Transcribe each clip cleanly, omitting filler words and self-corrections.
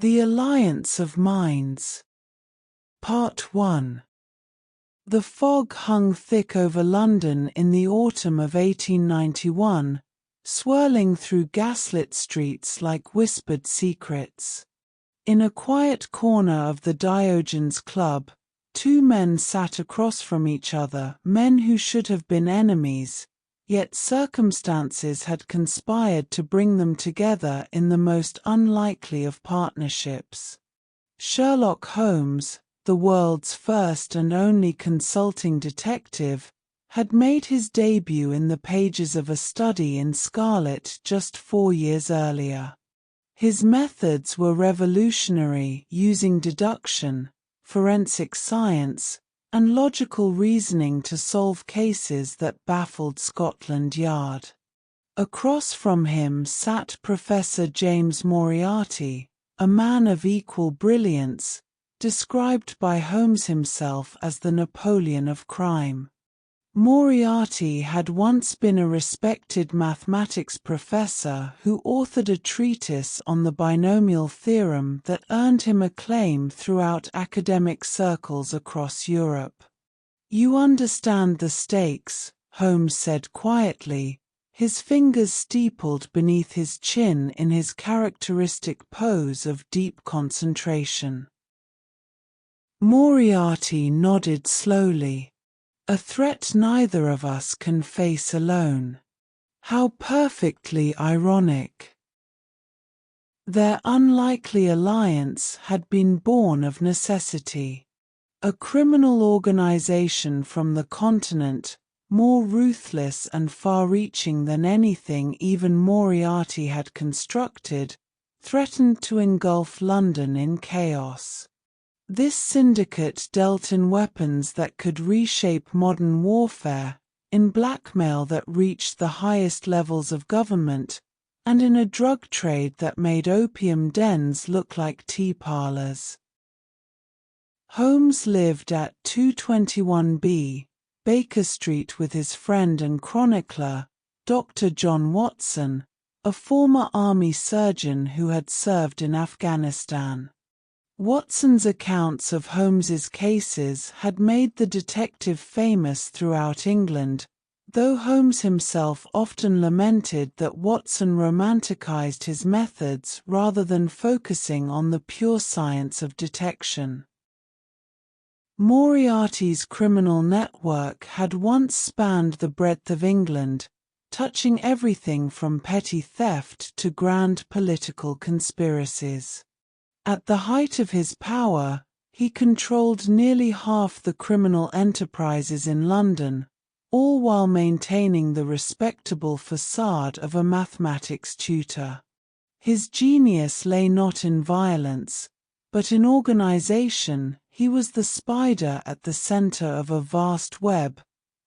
The Alliance of Minds. Part 1. The fog hung thick over London in the autumn of 1891, swirling through gaslit streets like whispered secrets. In a quiet corner of the Diogenes Club, two men sat across from each other, men who should have been enemies, yet circumstances had conspired to bring them together in the most unlikely of partnerships. Sherlock Holmes, the world's first and only consulting detective, had made his debut in the pages of A Study in Scarlet just 4 years earlier. His methods were revolutionary, using deduction, forensic science, and logical reasoning to solve cases that baffled Scotland Yard. Across from him sat Professor James Moriarty, a man of equal brilliance, described by Holmes himself as the Napoleon of crime. Moriarty had once been a respected mathematics professor who authored a treatise on the binomial theorem that earned him acclaim throughout academic circles across Europe. "You understand the stakes," Holmes said quietly, his fingers steepled beneath his chin in his characteristic pose of deep concentration. Moriarty nodded slowly. "A threat neither of us can face alone." How perfectly ironic. Their unlikely alliance had been born of necessity. A criminal organization from the continent, more ruthless and far-reaching than anything even Moriarty had constructed, threatened to engulf London in chaos. This syndicate dealt in weapons that could reshape modern warfare, in blackmail that reached the highest levels of government, and in a drug trade that made opium dens look like tea parlors. Holmes lived at 221B, Baker Street with his friend and chronicler, Dr. John Watson, a former army surgeon who had served in Afghanistan. Watson's accounts of Holmes's cases had made the detective famous throughout England, though Holmes himself often lamented that Watson romanticized his methods rather than focusing on the pure science of detection. Moriarty's criminal network had once spanned the breadth of England, touching everything from petty theft to grand political conspiracies. At the height of his power, he controlled nearly half the criminal enterprises in London, all while maintaining the respectable facade of a mathematics tutor. His genius lay not in violence, but in organization. He was the spider at the center of a vast web,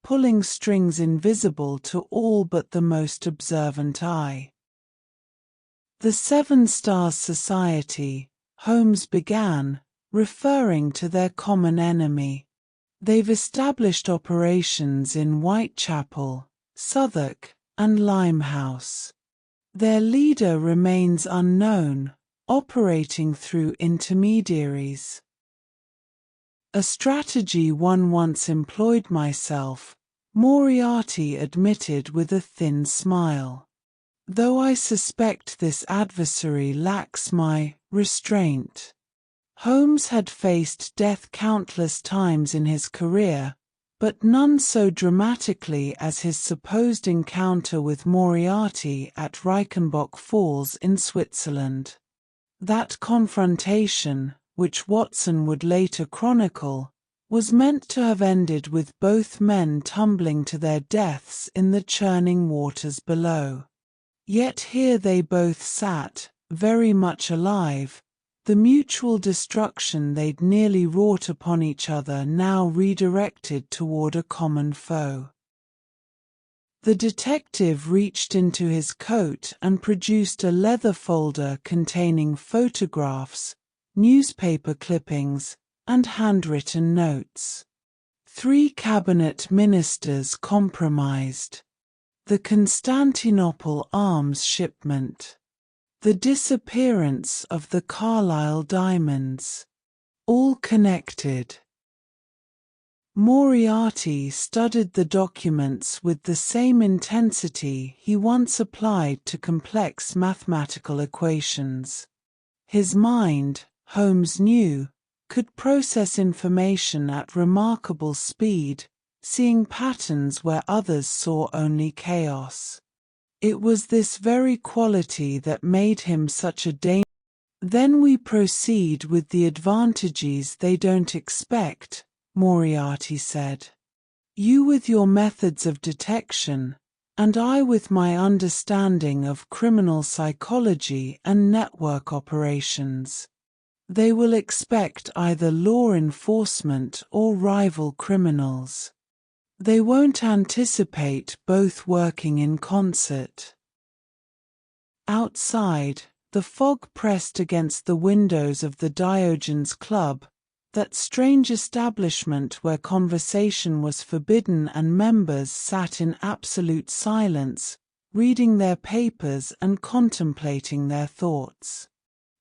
pulling strings invisible to all but the most observant eye. The Seven Stars Society, Holmes began, referring to their common enemy. They've established operations in Whitechapel, Southwark, and Limehouse. Their leader remains unknown, operating through intermediaries. "A strategy one once employed myself," Moriarty admitted with a thin smile. "Though I suspect this adversary lacks my restraint." Holmes had faced death countless times in his career, but none so dramatically as his supposed encounter with Moriarty at Reichenbach Falls in Switzerland. That confrontation, which Watson would later chronicle, was meant to have ended with both men tumbling to their deaths in the churning waters below. Yet here they both sat, very much alive, the mutual destruction they'd nearly wrought upon each other now redirected toward a common foe. The detective reached into his coat and produced a leather folder containing photographs, newspaper clippings, and handwritten notes. 3 cabinet ministers compromised. The Constantinople arms shipment. The disappearance of the Carlisle diamonds. All connected. Moriarty studied the documents with the same intensity he once applied to complex mathematical equations. His mind, Holmes knew, could process information at remarkable speed, seeing patterns where others saw only chaos. It was this very quality that made him such a danger. Then we proceed with the advantages they don't expect, Moriarty said. You with your methods of detection, and I with my understanding of criminal psychology and network operations. They will expect either law enforcement or rival criminals. They won't anticipate both working in concert. Outside, the fog pressed against the windows of the Diogenes Club, that strange establishment where conversation was forbidden and members sat in absolute silence, reading their papers and contemplating their thoughts.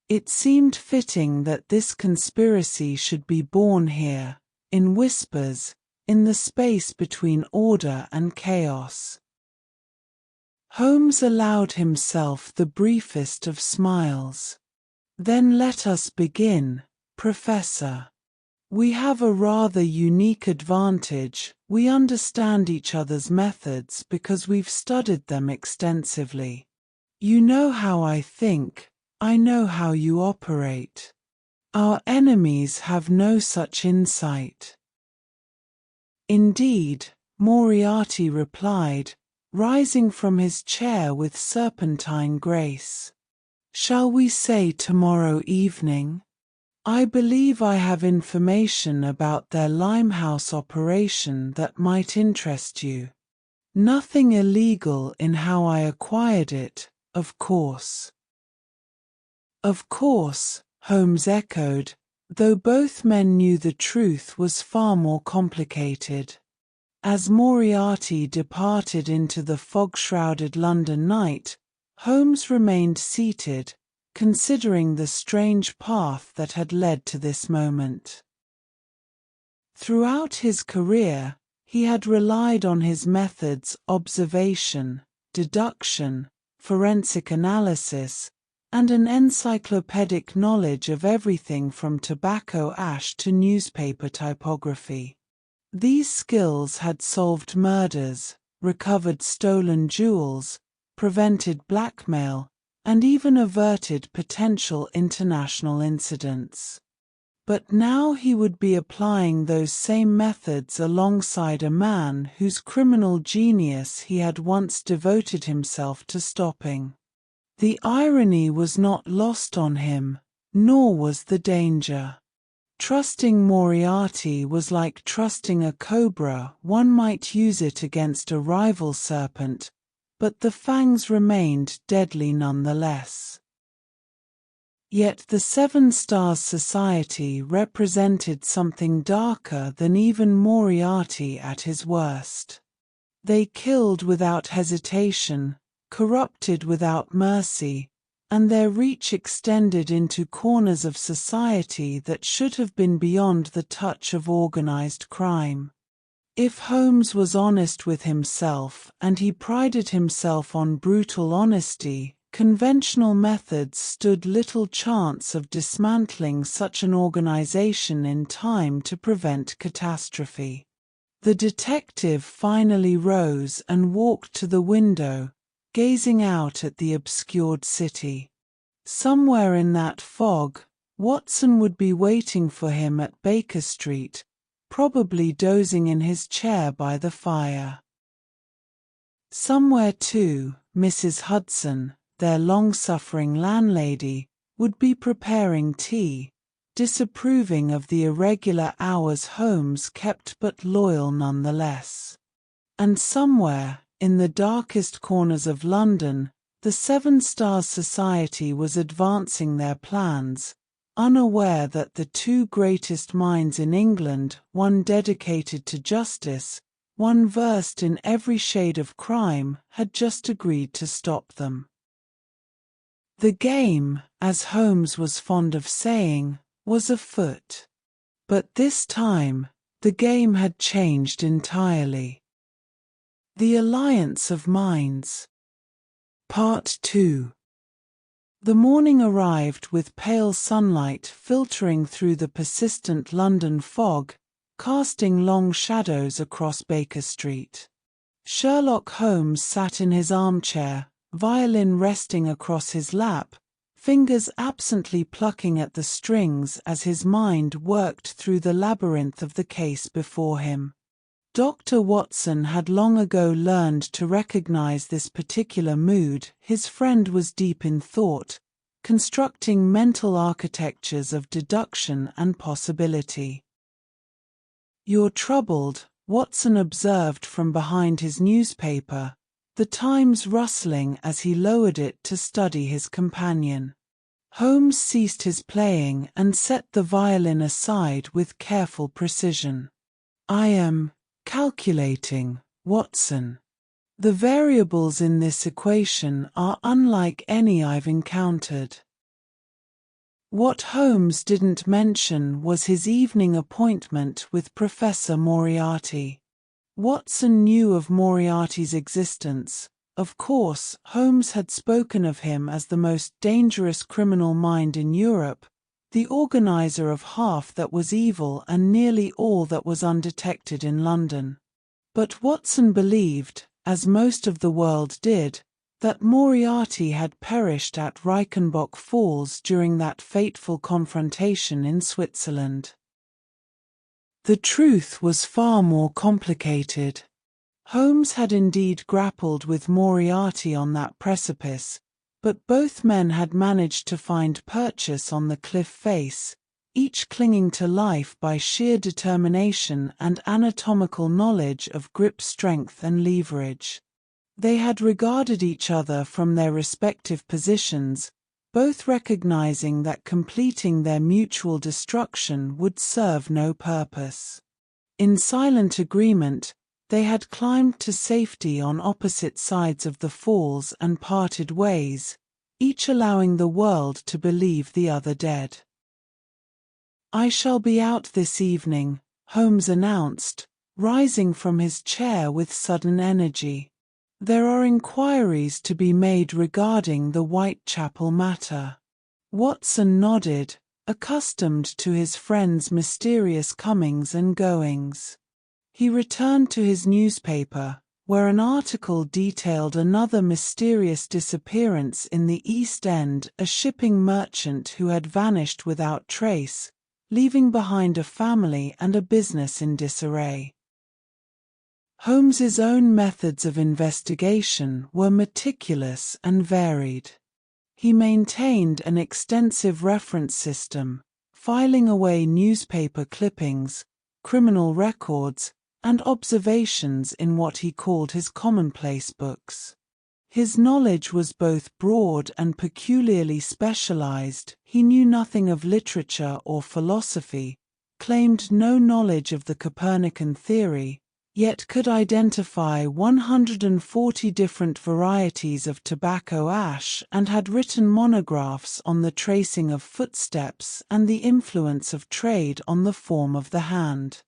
It seemed fitting that this conspiracy should be born here, in whispers, in the space between order and chaos. Holmes allowed himself the briefest of smiles. Then let us begin, Professor. We have a rather unique advantage. We understand each other's methods because we've studied them extensively. You know how I think, I know how you operate. Our enemies have no such insight. Indeed, Moriarty replied, rising from his chair with serpentine grace. Shall we say tomorrow evening? I believe I have information about their Limehouse operation that might interest you. Nothing illegal in how I acquired it, of course. Of course, Holmes echoed, though both men knew the truth was far more complicated. As Moriarty departed into the fog-shrouded London night, Holmes remained seated, considering the strange path that had led to this moment. Throughout his career, he had relied on his methods: observation, deduction, forensic analysis, and an encyclopedic knowledge of everything from tobacco ash to newspaper typography. These skills had solved murders, recovered stolen jewels, prevented blackmail, and even averted potential international incidents. But now he would be applying those same methods alongside a man whose criminal genius he had once devoted himself to stopping. The irony was not lost on him, nor was the danger. Trusting Moriarty was like trusting a cobra. One might use it against a rival serpent, but the fangs remained deadly nonetheless. Yet the Seven Stars Society represented something darker than even Moriarty at his worst. They killed without hesitation, corrupted without mercy, and their reach extended into corners of society that should have been beyond the touch of organized crime. If Holmes was honest with himself, and he prided himself on brutal honesty, conventional methods stood little chance of dismantling such an organization in time to prevent catastrophe. The detective finally rose and walked to the window, gazing out at the obscured city. Somewhere in that fog, Watson would be waiting for him at Baker Street, probably dozing in his chair by the fire. Somewhere, too, Mrs. Hudson, their long-suffering landlady, would be preparing tea, disapproving of the irregular hours Holmes kept but loyal nonetheless. And somewhere, in the darkest corners of London, the Seven Stars Society was advancing their plans, unaware that the two greatest minds in England, one dedicated to justice, one versed in every shade of crime, had just agreed to stop them. The game, as Holmes was fond of saying, was afoot. But this time, the game had changed entirely. The Alliance of Minds. Part 2. The morning arrived with pale sunlight filtering through the persistent London fog, casting long shadows across Baker Street. Sherlock Holmes sat in his armchair, violin resting across his lap, fingers absently plucking at the strings as his mind worked through the labyrinth of the case before him. Dr. Watson had long ago learned to recognize this particular mood. His friend was deep in thought, constructing mental architectures of deduction and possibility. "You're troubled," Watson observed from behind his newspaper, the Times rustling as he lowered it to study his companion. Holmes ceased his playing and set the violin aside with careful precision. "I am calculating, Watson. The variables in this equation are unlike any I've encountered." What Holmes didn't mention was his evening appointment with Professor Moriarty. Watson knew of Moriarty's existence. Of course, Holmes had spoken of him as the most dangerous criminal mind in Europe, the organizer of half that was evil and nearly all that was undetected in London. But Watson believed, as most of the world did, that Moriarty had perished at Reichenbach Falls during that fateful confrontation in Switzerland. The truth was far more complicated. Holmes had indeed grappled with Moriarty on that precipice, but both men had managed to find purchase on the cliff face, each clinging to life by sheer determination and anatomical knowledge of grip strength and leverage. They had regarded each other from their respective positions, both recognizing that completing their mutual destruction would serve no purpose. In silent agreement, they had climbed to safety on opposite sides of the falls and parted ways, each allowing the world to believe the other dead. "I shall be out this evening," Holmes announced, rising from his chair with sudden energy. "There are inquiries to be made regarding the Whitechapel matter." Watson nodded, accustomed to his friend's mysterious comings and goings. He returned to his newspaper, where an article detailed another mysterious disappearance in the East End, a shipping merchant who had vanished without trace, leaving behind a family and a business in disarray. Holmes's own methods of investigation were meticulous and varied. He maintained an extensive reference system, filing away newspaper clippings, criminal records, and observations in what he called his commonplace books. His knowledge was both broad and peculiarly specialized. He knew nothing of literature or philosophy, claimed no knowledge of the Copernican theory, yet could identify 140 different varieties of tobacco ash and had written monographs on the tracing of footsteps and the influence of trade on the form of the hand.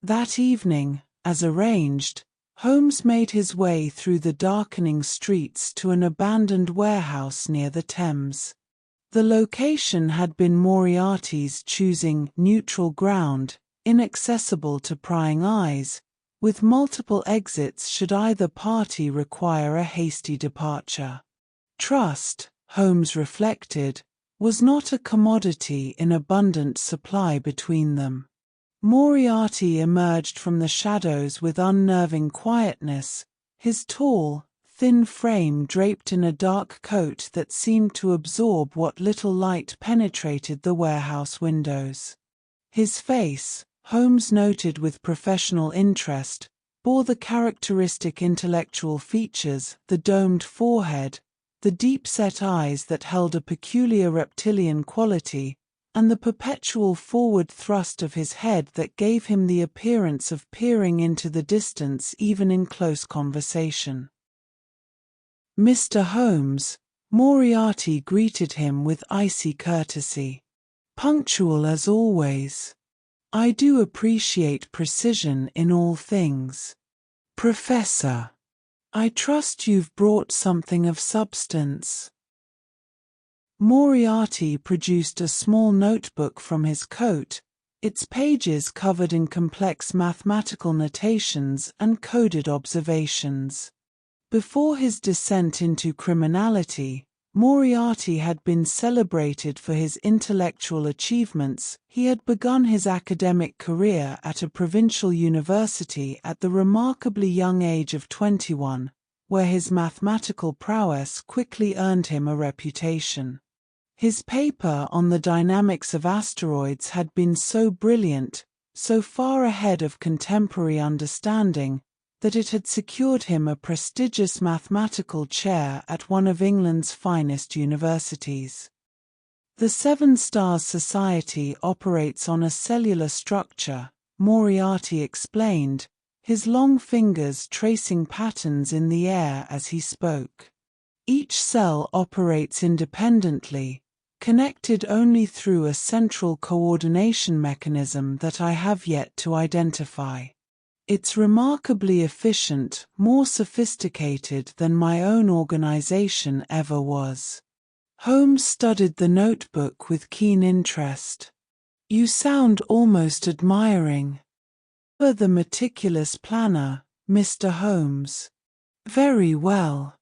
That evening, as arranged, Holmes made his way through the darkening streets to an abandoned warehouse near the Thames. The location had been Moriarty's choosing, neutral ground, inaccessible to prying eyes, with multiple exits should either party require a hasty departure. Trust, Holmes reflected, was not a commodity in abundant supply between them. Moriarty emerged from the shadows with unnerving quietness, his tall, thin frame draped in a dark coat that seemed to absorb what little light penetrated the warehouse windows. His face, Holmes noted with professional interest, bore the characteristic intellectual features, the domed forehead, the deep-set eyes that held a peculiar reptilian quality, and the perpetual forward thrust of his head that gave him the appearance of peering into the distance even in close conversation. "Mr. Holmes," Moriarty greeted him with icy courtesy. "Punctual as always. I do appreciate precision in all things. Professor, I trust you've brought something of substance." Moriarty produced a small notebook from his coat, its pages covered in complex mathematical notations and coded observations. Before his descent into criminality, Moriarty had been celebrated for his intellectual achievements. He had begun his academic career at a provincial university at the remarkably young age of 21, where his mathematical prowess quickly earned him a reputation. His paper on the dynamics of asteroids had been so brilliant, so far ahead of contemporary understanding, that it had secured him a prestigious mathematical chair at one of England's finest universities. The Seven Stars Society operates on a cellular structure, Moriarty explained, his long fingers tracing patterns in the air as he spoke. Each cell operates independently, connected only through a central coordination mechanism that I have yet to identify. It's remarkably efficient, more sophisticated than my own organization ever was. Holmes studied the notebook with keen interest. "You sound almost admiring. You're the meticulous planner, Mr. Holmes." "Very well.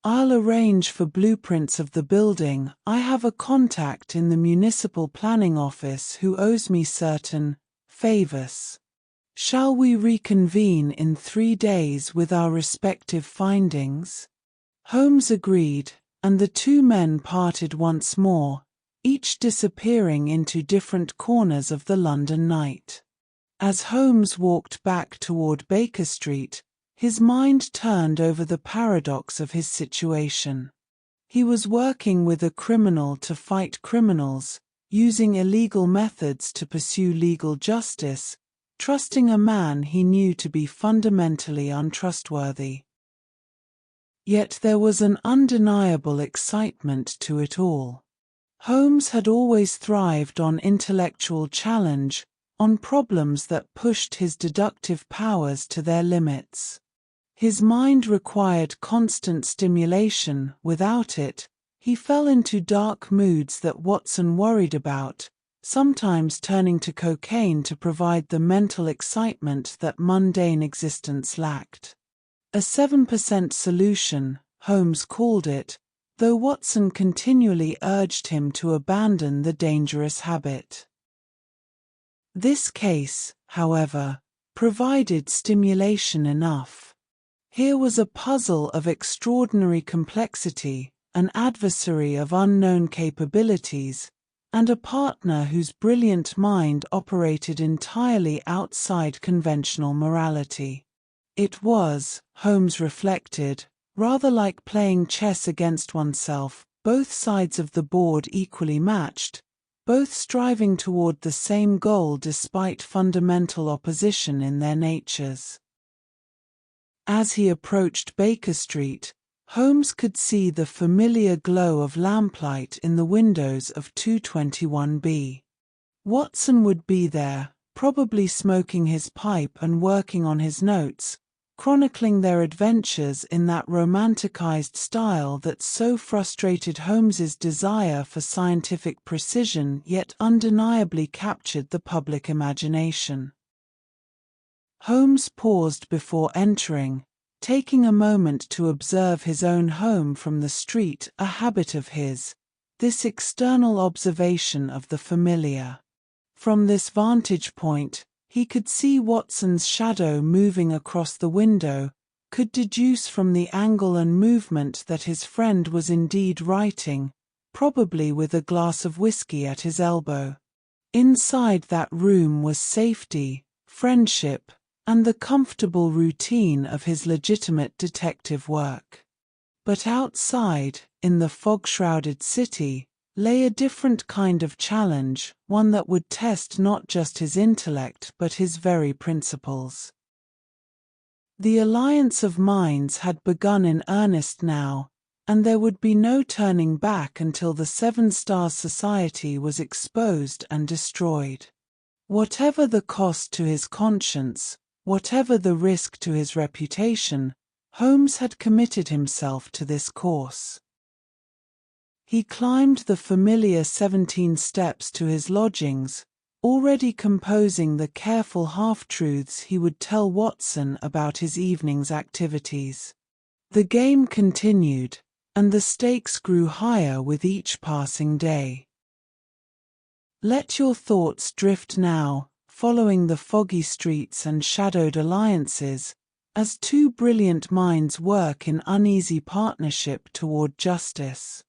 I'll arrange for blueprints of the building. I have a contact in the municipal planning office who owes me certain favors. Shall we reconvene in 3 days with our respective findings?" Holmes agreed, and the two men parted once more, each disappearing into different corners of the London night. As Holmes walked back toward Baker Street, his mind turned over the paradox of his situation. He was working with a criminal to fight criminals, using illegal methods to pursue legal justice, trusting a man he knew to be fundamentally untrustworthy. Yet there was an undeniable excitement to it all. Holmes had always thrived on intellectual challenge, on problems that pushed his deductive powers to their limits. His mind required constant stimulation. Without it, he fell into dark moods that Watson worried about, sometimes turning to cocaine to provide the mental excitement that mundane existence lacked. A 7% solution, Holmes called it, though Watson continually urged him to abandon the dangerous habit. This case, however, provided stimulation enough. Here was a puzzle of extraordinary complexity, an adversary of unknown capabilities, and a partner whose brilliant mind operated entirely outside conventional morality. It was, Holmes reflected, rather like playing chess against oneself, both sides of the board equally matched, both striving toward the same goal despite fundamental opposition in their natures. As he approached Baker Street, Holmes could see the familiar glow of lamplight in the windows of 221B. Watson would be there, probably smoking his pipe and working on his notes, chronicling their adventures in that romanticized style that so frustrated Holmes's desire for scientific precision yet undeniably captured the public imagination. Holmes paused before entering, taking a moment to observe his own home from the street, a habit of his, this external observation of the familiar. From this vantage point, he could see Watson's shadow moving across the window, could deduce from the angle and movement that his friend was indeed writing, probably with a glass of whiskey at his elbow. Inside that room was safety, friendship, and the comfortable routine of his legitimate detective work. But outside, in the fog-shrouded city, lay a different kind of challenge, one that would test not just his intellect but his very principles. The alliance of minds had begun in earnest now, and there would be no turning back until the Seven Stars Society was exposed and destroyed. Whatever the cost to his conscience, whatever the risk to his reputation, Holmes had committed himself to this course. He climbed the familiar 17 steps to his lodgings, already composing the careful half-truths he would tell Watson about his evening's activities. The game continued, and the stakes grew higher with each passing day. Let your thoughts drift now, following the foggy streets and shadowed alliances, as two brilliant minds work in uneasy partnership toward justice.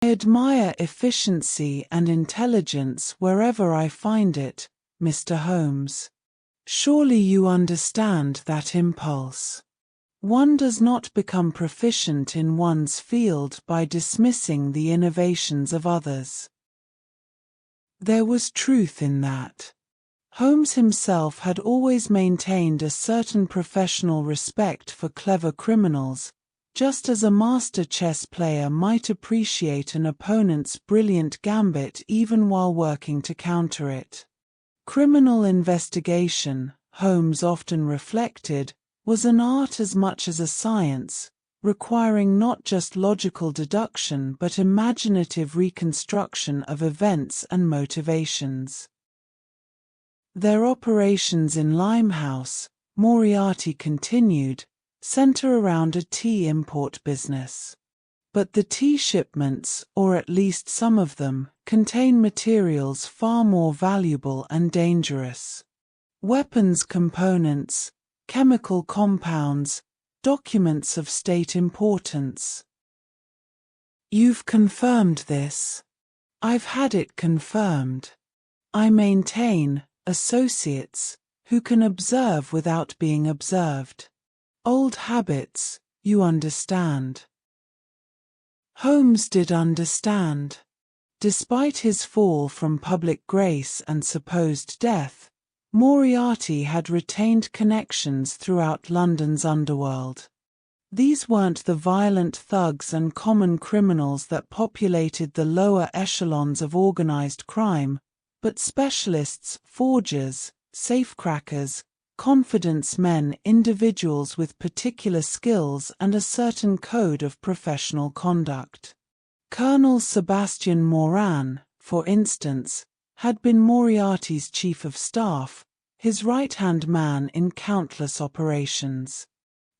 I admire efficiency and intelligence wherever I find it, Mr. Holmes. Surely you understand that impulse. One does not become proficient in one's field by dismissing the innovations of others. There was truth in that. Holmes himself had always maintained a certain professional respect for clever criminals, just as a master chess player might appreciate an opponent's brilliant gambit even while working to counter it. Criminal investigation, Holmes often reflected, was an art as much as a science, requiring not just logical deduction but imaginative reconstruction of events and motivations. Their operations in Limehouse, Moriarty continued, center around a tea import business. But the tea shipments, or at least some of them, contain materials far more valuable and dangerous. Weapons components, chemical compounds, documents of state importance. You've confirmed this. I've had it confirmed. I maintain associates who can observe without being observed. Old habits, you understand. Holmes did understand. Despite his fall from public grace and supposed death, Moriarty had retained connections throughout London's underworld. These weren't the violent thugs and common criminals that populated the lower echelons of organized crime, but specialists, forgers, safecrackers, confidence men, individuals with particular skills and a certain code of professional conduct. Colonel Sebastian Moran, for instance, had been Moriarty's chief of staff, his right-hand man in countless operations.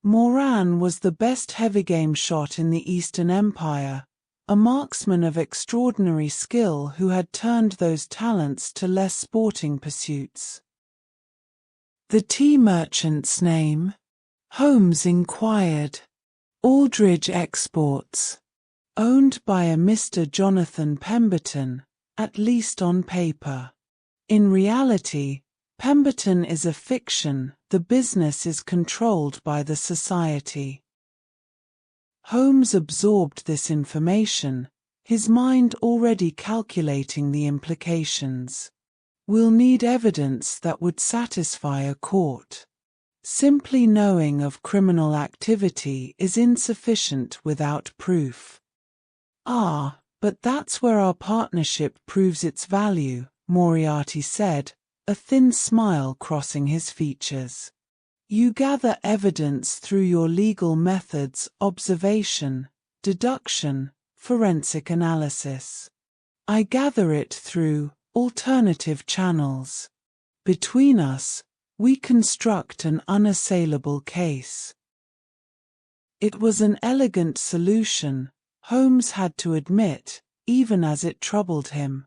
Moran was the best heavy-game shot in the Eastern Empire, a marksman of extraordinary skill who had turned those talents to less sporting pursuits. The tea merchant's name? Holmes inquired. Aldridge Exports. Owned by a Mr. Jonathan Pemberton, at least on paper. In reality, Pemberton is a fiction, the business is controlled by the society. Holmes absorbed this information, his mind already calculating the implications. We'll need evidence that would satisfy a court. Simply knowing of criminal activity is insufficient without proof. Ah, but that's where our partnership proves its value, Moriarty said, a thin smile crossing his features. You gather evidence through your legal methods, observation, deduction, forensic analysis. I gather it through alternative channels. Between us, we construct an unassailable case. It was an elegant solution, Holmes had to admit, even as it troubled him.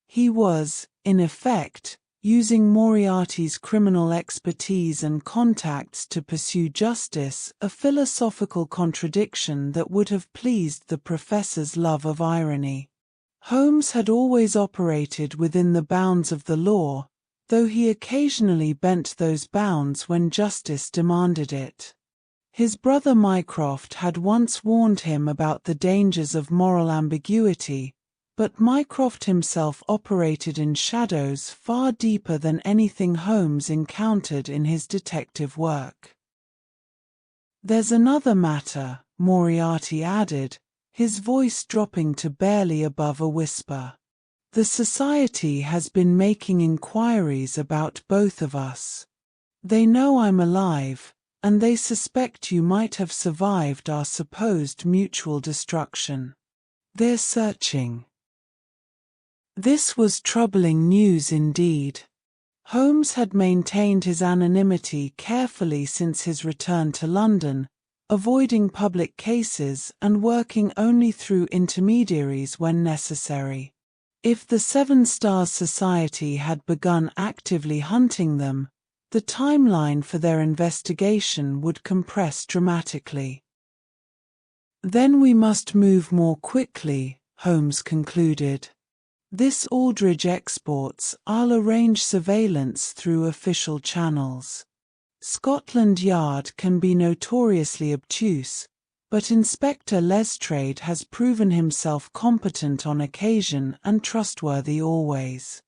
He was, in effect, using Moriarty's criminal expertise and contacts to pursue justice, a philosophical contradiction that would have pleased the professor's love of irony. Holmes had always operated within the bounds of the law, though he occasionally bent those bounds when justice demanded it. His brother Mycroft had once warned him about the dangers of moral ambiguity, but Mycroft himself operated in shadows far deeper than anything Holmes encountered in his detective work. "There's another matter," Moriarty added, his voice dropping to barely above a whisper. "The Society has been making inquiries about both of us. They know I'm alive, and they suspect you might have survived our supposed mutual destruction. They're searching." This was troubling news indeed. Holmes had maintained his anonymity carefully since his return to London, avoiding public cases and working only through intermediaries when necessary. If the Seven Stars Society had begun actively hunting them, the timeline for their investigation would compress dramatically. "Then we must move more quickly," Holmes concluded. "This Aldridge exports, I'll arrange surveillance through official channels. Scotland Yard can be notoriously obtuse, but Inspector Lestrade has proven himself competent on occasion and trustworthy always."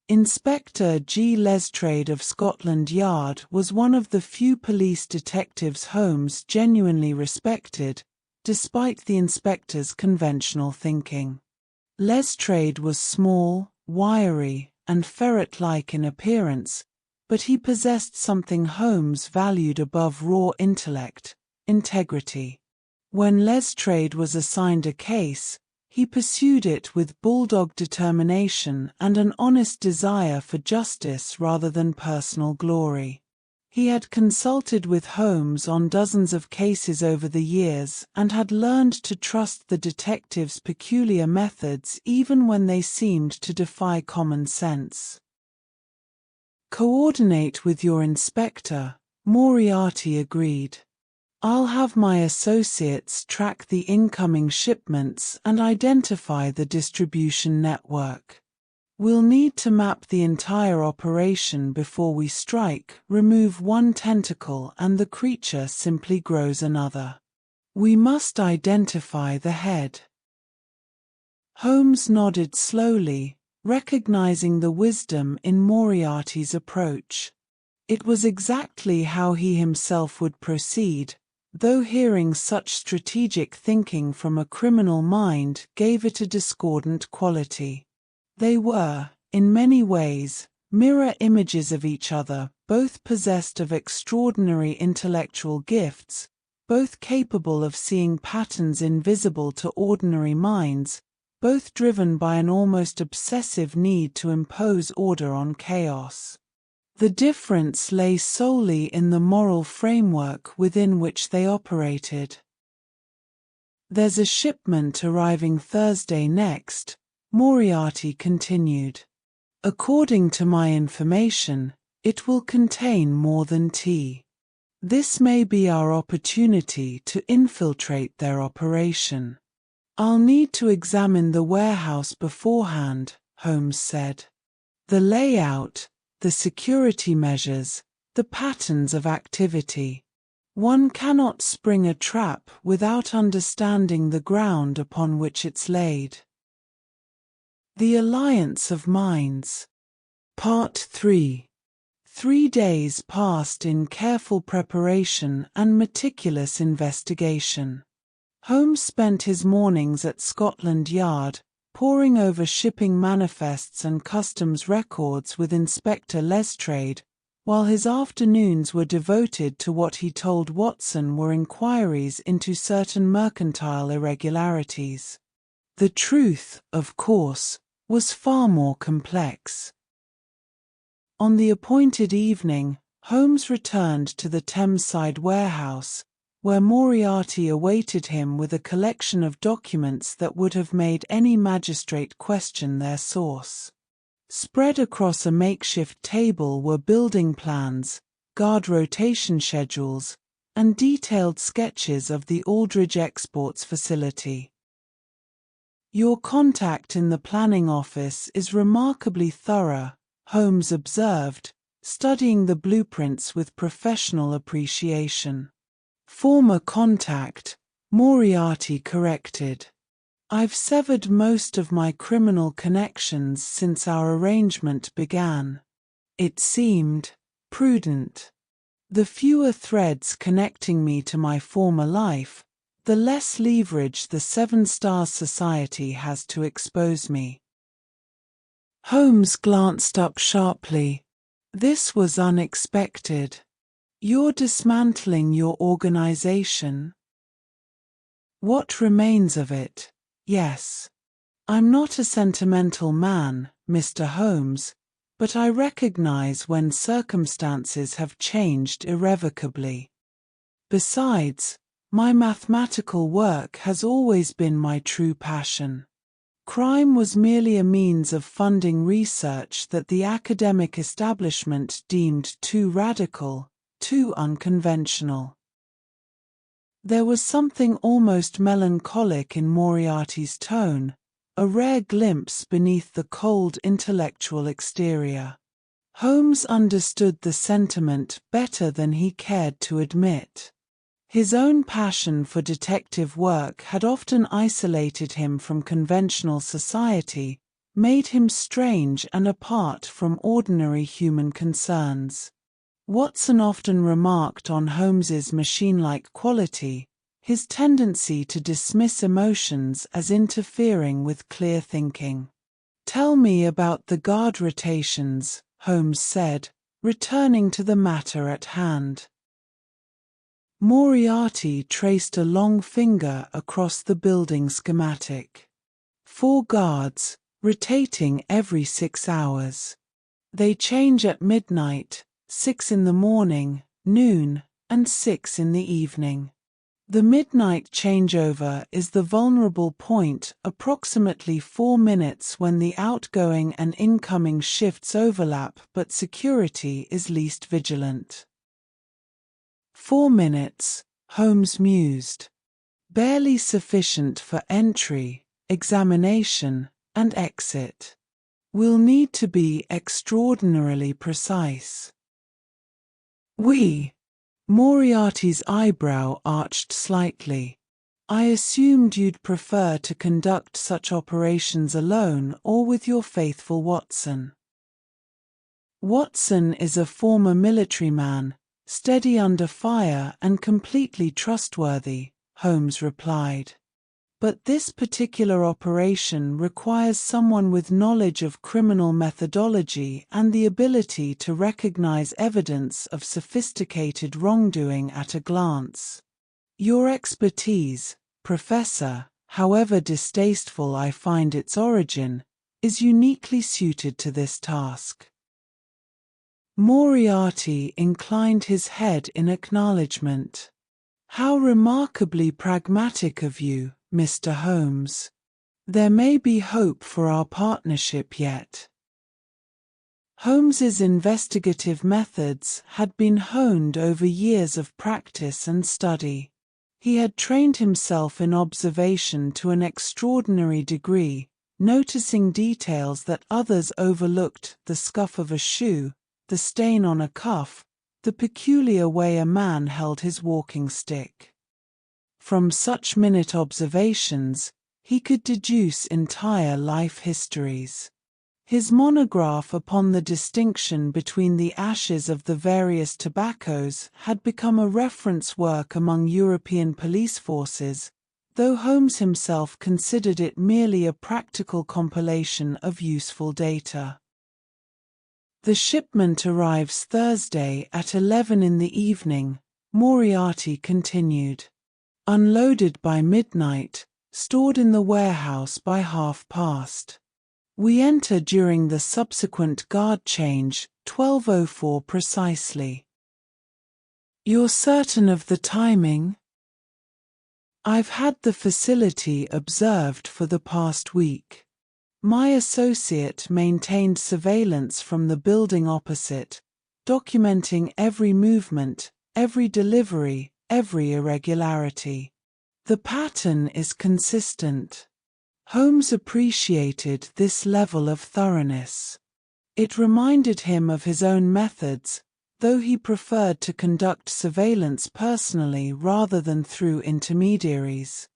Inspector G. Lestrade of Scotland Yard was one of the few police detectives Holmes genuinely respected, despite the inspector's conventional thinking. Lestrade was small, wiry, and ferret-like in appearance, but he possessed something Holmes valued above raw intellect: integrity. When Lestrade was assigned a case, he pursued it with bulldog determination and an honest desire for justice rather than personal glory. He had consulted with Holmes on dozens of cases over the years and had learned to trust the detective's peculiar methods even when they seemed to defy common sense. "Coordinate with your inspector," Moriarty agreed. "I'll have my associates track the incoming shipments and identify the distribution network. We'll need to map the entire operation before we strike. Remove one tentacle and the creature simply grows another. We must identify the head." Holmes nodded slowly, recognizing the wisdom in Moriarty's approach. It was exactly how he himself would proceed, though hearing such strategic thinking from a criminal mind gave it a discordant quality. They were, in many ways, mirror images of each other, both possessed of extraordinary intellectual gifts, both capable of seeing patterns invisible to ordinary minds, both driven by an almost obsessive need to impose order on chaos. The difference lay solely in the moral framework within which they operated. "There's a shipment arriving Thursday next," Moriarty continued. "According to my information, it will contain more than tea. This may be our opportunity to infiltrate their operation. I'll need to examine the warehouse beforehand," Holmes said. "The layout, the security measures, the patterns of activity. One cannot spring a trap without understanding the ground upon which it's laid." The Alliance of Minds. Part 3. 3 days passed in careful preparation and meticulous investigation. Holmes spent his mornings at Scotland Yard, poring over shipping manifests and customs records with Inspector Lestrade, while his afternoons were devoted to what he told Watson were inquiries into certain mercantile irregularities. The truth, of course, was far more complex. On the appointed evening, Holmes returned to the Thameside warehouse, where Moriarty awaited him with a collection of documents that would have made any magistrate question their source. Spread across a makeshift table were building plans, guard rotation schedules, and detailed sketches of the Aldridge exports facility. "Your contact in the planning office is remarkably thorough," Holmes observed, studying the blueprints with professional appreciation. "Former contact," Moriarty corrected. I've severed most of my criminal connections since our arrangement began. It seemed prudent. The fewer threads connecting me to my former life, the less leverage the Seven Stars Society has to expose me. Holmes glanced up sharply. This was unexpected. You're dismantling your organization? What remains of it? Yes. I'm not a sentimental man, Mr. Holmes, but I recognize when circumstances have changed irrevocably. Besides, my mathematical work has always been my true passion. Crime was merely a means of funding research that the academic establishment deemed too radical, too unconventional. There was something almost melancholic in Moriarty's tone, a rare glimpse beneath the cold intellectual exterior. Holmes understood the sentiment better than he cared to admit. His own passion for detective work had often isolated him from conventional society, made him strange and apart from ordinary human concerns. Watson often remarked on Holmes's machine-like quality, his tendency to dismiss emotions as interfering with clear thinking. "Tell me about the guard rotations," Holmes said, returning to the matter at hand. Moriarty traced a long finger across the building schematic. 4 guards, rotating every 6 hours. They change at midnight, 6 in the morning, noon, and 6 in the evening. The midnight changeover is the vulnerable point, approximately 4 minutes when the outgoing and incoming shifts overlap but security is least vigilant. 4 minutes, Holmes mused. Barely sufficient for entry, examination, and exit. We'll need to be extraordinarily precise. Moriarty's eyebrow arched slightly. I assumed you'd prefer to conduct such operations alone or with your faithful Watson. Watson is a former military man, steady under fire and completely trustworthy, Holmes replied. But this particular operation requires someone with knowledge of criminal methodology and the ability to recognize evidence of sophisticated wrongdoing at a glance. Your expertise, Professor, however distasteful I find its origin, is uniquely suited to this task. Moriarty inclined his head in acknowledgement. How remarkably pragmatic of you, Mr. Holmes. There may be hope for our partnership yet. Holmes's investigative methods had been honed over years of practice and study. He had trained himself in observation to an extraordinary degree, noticing details that others overlooked: the scuff of a shoe, the stain on a cuff, the peculiar way a man held his walking stick. From such minute observations, he could deduce entire life histories. His monograph upon the distinction between the ashes of the various tobaccos had become a reference work among European police forces, though Holmes himself considered it merely a practical compilation of useful data. The shipment arrives Thursday at 11 in the evening, Moriarty continued. Unloaded by midnight, stored in the warehouse by past. We enter during the subsequent guard change, 12:04 precisely. You're certain of the timing? I've had the facility observed for the past week. My associate maintained surveillance from the building opposite, documenting every movement, every delivery, every irregularity. The pattern is consistent. Holmes appreciated this level of thoroughness. It reminded him of his own methods, though he preferred to conduct surveillance personally rather than through intermediaries.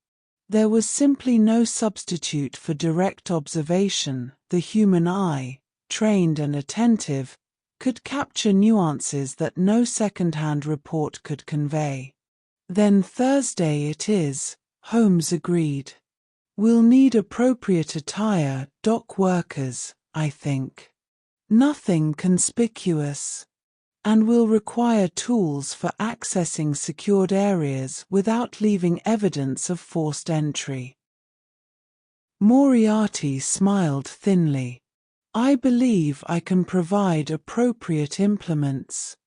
There was simply no substitute for direct observation. The human eye, trained and attentive, could capture nuances that no second-hand report could convey. Then Thursday it is, Holmes agreed. We'll need appropriate attire, dock workers, I think. Nothing conspicuous. And we'll require tools for accessing secured areas without leaving evidence of forced entry. Moriarty smiled thinly. I believe I can provide appropriate implements.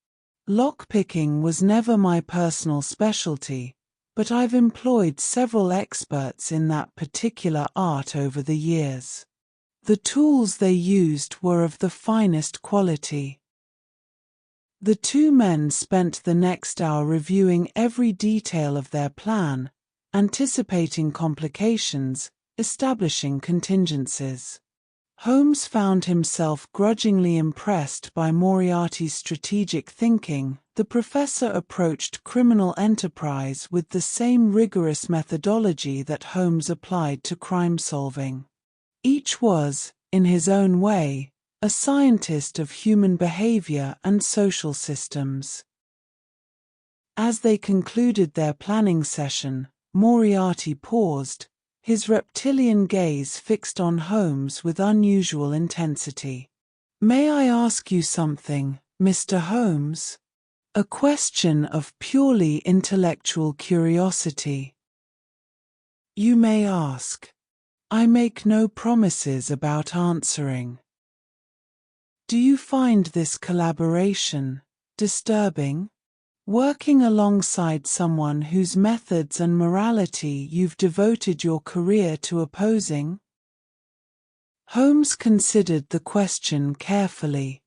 Lockpicking was never my personal specialty, but I've employed several experts in that particular art over the years. The tools they used were of the finest quality. The two men spent the next hour reviewing every detail of their plan, anticipating complications, establishing contingencies. Holmes found himself grudgingly impressed by Moriarty's strategic thinking. The professor approached criminal enterprise with the same rigorous methodology that Holmes applied to crime solving. Each was, in his own way, a scientist of human behavior and social systems. As they concluded their planning session, Moriarty paused, his reptilian gaze fixed on Holmes with unusual intensity. May I ask you something, Mr. Holmes? A question of purely intellectual curiosity. You may ask. I make no promises about answering. Do you find this collaboration disturbing? Working alongside someone whose methods and morality you've devoted your career to opposing? Holmes considered the question carefully.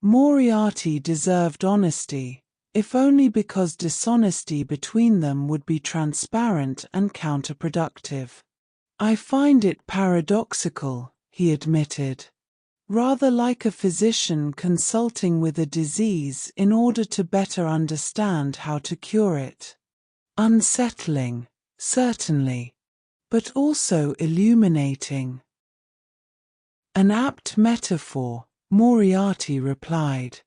Moriarty deserved honesty, if only because dishonesty between them would be transparent and counterproductive. I find it paradoxical, he admitted. Rather like a physician consulting with a disease in order to better understand how to cure it. Unsettling, certainly, but also illuminating. An apt metaphor, Moriarty replied,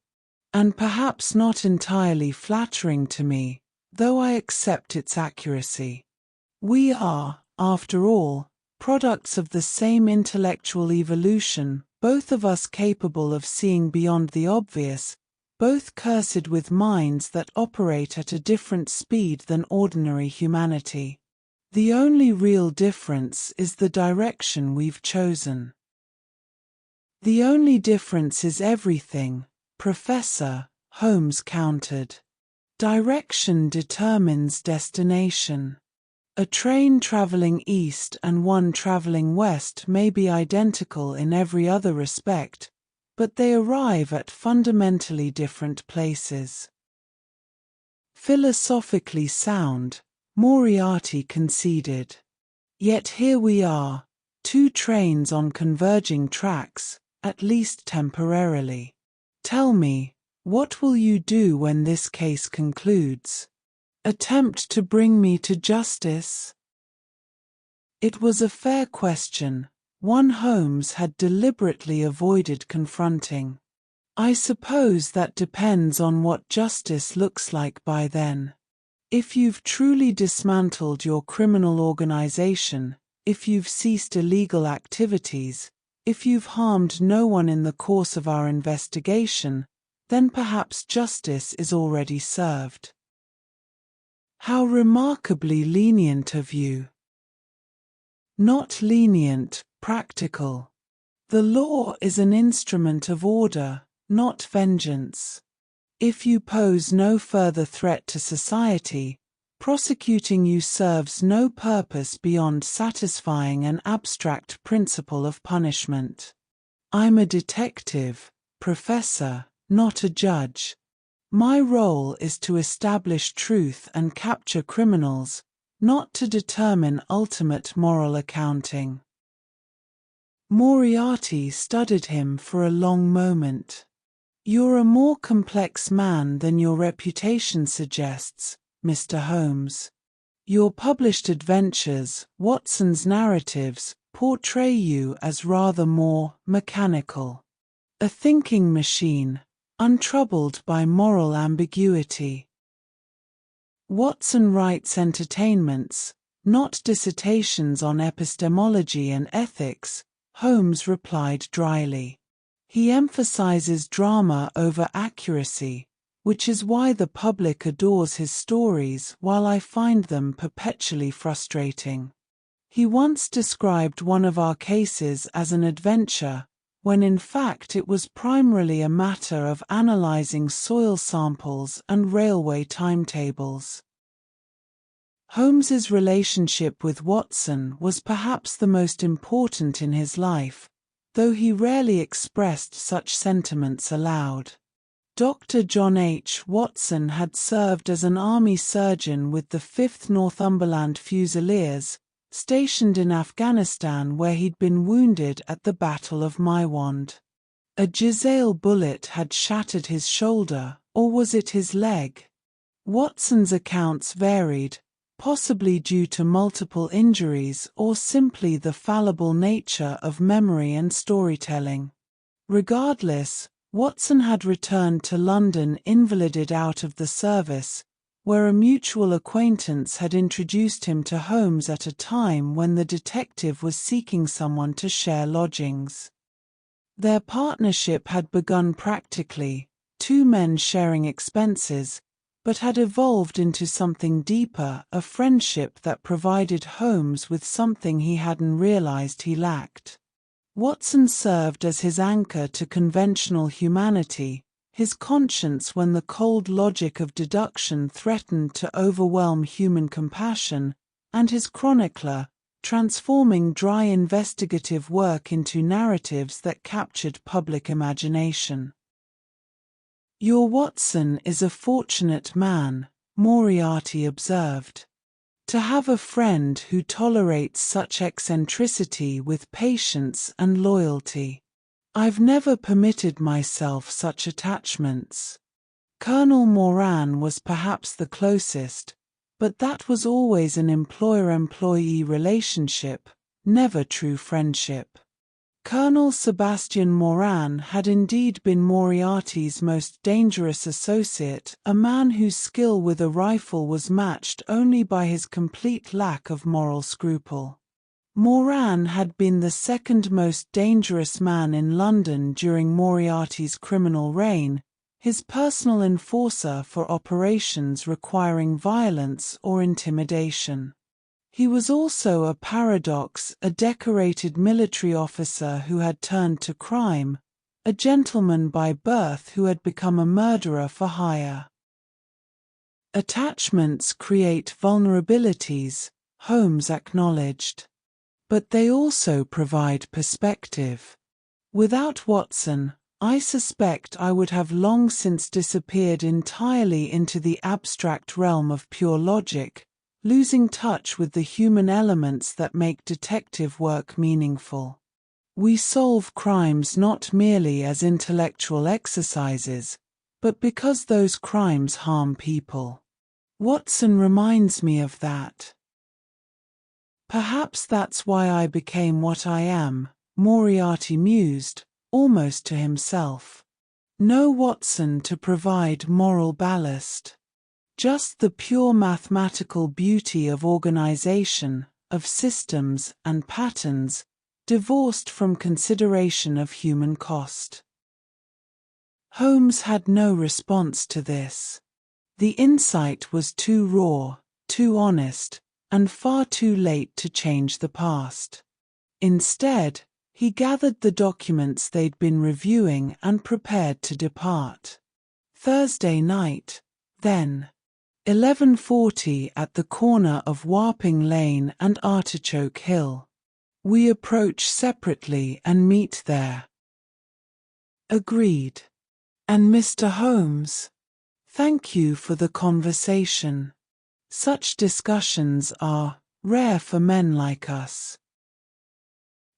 and perhaps not entirely flattering to me, though I accept its accuracy. We are, after all, products of the same intellectual evolution, both of us capable of seeing beyond the obvious, both cursed with minds that operate at a different speed than ordinary humanity. The only real difference is the direction we've chosen. The only difference is everything, Professor, Holmes countered. Direction determines destination. A train traveling east and one traveling west may be identical in every other respect, but they arrive at fundamentally different places. Philosophically sound, Moriarty conceded. Yet here we are, two trains on converging tracks, at least temporarily. Tell me, what will you do when this case concludes? Attempt to bring me to justice? It was a fair question, one Holmes had deliberately avoided confronting. I suppose that depends on what justice looks like by then. If you've truly dismantled your criminal organization, if you've ceased illegal activities, if you've harmed no one in the course of our investigation, then perhaps justice is already served. How remarkably lenient of you. Not lenient, practical. The law is an instrument of order, not vengeance. If you pose no further threat to society, prosecuting you serves no purpose beyond satisfying an abstract principle of punishment. I'm a detective, Professor, not a judge. My role is to establish truth and capture criminals, not to determine ultimate moral accounting. Moriarty studied him for a long moment. You're a more complex man than your reputation suggests, Mr. Holmes. Your published adventures, Watson's narratives, portray you as rather more mechanical. A thinking machine, untroubled by moral ambiguity. Watson writes entertainments, not dissertations on epistemology and ethics, Holmes replied dryly. He emphasizes drama over accuracy, which is why the public adores his stories while I find them perpetually frustrating. He once described one of our cases as an adventure, when in fact it was primarily a matter of analyzing soil samples and railway timetables. Holmes's relationship with Watson was perhaps the most important in his life, though he rarely expressed such sentiments aloud. Dr. John H. Watson had served as an army surgeon with the 5th Northumberland Fusiliers, stationed in Afghanistan where he'd been wounded at the Battle of Maiwand. A Giselle bullet had shattered his shoulder, or was it his leg? Watson's accounts varied, possibly due to multiple injuries or simply the fallible nature of memory and storytelling. Regardless, Watson had returned to London invalided out of the service, where a mutual acquaintance had introduced him to Holmes at a time when the detective was seeking someone to share lodgings. Their partnership had begun practically, two men sharing expenses, but had evolved into something deeper, a friendship that provided Holmes with something he hadn't realized he lacked. Watson served as his anchor to conventional humanity, his conscience when the cold logic of deduction threatened to overwhelm human compassion, and his chronicler, transforming dry investigative work into narratives that captured public imagination. Your Watson is a fortunate man, Moriarty observed. To have a friend who tolerates such eccentricity with patience and loyalty. I've never permitted myself such attachments. Colonel Moran was perhaps the closest, but that was always an employer-employee relationship, never true friendship. Colonel Sebastian Moran had indeed been Moriarty's most dangerous associate, a man whose skill with a rifle was matched only by his complete lack of moral scruple. Moran had been the second most dangerous man in London during Moriarty's criminal reign, his personal enforcer for operations requiring violence or intimidation. He was also a paradox, a decorated military officer who had turned to crime, a gentleman by birth who had become a murderer for hire. Attachments create vulnerabilities, Holmes acknowledged. But they also provide perspective. Without Watson, I suspect I would have long since disappeared entirely into the abstract realm of pure logic, losing touch with the human elements that make detective work meaningful. We solve crimes not merely as intellectual exercises, but because those crimes harm people. Watson reminds me of that. Perhaps that's why I became what I am, Moriarty mused, almost to himself. No Watson to provide moral ballast. Just the pure mathematical beauty of organization, of systems and patterns, divorced from consideration of human cost. Holmes had no response to this. The insight was too raw, too honest, and far too late to change the past. Instead, he gathered the documents they'd been reviewing and prepared to depart. Thursday night, then. 11:40 at the corner of Warping Lane and Artichoke Hill. We approach separately and meet there. Agreed. And Mr. Holmes? Thank you for the conversation. Such discussions are rare for men like us.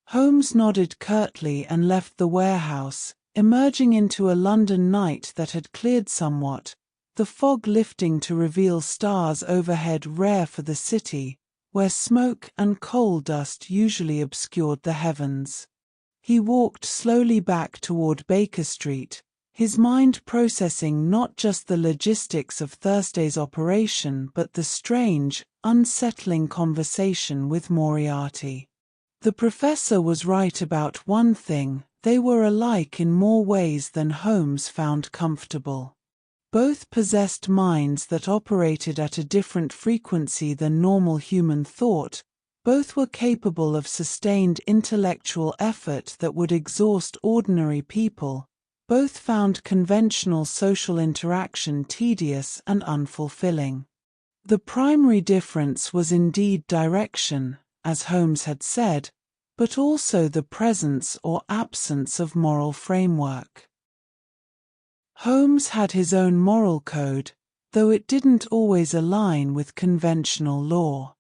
Holmes nodded curtly and left the warehouse, emerging into a London night that had cleared somewhat, the fog lifting to reveal stars overhead rare for the city, where smoke and coal dust usually obscured the heavens. He walked slowly back toward Baker Street, his mind processing not just the logistics of Thursday's operation but the strange, unsettling conversation with Moriarty. The professor was right about one thing: they were alike in more ways than Holmes found comfortable. Both possessed minds that operated at a different frequency than normal human thought. Both were capable of sustained intellectual effort that would exhaust ordinary people. Both found conventional social interaction tedious and unfulfilling. The primary difference was indeed direction, as Holmes had said, but also the presence or absence of moral framework. Holmes had his own moral code, though it didn't always align with conventional law.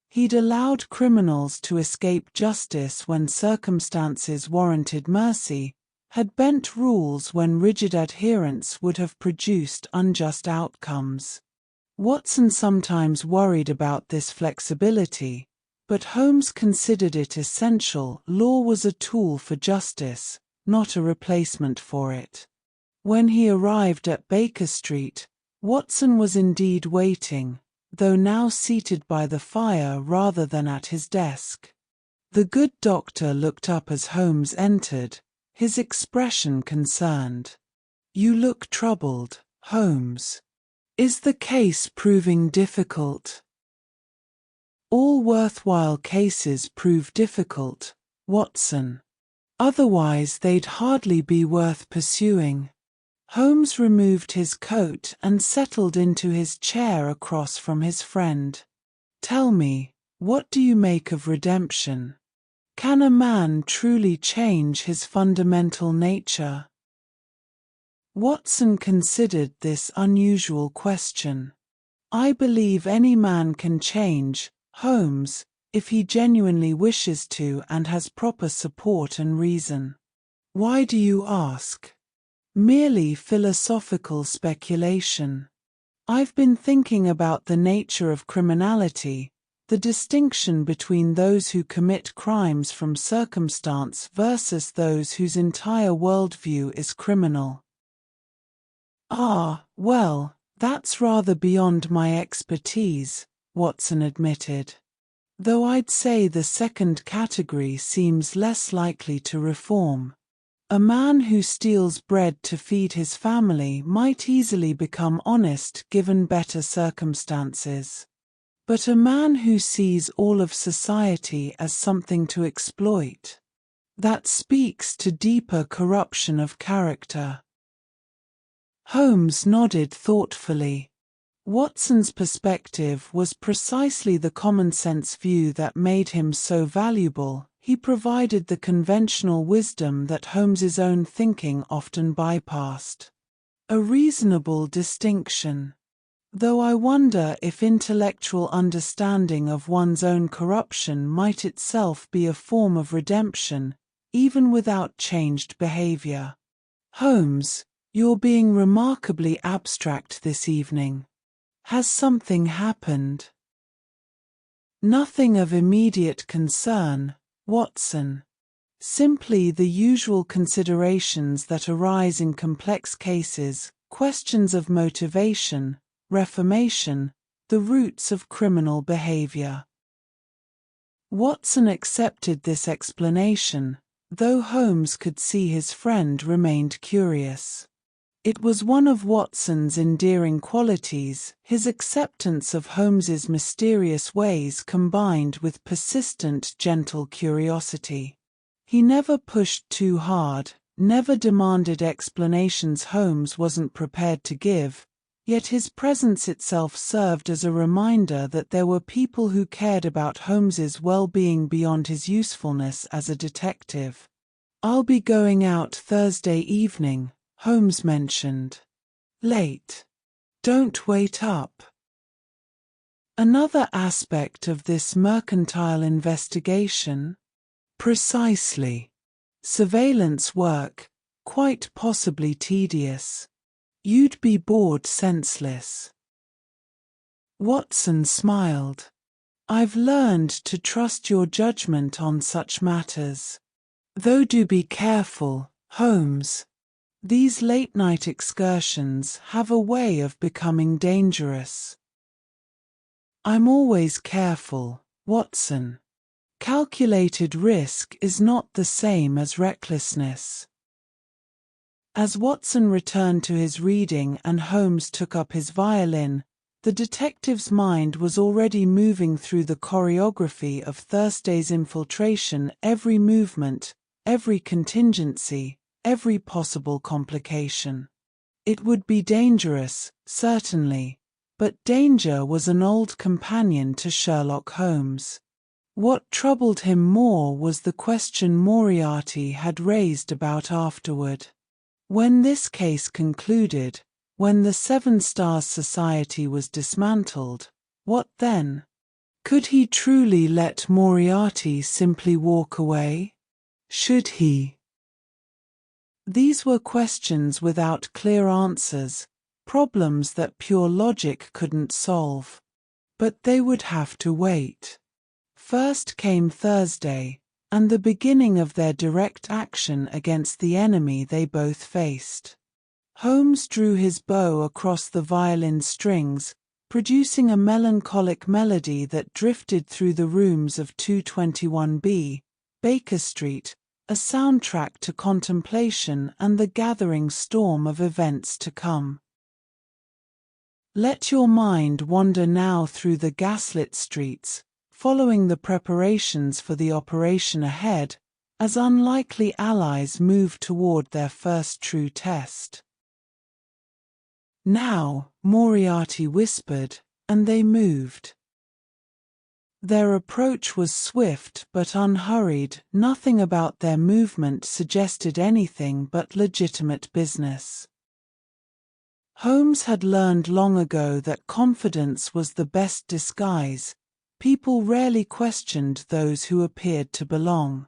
He'd allowed criminals to escape justice when circumstances warranted mercy, had bent rules when rigid adherence would have produced unjust outcomes. Watson sometimes worried about this flexibility, but Holmes considered it essential. Law was a tool for justice, not a replacement for it. When he arrived at Baker Street, Watson was indeed waiting, though now seated by the fire rather than at his desk. The good doctor looked up as Holmes entered, his expression concerned. "You look troubled, Holmes. Is the case proving difficult?" "All worthwhile cases prove difficult, Watson. Otherwise they'd hardly be worth pursuing." Holmes removed his coat and settled into his chair across from his friend. "Tell me, what do you make of redemption? Can a man truly change his fundamental nature?" Watson considered this unusual question. "I believe any man can change, Holmes, if he genuinely wishes to and has proper support and reason." "Why do you ask?" "Merely philosophical speculation. I've been thinking about the nature of criminality, the distinction between those who commit crimes from circumstance versus those whose entire worldview is criminal." "Ah, well, that's rather beyond my expertise," Watson admitted. "Though I'd say the second category seems less likely to reform. A man who steals bread to feed his family might easily become honest given better circumstances. But a man who sees all of society as something to exploit, that speaks to deeper corruption of character." Holmes nodded thoughtfully. Watson's perspective was precisely the common-sense view that made him so valuable. He provided the conventional wisdom that Holmes's own thinking often bypassed. A reasonable distinction. Though I wonder if intellectual understanding of one's own corruption might itself be a form of redemption, even without changed behavior. "Holmes, you're being remarkably abstract this evening. Has something happened?" "Nothing of immediate concern, Watson. Simply the usual considerations that arise in complex cases, questions of motivation, reformation, the roots of criminal behavior." Watson accepted this explanation, though Holmes could see his friend remained curious. It was one of Watson's endearing qualities, his acceptance of Holmes's mysterious ways combined with persistent gentle curiosity. He never pushed too hard, never demanded explanations Holmes wasn't prepared to give, yet his presence itself served as a reminder that there were people who cared about Holmes's well-being beyond his usefulness as a detective. "I'll be going out Thursday evening," Holmes mentioned. "Late. Don't wait up." Another aspect of this mercantile investigation? Precisely. Surveillance work, quite possibly tedious. You'd be bored senseless. Watson smiled. I've learned to trust your judgment on such matters. Though do be careful, Holmes. These late-night excursions have a way of becoming dangerous. I'm always careful, Watson. Calculated risk is not the same as recklessness. As Watson returned to his reading and Holmes took up his violin, the detective's mind was already moving through the choreography of Thursday's infiltration, every movement, every contingency, every possible complication. It would be dangerous, certainly, but danger was an old companion to Sherlock Holmes. What troubled him more was the question Moriarty had raised about afterward. When this case concluded, when the Seven Stars Society was dismantled, what then? Could he truly let Moriarty simply walk away? Should he? These were questions without clear answers, problems that pure logic couldn't solve. But they would have to wait. First came Thursday, and the beginning of their direct action against the enemy they both faced. Holmes drew his bow across the violin strings, producing a melancholic melody that drifted through the rooms of 221B, Baker Street, a soundtrack to contemplation and the gathering storm of events to come. Let your mind wander now through the gaslit streets, following the preparations for the operation ahead, as unlikely allies move toward their first true test. Now, Moriarty whispered, and they moved. Their approach was swift but unhurried. Nothing about their movement suggested anything but legitimate business. Holmes had learned long ago that confidence was the best disguise. People rarely questioned those who appeared to belong.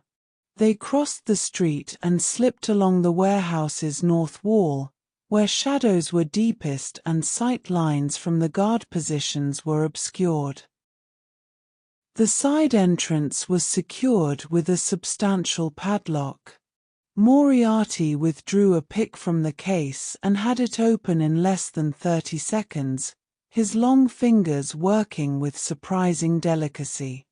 They crossed the street and slipped along the warehouse's north wall, where shadows were deepest and sight lines from the guard positions were obscured. The side entrance was secured with a substantial padlock. Moriarty withdrew a pick from the case and had it open in less than 30 seconds, his long fingers working with surprising delicacy.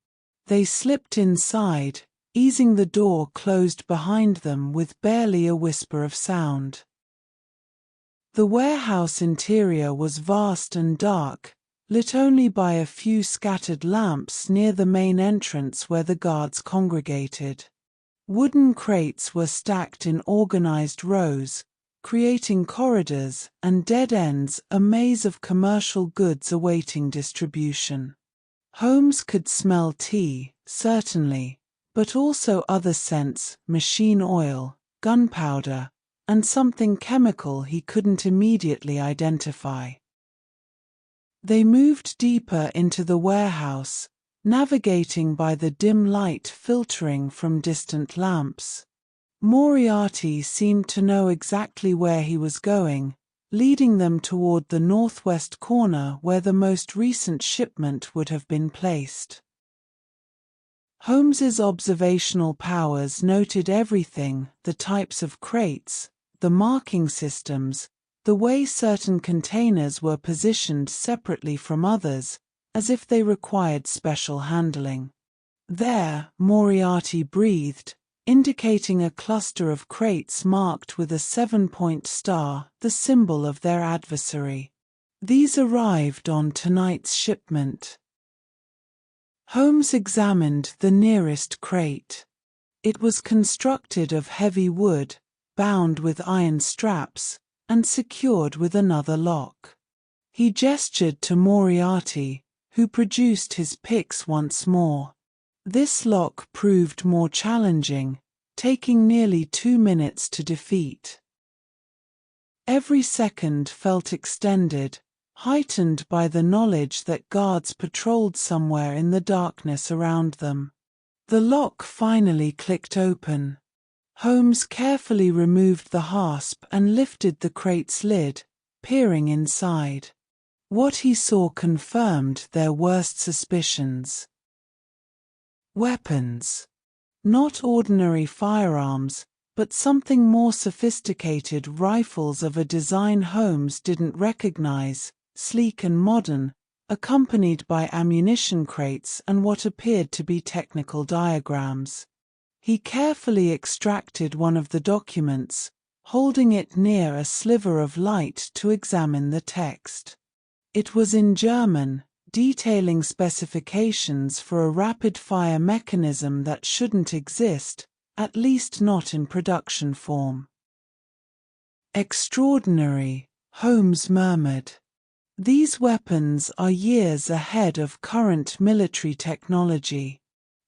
They slipped inside, easing the door closed behind them with barely a whisper of sound. The warehouse interior was vast and dark, lit only by a few scattered lamps near the main entrance where the guards congregated. Wooden crates were stacked in organized rows, creating corridors and dead ends, a maze of commercial goods awaiting distribution. Holmes could smell tea, certainly, but also other scents, machine oil, gunpowder, and something chemical he couldn't immediately identify. They moved deeper into the warehouse, navigating by the dim light filtering from distant lamps. Moriarty seemed to know exactly where he was going, leading them toward the northwest corner where the most recent shipment would have been placed. Holmes's observational powers noted everything: the types of crates, the marking systems, the way certain containers were positioned separately from others, as if they required special handling. There, Moriarty breathed, indicating a cluster of crates marked with a 7-point star, the symbol of their adversary. These arrived on tonight's shipment. Holmes examined the nearest crate. It was constructed of heavy wood, bound with iron straps, and secured with another lock. He gestured to Moriarty, who produced his picks once more. This lock proved more challenging, taking nearly 2 minutes to defeat. Every second felt extended, heightened by the knowledge that guards patrolled somewhere in the darkness around them. The lock finally clicked open. Holmes carefully removed the hasp and lifted the crate's lid, peering inside. What he saw confirmed their worst suspicions. Weapons. Not ordinary firearms, but something more sophisticated, rifles of a design Holmes didn't recognize, sleek and modern, accompanied by ammunition crates and what appeared to be technical diagrams. He carefully extracted one of the documents, holding it near a sliver of light to examine the text. It was in German, detailing specifications for a rapid-fire mechanism that shouldn't exist, at least not in production form. Extraordinary, Holmes murmured. These weapons are years ahead of current military technology.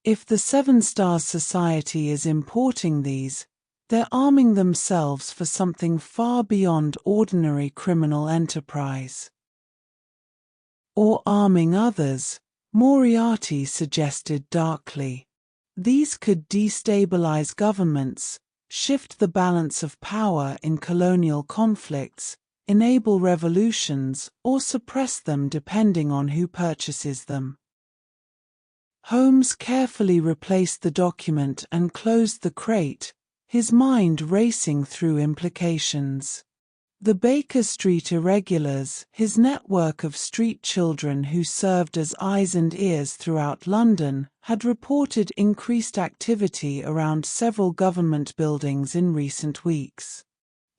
If the Seven Stars Society is importing these, they're arming themselves for something far beyond ordinary criminal enterprise. Or arming others, Moriarty suggested darkly. These could destabilize governments, shift the balance of power in colonial conflicts, enable revolutions, or suppress them depending on who purchases them. Holmes carefully replaced the document and closed the crate, his mind racing through implications. The Baker Street Irregulars, his network of street children who served as eyes and ears throughout London, had reported increased activity around several government buildings in recent weeks.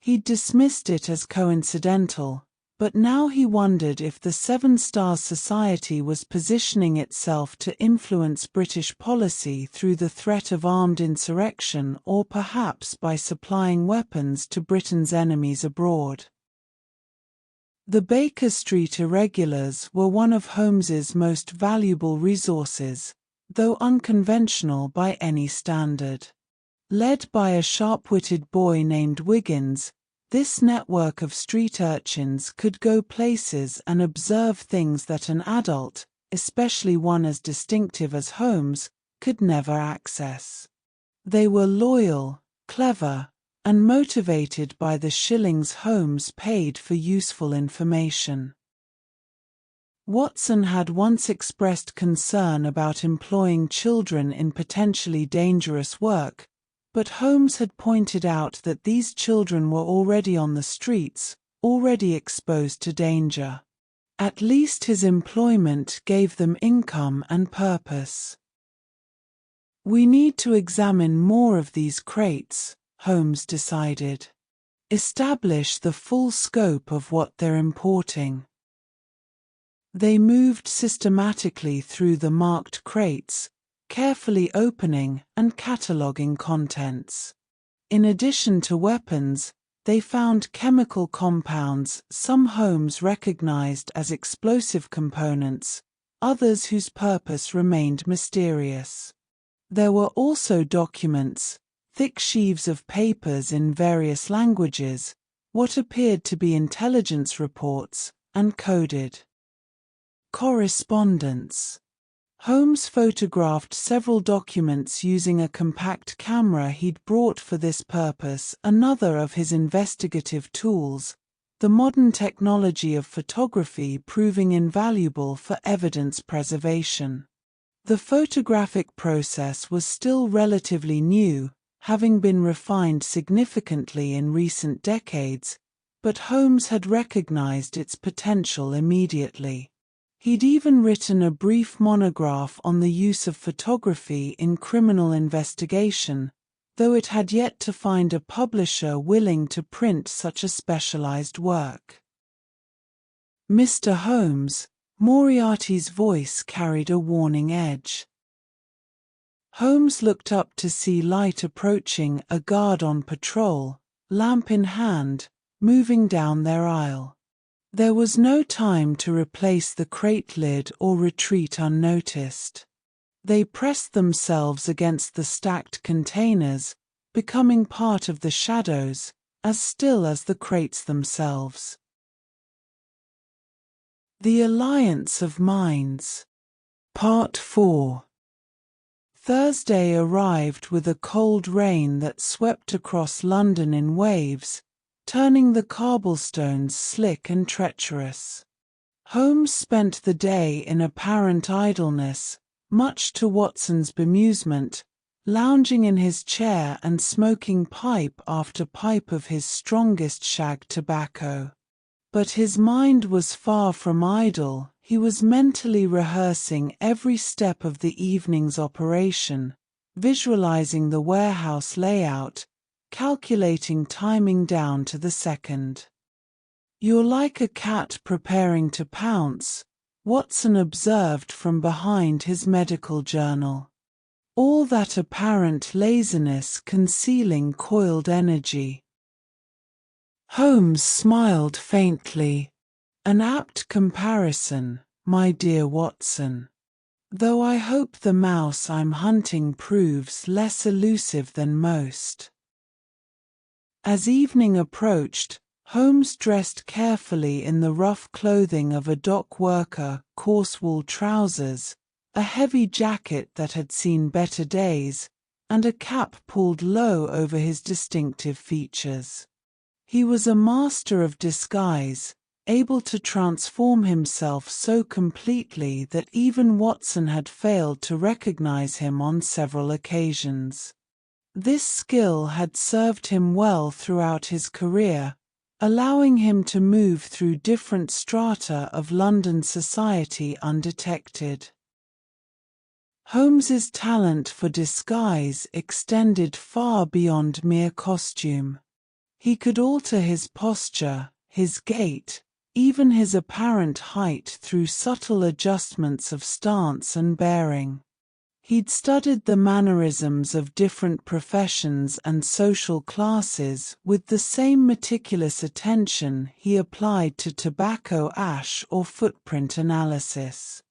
He'd dismissed it as coincidental, but now he wondered if the Seven Stars Society was positioning itself to influence British policy through the threat of armed insurrection or perhaps by supplying weapons to Britain's enemies abroad. The Baker Street Irregulars were one of Holmes's most valuable resources, though unconventional by any standard. Led by a sharp-witted boy named Wiggins, this network of street urchins could go places and observe things that an adult, especially one as distinctive as Holmes, could never access. They were loyal, clever, and motivated by the shillings Holmes paid for useful information. Watson had once expressed concern about employing children in potentially dangerous work, but Holmes had pointed out that these children were already on the streets, already exposed to danger. At least his employment gave them income and purpose. We need to examine more of these crates, Holmes decided. Establish the full scope of what they're importing. They moved systematically through the marked crates, carefully opening and cataloging contents. In addition to weapons, they found chemical compounds, some Holmes recognized as explosive components, others whose purpose remained mysterious. There were also documents, thick sheaves of papers in various languages, what appeared to be intelligence reports, and coded correspondence. Holmes photographed several documents using a compact camera he'd brought for this purpose, another of his investigative tools, the modern technology of photography proving invaluable for evidence preservation. The photographic process was still relatively new, having been refined significantly in recent decades, but Holmes had recognized its potential immediately. He'd even written a brief monograph on the use of photography in criminal investigation, though it had yet to find a publisher willing to print such a specialized work. Mr. Holmes, Moriarty's voice carried a warning edge. Holmes looked up to see light approaching, a guard on patrol, lamp in hand, moving down their aisle. There was no time to replace the crate lid or retreat unnoticed. They pressed themselves against the stacked containers, becoming part of the shadows, as still as the crates themselves. The Alliance of Minds. Part 4. Thursday arrived with a cold rain that swept across London in waves, turning the cobblestones slick and treacherous. Holmes spent the day in apparent idleness, much to Watson's bemusement, lounging in his chair and smoking pipe after pipe of his strongest shag tobacco. But his mind was far from idle. He was mentally rehearsing every step of the evening's operation, visualizing the warehouse layout, calculating timing down to the second. "You're like a cat preparing to pounce," Watson observed from behind his medical journal. All that apparent laziness concealing coiled energy. Holmes smiled faintly. "An apt comparison, my dear Watson. Though I hope the mouse I'm hunting proves less elusive than most." As evening approached, Holmes dressed carefully in the rough clothing of a dock worker, coarse wool trousers, a heavy jacket that had seen better days, and a cap pulled low over his distinctive features. He was a master of disguise, able to transform himself so completely that even Watson had failed to recognize him on several occasions. This skill had served him well throughout his career, allowing him to move through different strata of London society undetected. Holmes's talent for disguise extended far beyond mere costume. He could alter his posture, his gait, even his apparent height through subtle adjustments of stance and bearing. He'd studied the mannerisms of different professions and social classes with the same meticulous attention he applied to tobacco ash or footprint analysis.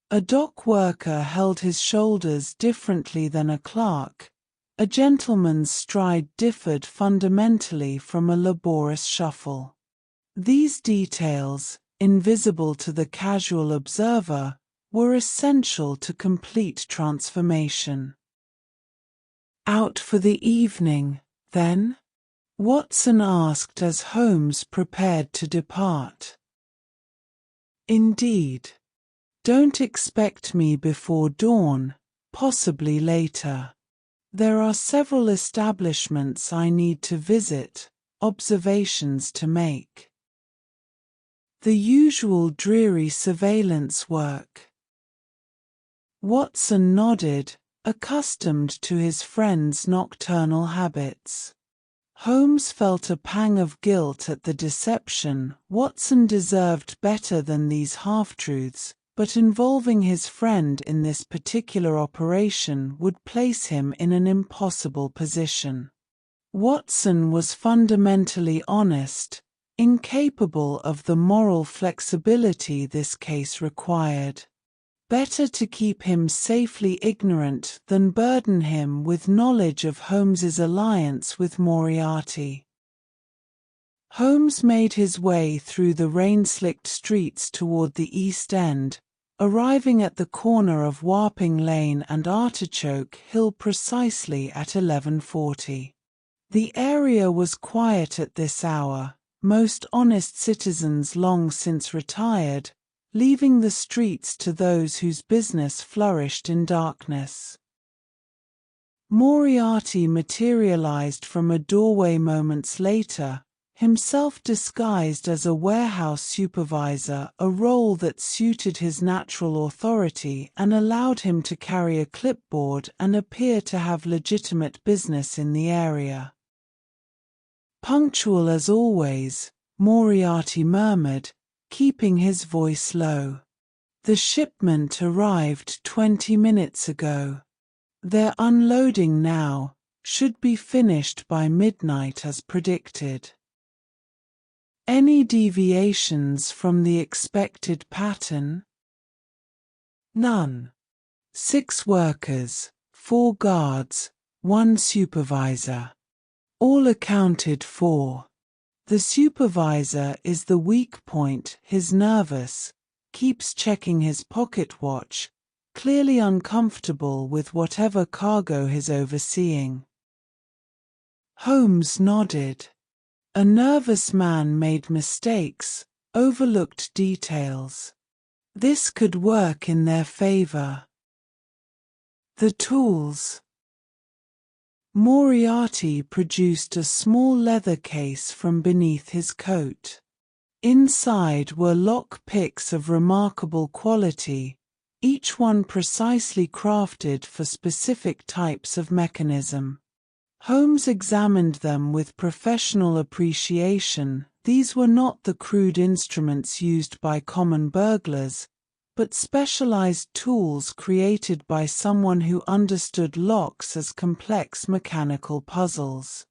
A dock worker held his shoulders differently than a clerk. A gentleman's stride differed fundamentally from a laborious shuffle. These details, invisible to the casual observer, were essential to complete transformation. "Out for the evening, then?" Watson asked as Holmes prepared to depart. "Indeed. Don't expect me before dawn, possibly later. There are several establishments I need to visit, observations to make. The usual dreary surveillance work." Watson nodded, accustomed to his friend's nocturnal habits. Holmes felt a pang of guilt at the deception. Watson deserved better than these half-truths, but involving his friend in this particular operation would place him in an impossible position. Watson was fundamentally honest, incapable of the moral flexibility this case required. Better to keep him safely ignorant than burden him with knowledge of Holmes's alliance with Moriarty. Holmes made his way through the rain-slicked streets toward the East End, arriving at the corner of Warping Lane and Artichoke Hill precisely at 11:40. The area was quiet at this hour, most honest citizens long since retired, leaving the streets to those whose business flourished in darkness. Moriarty materialized from a doorway moments later, himself disguised as a warehouse supervisor, a role that suited his natural authority and allowed him to carry a clipboard and appear to have legitimate business in the area. "Punctual as always," Moriarty murmured, keeping his voice low. "The shipment arrived 20 minutes ago. They're unloading now, should be finished by midnight as predicted." "Any deviations from the expected pattern?" "None. 6 workers, 4 guards, 1 supervisor. All accounted for. The supervisor is the weak point. He's nervous, keeps checking his pocket watch, clearly uncomfortable with whatever cargo he's overseeing." Holmes nodded. A nervous man made mistakes, overlooked details. This could work in their favor. The tools. Moriarty produced a small leather case from beneath his coat. Inside were lock picks of remarkable quality, each one precisely crafted for specific types of mechanism. Holmes examined them with professional appreciation. These were not the crude instruments used by common burglars, but specialized tools created by someone who understood locks as complex mechanical puzzles.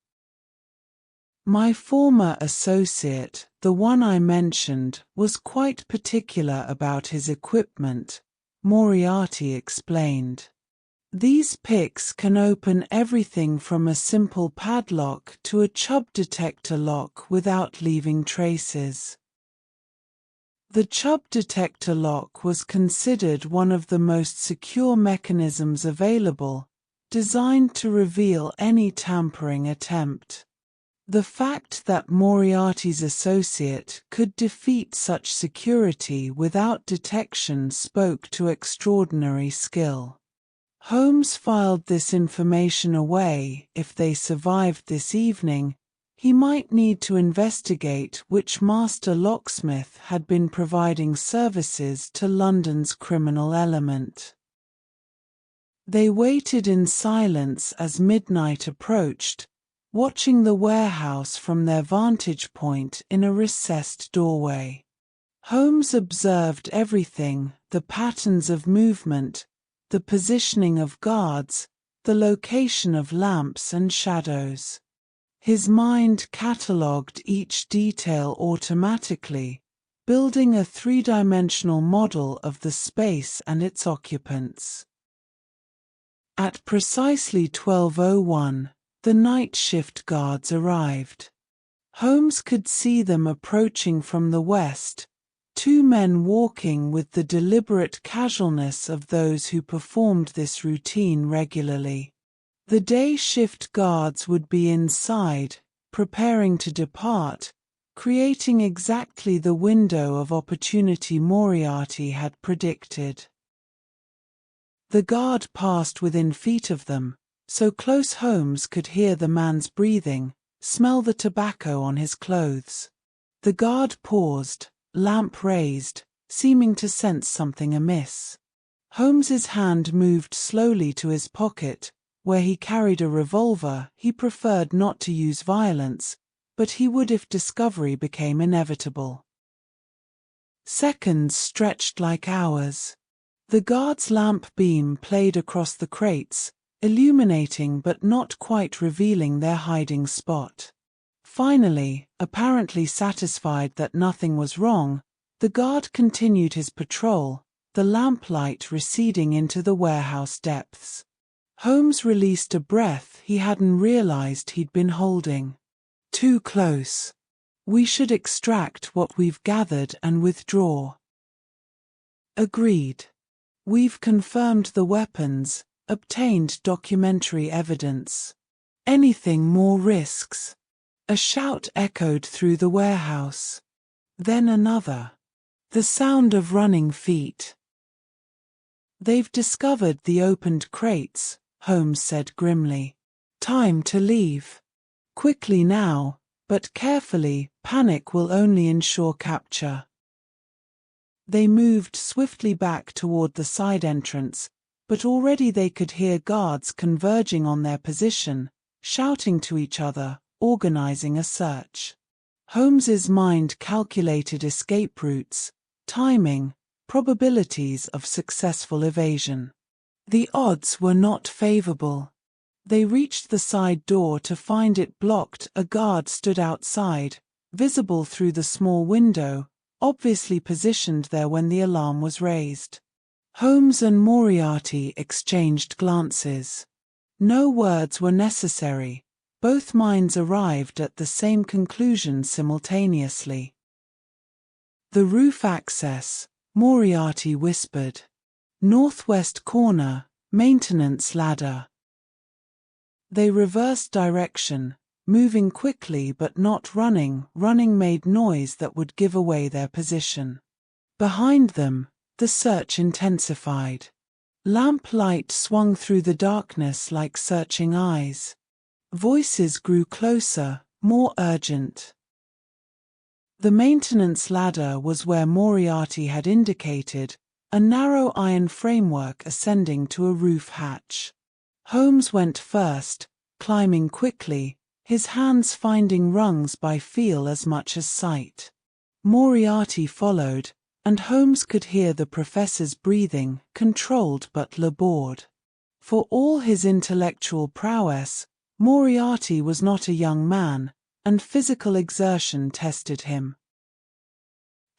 My former associate, the one I mentioned, was quite particular about his equipment, Moriarty explained. These picks can open everything from a simple padlock to a Chubb detector lock without leaving traces. The Chubb detector lock was considered one of the most secure mechanisms available, designed to reveal any tampering attempt. The fact that Moriarty's associate could defeat such security without detection spoke to extraordinary skill. Holmes filed this information away. If they survived this evening, he might need to investigate which master locksmith had been providing services to London's criminal element. They waited in silence as midnight approached, watching the warehouse from their vantage point in a recessed doorway. Holmes observed everything: the patterns of movement, the positioning of guards, the location of lamps and shadows. His mind catalogued each detail automatically, building a three-dimensional model of the space and its occupants. At precisely 12:01, the night shift guards arrived. Holmes could see them approaching from the west, two men walking with the deliberate casualness of those who performed this routine regularly. The day shift guards would be inside, preparing to depart, creating exactly the window of opportunity Moriarty had predicted. The guard passed within feet of them, so close Holmes could hear the man's breathing, smell the tobacco on his clothes. The guard paused, lamp raised, seeming to sense something amiss. Holmes's hand moved slowly to his pocket, where he carried a revolver. He preferred not to use violence, but he would if discovery became inevitable. Seconds stretched like hours. The guard's lamp beam played across the crates, illuminating but not quite revealing their hiding spot. Finally, apparently satisfied that nothing was wrong, the guard continued his patrol, the lamplight receding into the warehouse depths. Holmes released a breath he hadn't realized he'd been holding. Too close. We should extract what we've gathered and withdraw. Agreed. We've confirmed the weapons, obtained documentary evidence. Anything more risks? A shout echoed through the warehouse. Then another. The sound of running feet. They've discovered the opened crates, Holmes said grimly. Time to leave. Quickly now, but carefully. Panic will only ensure capture. They moved swiftly back toward the side entrance, but already they could hear guards converging on their position, shouting to each other, organizing a search. Holmes's mind calculated escape routes, timing, probabilities of successful evasion. The odds were not favorable. They reached the side door to find it blocked. A guard stood outside, visible through the small window, obviously positioned there when the alarm was raised. Holmes and Moriarty exchanged glances. No words were necessary. Both minds arrived at the same conclusion simultaneously. The roof access, Moriarty whispered. Northwest corner, maintenance ladder. They reversed direction, moving quickly but not running. Running made noise that would give away their position. Behind them, the search intensified. Lamplight swung through the darkness like searching eyes. Voices grew closer, more urgent. The maintenance ladder was where Moriarty had indicated, a narrow iron framework ascending to a roof hatch. Holmes went first, climbing quickly, his hands finding rungs by feel as much as sight. Moriarty followed, and Holmes could hear the professor's breathing, controlled but labored. For all his intellectual prowess, Moriarty was not a young man, and physical exertion tested him.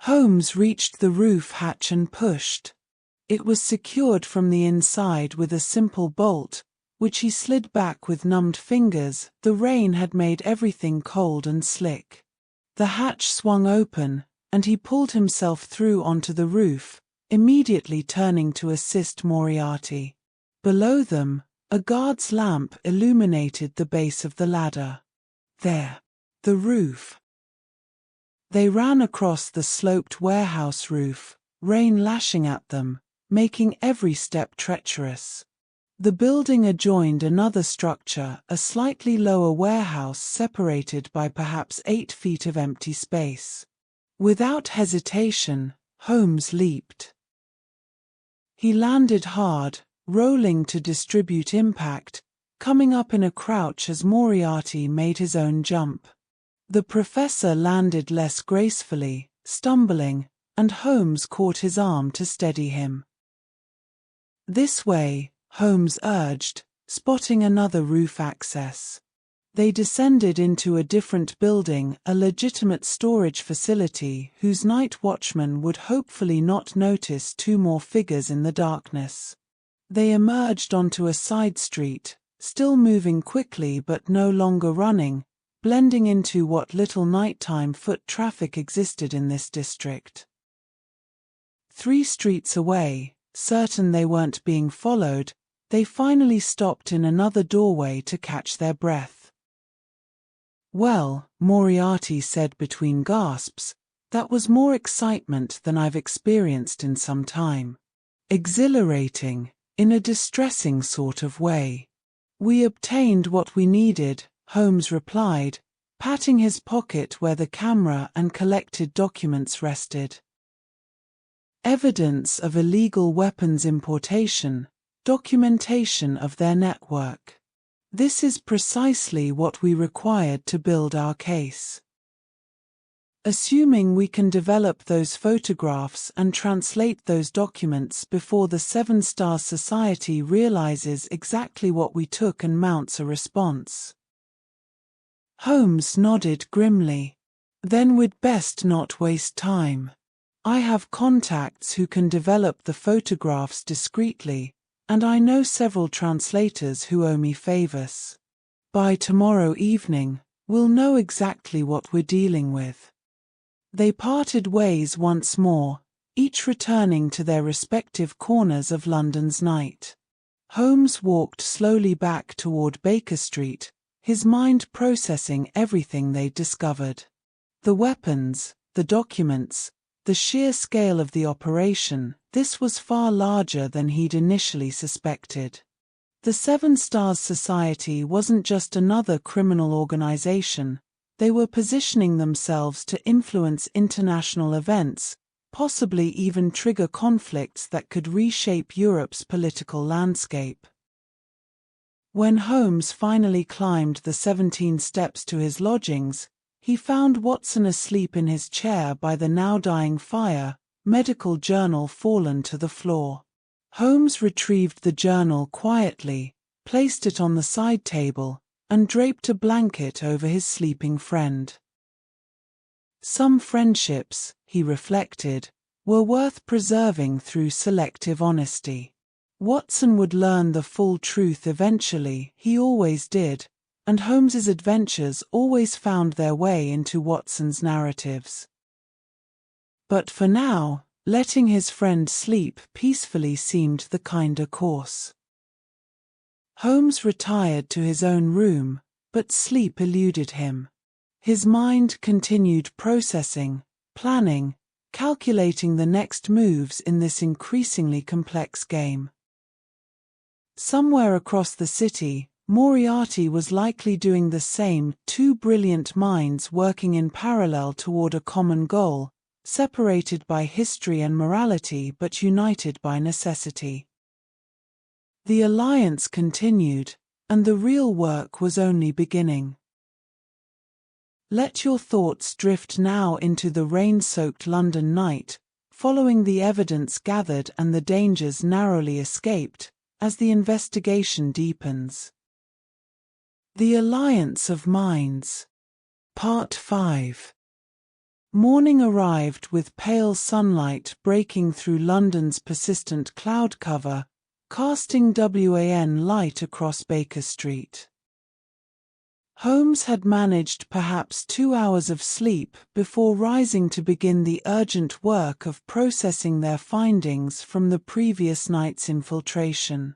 Holmes reached the roof hatch and pushed. It was secured from the inside with a simple bolt, which he slid back with numbed fingers. The rain had made everything cold and slick. The hatch swung open, and he pulled himself through onto the roof, immediately turning to assist Moriarty. Below them, a guard's lamp illuminated the base of the ladder. There. The roof. They ran across the sloped warehouse roof, rain lashing at them, making every step treacherous. The building adjoined another structure, a slightly lower warehouse separated by perhaps 8 feet of empty space. Without hesitation, Holmes leaped. He landed hard, rolling to distribute impact, coming up in a crouch as Moriarty made his own jump. The professor landed less gracefully, stumbling, and Holmes caught his arm to steady him. "This way," Holmes urged, spotting another roof access. They descended into a different building, a legitimate storage facility whose night watchman would hopefully not notice 2 more figures in the darkness. They emerged onto a side street, still moving quickly but no longer running, blending into what little nighttime foot traffic existed in this district. 3 streets away, certain they weren't being followed, they finally stopped in another doorway to catch their breath. "Well," Moriarty said between gasps, "that was more excitement than I've experienced in some time. Exhilarating, in a distressing sort of way." "We obtained what we needed," Holmes replied, patting his pocket where the camera and collected documents rested. "Evidence of illegal weapons importation, documentation of their network. This is precisely what we required to build our case. Assuming we can develop those photographs and translate those documents before the Seven Stars Society realizes exactly what we took and mounts a response." Holmes nodded grimly. "Then we'd best not waste time. I have contacts who can develop the photographs discreetly, and I know several translators who owe me favors. By tomorrow evening, we'll know exactly what we're dealing with." They parted ways once more, each returning to their respective corners of London's night. Holmes walked slowly back toward Baker Street, his mind processing everything they'd discovered. The weapons, the documents, the sheer scale of the operation, this was far larger than he'd initially suspected. The Seven Stars Society wasn't just another criminal organization, they were positioning themselves to influence international events, possibly even trigger conflicts that could reshape Europe's political landscape. When Holmes finally climbed the 17 steps to his lodgings, he found Watson asleep in his chair by the now dying fire, medical journal fallen to the floor. Holmes retrieved the journal quietly, placed it on the side table, and draped a blanket over his sleeping friend. Some friendships, he reflected, were worth preserving through selective honesty. Watson would learn the full truth eventually, he always did, and Holmes's adventures always found their way into Watson's narratives. But for now, letting his friend sleep peacefully seemed the kinder course. Holmes retired to his own room, but sleep eluded him. His mind continued processing, planning, calculating the next moves in this increasingly complex game. Somewhere across the city, Moriarty was likely doing the same, two brilliant minds working in parallel toward a common goal, separated by history and morality but united by necessity. The alliance continued, and the real work was only beginning. Let your thoughts drift now into the rain-soaked London night, following the evidence gathered and the dangers narrowly escaped, as the investigation deepens. The Alliance of Minds. Part 5. Morning arrived with pale sunlight breaking through London's persistent cloud cover, casting wan light across Baker Street. Holmes had managed perhaps 2 hours of sleep before rising to begin the urgent work of processing their findings from the previous night's infiltration.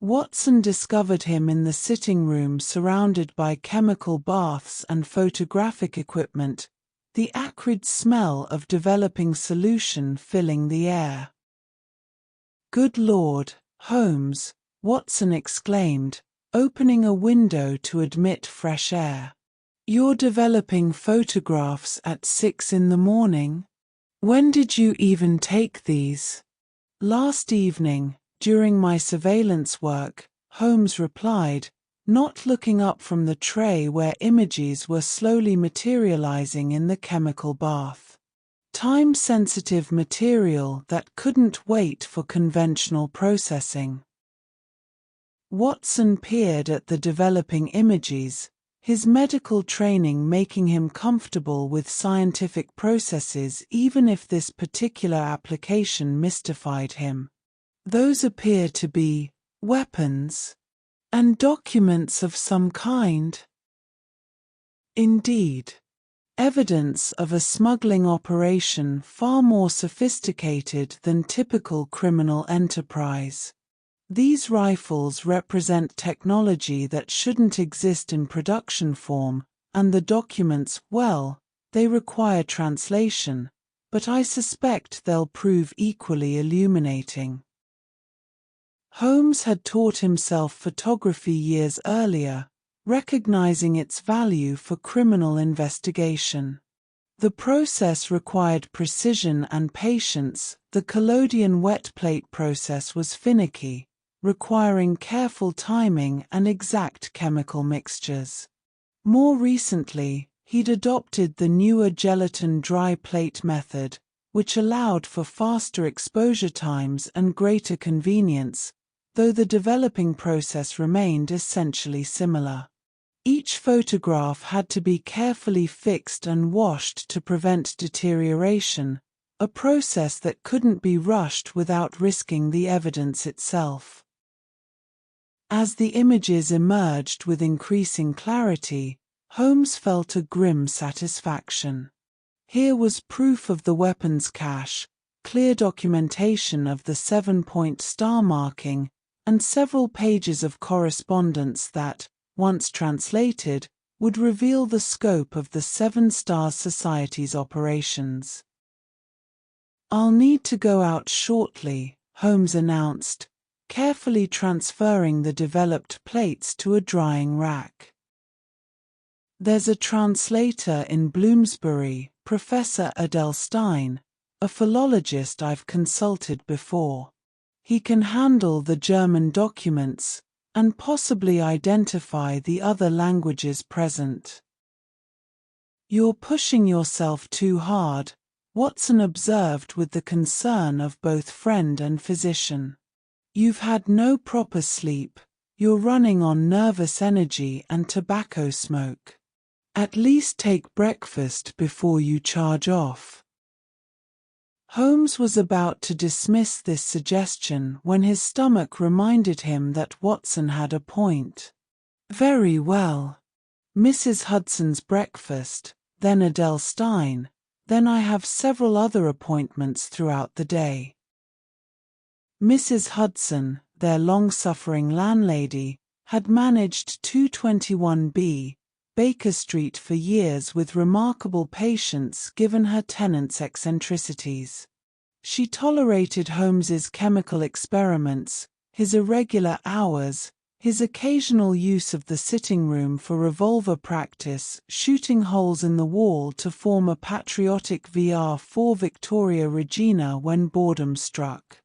Watson discovered him in the sitting room surrounded by chemical baths and photographic equipment, the acrid smell of developing solution filling the air. "Good Lord, Holmes," Watson exclaimed, opening a window to admit fresh air. "You're developing photographs at 6 in the morning? When did you even take these?" "Last evening, during my surveillance work," Holmes replied, not looking up from the tray where images were slowly materializing in the chemical bath. Time-sensitive material that couldn't wait for conventional processing. Watson peered at the developing images, his medical training making him comfortable with scientific processes even if this particular application mystified him. "Those appear to be weapons and documents of some kind." Indeed. Evidence of a smuggling operation far more sophisticated than typical criminal enterprise. These rifles represent technology that shouldn't exist in production form, and the documents, well, they require translation, but I suspect they'll prove equally illuminating. Holmes had taught himself photography years earlier, recognizing its value for criminal investigation. The process required precision and patience. The collodion wet plate process was finicky, requiring careful timing and exact chemical mixtures. More recently, he'd adopted the newer gelatin dry plate method, which allowed for faster exposure times and greater convenience, though the developing process remained essentially similar. Each photograph had to be carefully fixed and washed to prevent deterioration, a process that couldn't be rushed without risking the evidence itself. As the images emerged with increasing clarity, Holmes felt a grim satisfaction. Here was proof of the weapons cache, clear documentation of the 7-point star marking, and several pages of correspondence that, once translated, would reveal the scope of the Seven Stars Society's operations. "I'll need to go out shortly," Holmes announced, carefully transferring the developed plates to a drying rack. "There's a translator in Bloomsbury, Professor Adele Stein, a philologist I've consulted before. He can handle the German documents, and possibly identify the other languages present." "You're pushing yourself too hard," Watson observed with the concern of both friend and physician. "You've had no proper sleep, you're running on nervous energy and tobacco smoke. At least take breakfast before you charge off." Holmes was about to dismiss this suggestion when his stomach reminded him that Watson had a point. "Very well. Mrs. Hudson's breakfast, then Adele Stein, then I have several other appointments throughout the day." Mrs. Hudson, their long-suffering landlady, had managed 221B, Baker Street for years with remarkable patience given her tenant's eccentricities. She tolerated Holmes's chemical experiments, his irregular hours, his occasional use of the sitting room for revolver practice, shooting holes in the wall to form a patriotic VR for Victoria Regina when boredom struck.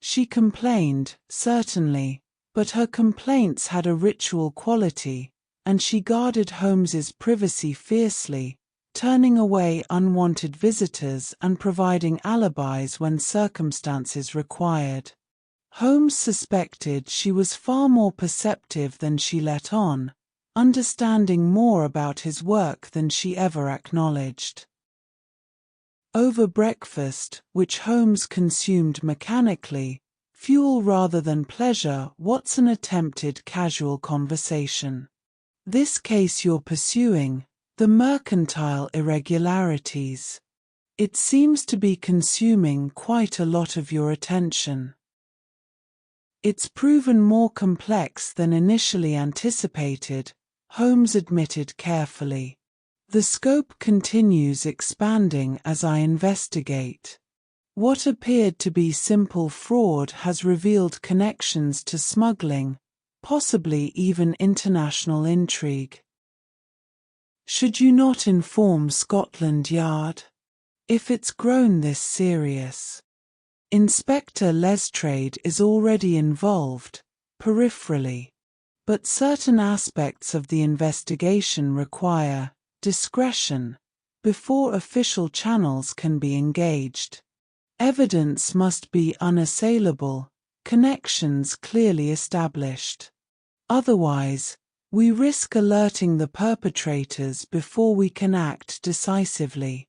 She complained, certainly, but her complaints had a ritual quality, and she guarded Holmes's privacy fiercely, turning away unwanted visitors and providing alibis when circumstances required. Holmes suspected she was far more perceptive than she let on, understanding more about his work than she ever acknowledged. Over breakfast, which Holmes consumed mechanically, fuel rather than pleasure, Watson attempted casual conversation. This case you're pursuing, the mercantile irregularities. It seems to be consuming quite a lot of your attention. It's proven more complex than initially anticipated, Holmes admitted carefully. The scope continues expanding as I investigate. What appeared to be simple fraud has revealed connections to smuggling, possibly even international intrigue. Should you not inform Scotland Yard? If it's grown this serious. Inspector Lestrade is already involved, peripherally. But certain aspects of the investigation require discretion before official channels can be engaged. Evidence must be unassailable, connections clearly established. Otherwise, we risk alerting the perpetrators before we can act decisively.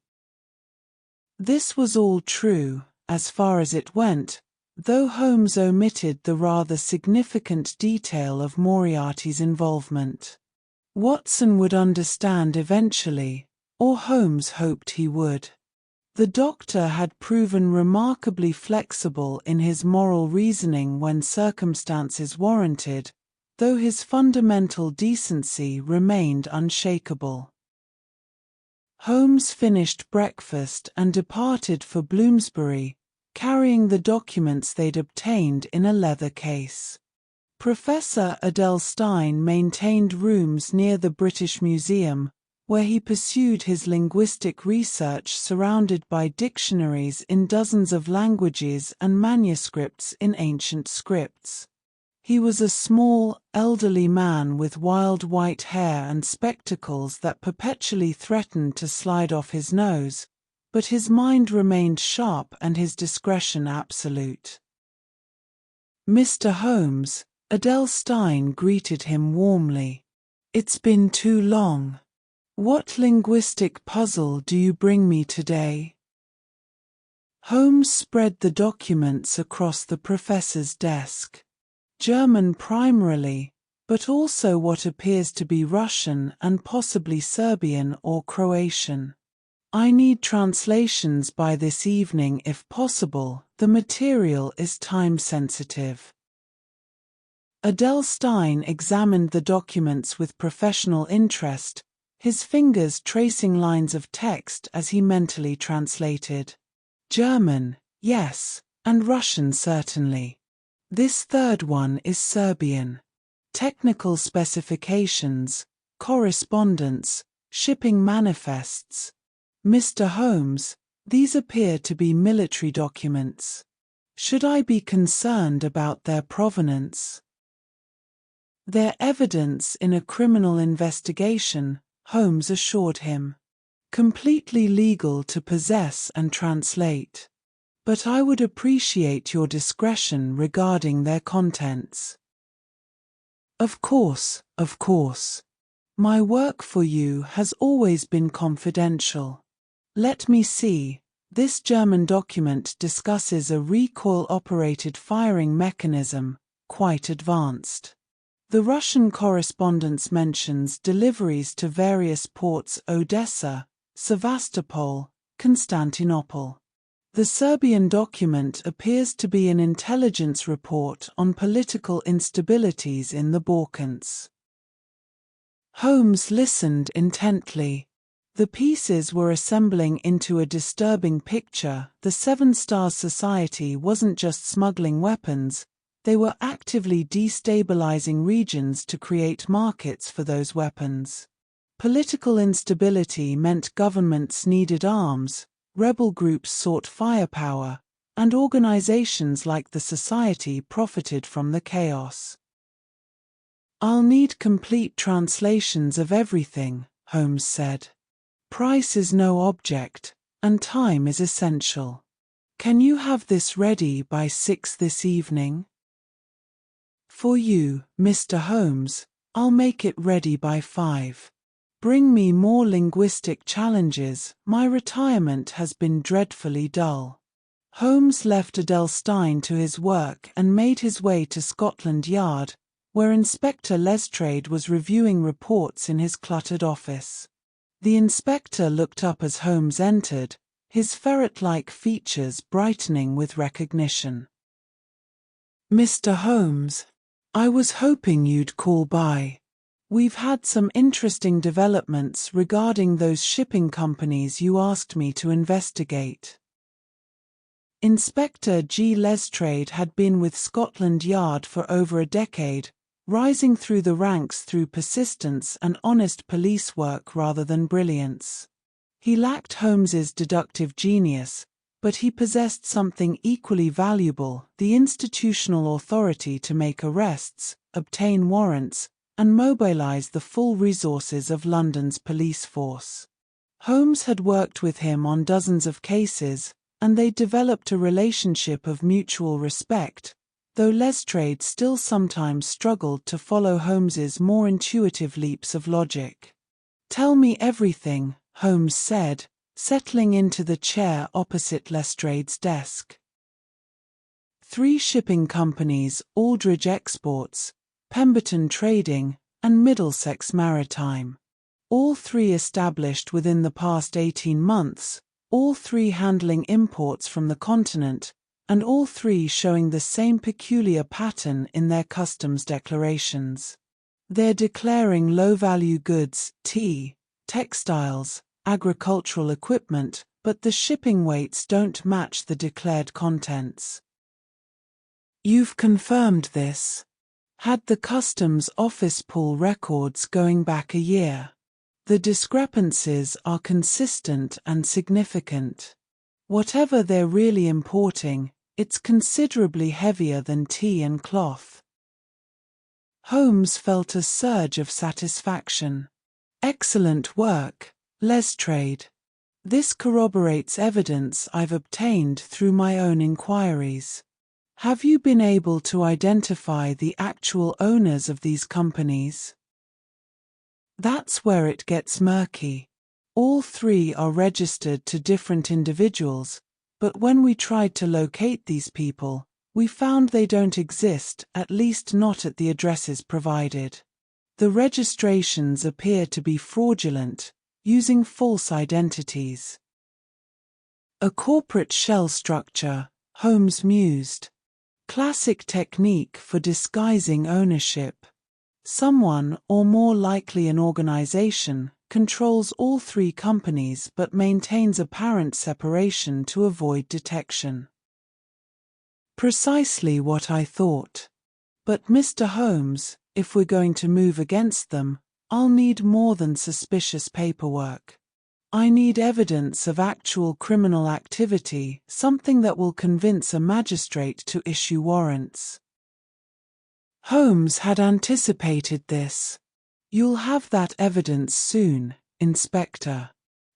This was all true, as far as it went, though Holmes omitted the rather significant detail of Moriarty's involvement. Watson would understand eventually, or Holmes hoped he would. The doctor had proven remarkably flexible in his moral reasoning when circumstances warranted, though his fundamental decency remained unshakable. Holmes finished breakfast and departed for Bloomsbury, carrying the documents they'd obtained in a leather case. Professor Adele Stein maintained rooms near the British Museum, where he pursued his linguistic research surrounded by dictionaries in dozens of languages and manuscripts in ancient scripts. He was a small, elderly man with wild white hair and spectacles that perpetually threatened to slide off his nose, but his mind remained sharp and his discretion absolute. Mr. Holmes, Adele Stein greeted him warmly. It's been too long. What linguistic puzzle do you bring me today? Holmes spread the documents across the professor's desk. German primarily, but also what appears to be Russian and possibly Serbian or Croatian. I need translations by this evening if possible. The material is time-sensitive. Adele Stein examined the documents with professional interest, his fingers tracing lines of text as he mentally translated. German, yes, and Russian certainly. This third one is Serbian. Technical specifications, correspondence, shipping manifests. Mr. Holmes, these appear to be military documents. Should I be concerned about their provenance? They're evidence in a criminal investigation, Holmes assured him. Completely legal to possess and translate. But I would appreciate your discretion regarding their contents. Of course, of course. My work for you has always been confidential. Let me see. This German document discusses a recoil-operated firing mechanism, quite advanced. The Russian correspondence mentions deliveries to various ports: Odessa, Sevastopol, Constantinople. The Serbian document appears to be an intelligence report on political instabilities in the Balkans. Holmes listened intently. The pieces were assembling into a disturbing picture. The Seven Stars Society wasn't just smuggling weapons, they were actively destabilizing regions to create markets for those weapons. Political instability meant governments needed arms, rebel groups sought firepower, and organizations like the Society profited from the chaos. "I'll need complete translations of everything," Holmes said. "Price is no object, and time is essential. Can you have this ready by 6 this evening?" "For you, Mr. Holmes, I'll make it ready by 5. Bring me more linguistic challenges, my retirement has been dreadfully dull." Holmes left Adele Stein to his work and made his way to Scotland Yard, where Inspector Lestrade was reviewing reports in his cluttered office. The inspector looked up as Holmes entered, his ferret-like features brightening with recognition. "Mr. Holmes, I was hoping you'd call by. We've had some interesting developments regarding those shipping companies you asked me to investigate." Inspector G. Lestrade had been with Scotland Yard for over a decade, rising through the ranks through persistence and honest police work rather than brilliance. He lacked Holmes's deductive genius, but he possessed something equally valuable: the institutional authority to make arrests, obtain warrants, and mobilize the full resources of London's police force. Holmes had worked with him on dozens of cases, and they developed a relationship of mutual respect, though Lestrade still sometimes struggled to follow Holmes's more intuitive leaps of logic. "Tell me everything," Holmes said, settling into the chair opposite Lestrade's desk. 3 shipping companies: Aldridge Exports, Pemberton Trading, and Middlesex Maritime. All 3 established within the past 18 months, all 3 handling imports from the continent, and all 3 showing the same peculiar pattern in their customs declarations. They're declaring low-value goods, tea, textiles, agricultural equipment, but the shipping weights don't match the declared contents. "You've confirmed this?" "Had the customs office pull records going back a year. The discrepancies are consistent and significant. Whatever they're really importing, it's considerably heavier than tea and cloth." Holmes felt a surge of satisfaction. "Excellent work, Lestrade. This corroborates evidence I've obtained through my own inquiries. Have you been able to identify the actual owners of these companies?" "That's where it gets murky. All 3 are registered to different individuals, but when we tried to locate these people, we found they don't exist, at least not at the addresses provided. The registrations appear to be fraudulent, using false identities." "A corporate shell structure," Holmes mused. "Classic technique for disguising ownership. Someone, or more likely an organization, controls all 3 companies but maintains apparent separation to avoid detection." "Precisely what I thought. But Mr. Holmes, if we're going to move against them, I'll need more than suspicious paperwork. I need evidence of actual criminal activity, something that will convince a magistrate to issue warrants." Holmes had anticipated this. "You'll have that evidence soon, Inspector.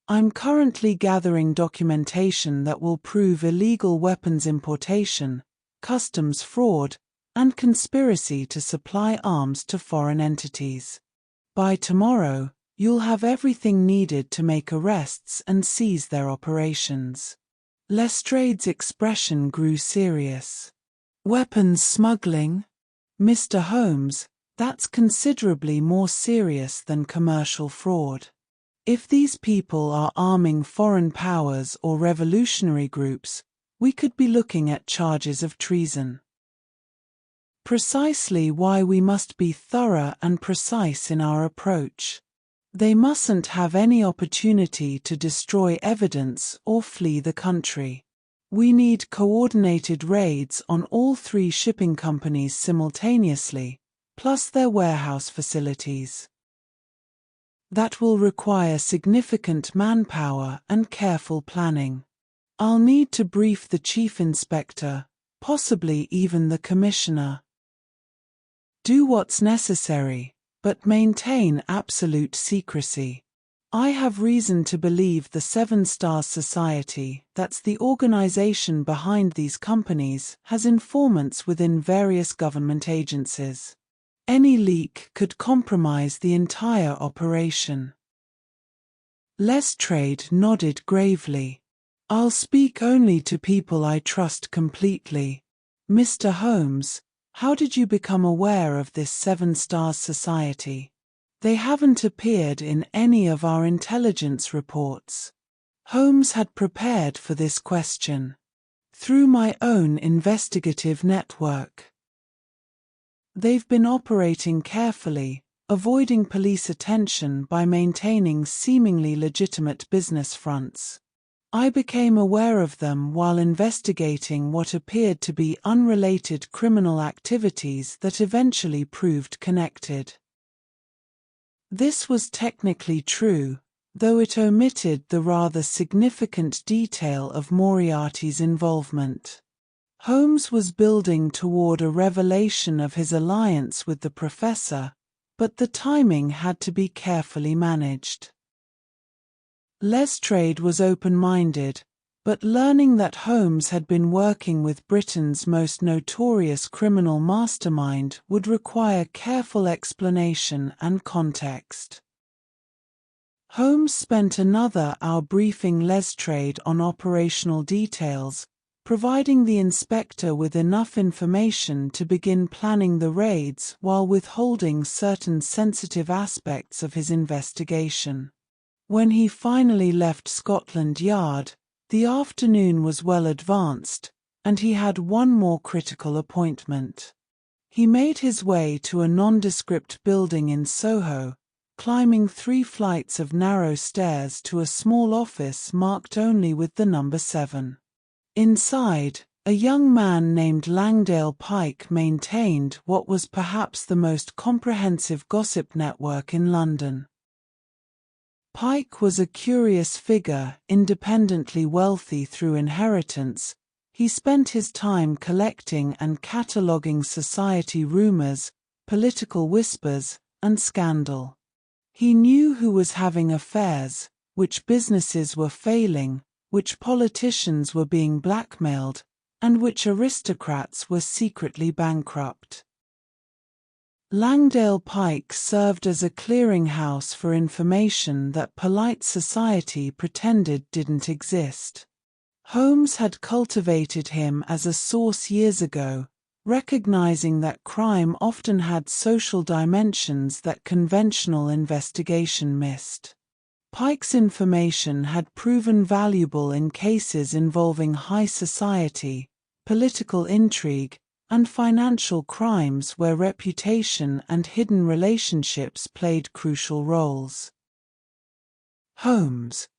I'm currently gathering documentation that will prove illegal weapons importation, customs fraud, and conspiracy to supply arms to foreign entities. By tomorrow, you'll have everything needed to make arrests and seize their operations." Lestrade's expression grew serious. "Weapons smuggling? Mr. Holmes, that's considerably more serious than commercial fraud. If these people are arming foreign powers or revolutionary groups, we could be looking at charges of treason. Precisely why we must be thorough and precise in our approach. They mustn't have any opportunity to destroy evidence or flee the country. We need coordinated raids on all 3 shipping companies simultaneously, plus their warehouse facilities. That will require significant manpower and careful planning. I'll need to brief the chief inspector, possibly even the commissioner. Do what's necessary, but maintain absolute secrecy. I have reason to believe the Seven Stars Society, that's the organization behind these companies, has informants within various government agencies. Any leak could compromise the entire operation. Lestrade nodded gravely. I'll speak only to people I trust completely. Mr. Holmes, how did you become aware of this Seven Stars Society? They haven't appeared in any of our intelligence reports. Holmes had prepared for this question. Through my own investigative network. They've been operating carefully, avoiding police attention by maintaining seemingly legitimate business fronts. I became aware of them while investigating what appeared to be unrelated criminal activities that eventually proved connected. This was technically true, though it omitted the rather significant detail of Moriarty's involvement. Holmes was building toward a revelation of his alliance with the professor, but the timing had to be carefully managed. Lestrade was open-minded, but learning that Holmes had been working with Britain's most notorious criminal mastermind would require careful explanation and context. Holmes spent another hour briefing Lestrade on operational details, providing the inspector with enough information to begin planning the raids while withholding certain sensitive aspects of his investigation. When he finally left Scotland Yard, the afternoon was well advanced, and he had one more critical appointment. He made his way to a nondescript building in Soho, climbing 3 flights of narrow stairs to a small office marked only with the number 7. Inside, a young man named Langdale Pike maintained what was perhaps the most comprehensive gossip network in London. Pike was a curious figure, independently wealthy through inheritance. He spent his time collecting and cataloguing society rumors, political whispers, and scandal. He knew who was having affairs, which businesses were failing, which politicians were being blackmailed, and which aristocrats were secretly bankrupt. Langdale Pike served as a clearinghouse for information that polite society pretended didn't exist. Holmes had cultivated him as a source years ago, recognizing that crime often had social dimensions that conventional investigation missed. Pike's information had proven valuable in cases involving high society, political intrigue, and financial crimes where reputation and hidden relationships played crucial roles. Holmes.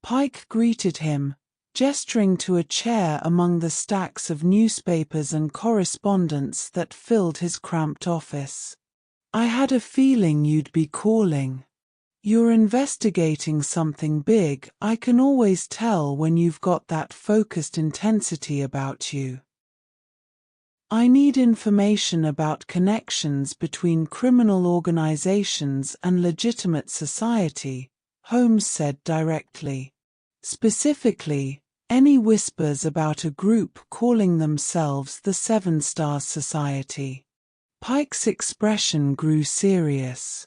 Pike greeted him, gesturing to a chair among the stacks of newspapers and correspondence that filled his cramped office. I had a feeling you'd be calling. You're investigating something big. I can always tell when you've got that focused intensity about you. I need information about connections between criminal organizations and legitimate society, Holmes said directly. Specifically, any whispers about a group calling themselves the Seven Stars Society. Pike's expression grew serious.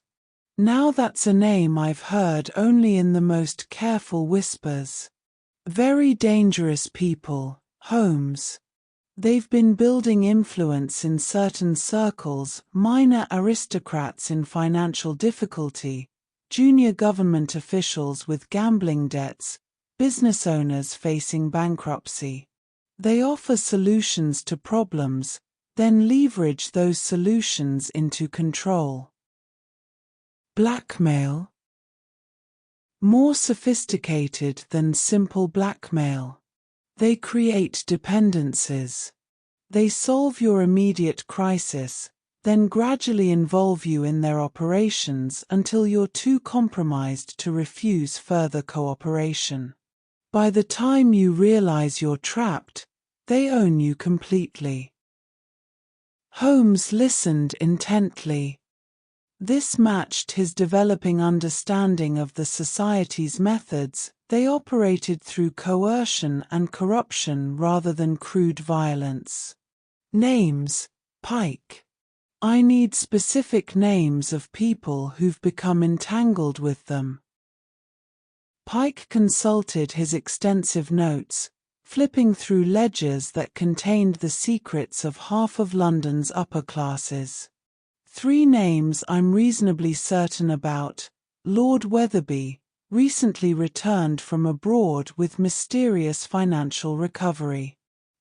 Now that's a name I've heard only in the most careful whispers. Very dangerous people, Holmes. They've been building influence in certain circles, minor aristocrats in financial difficulty, junior government officials with gambling debts, business owners facing bankruptcy. They offer solutions to problems, then leverage those solutions into control. Blackmail. More sophisticated than simple blackmail. They create dependencies. They solve your immediate crisis, then gradually involve you in their operations until you're too compromised to refuse further cooperation. By the time you realize you're trapped, they own you completely. Holmes listened intently. This matched his developing understanding of the society's methods. They operated through coercion and corruption rather than crude violence. Names: Pike. I need specific names of people who've become entangled with them. Pike consulted his extensive notes, flipping through ledgers that contained the secrets of half of London's upper classes. 3 names I'm reasonably certain about: Lord Wetherby, recently returned from abroad with mysterious financial recovery;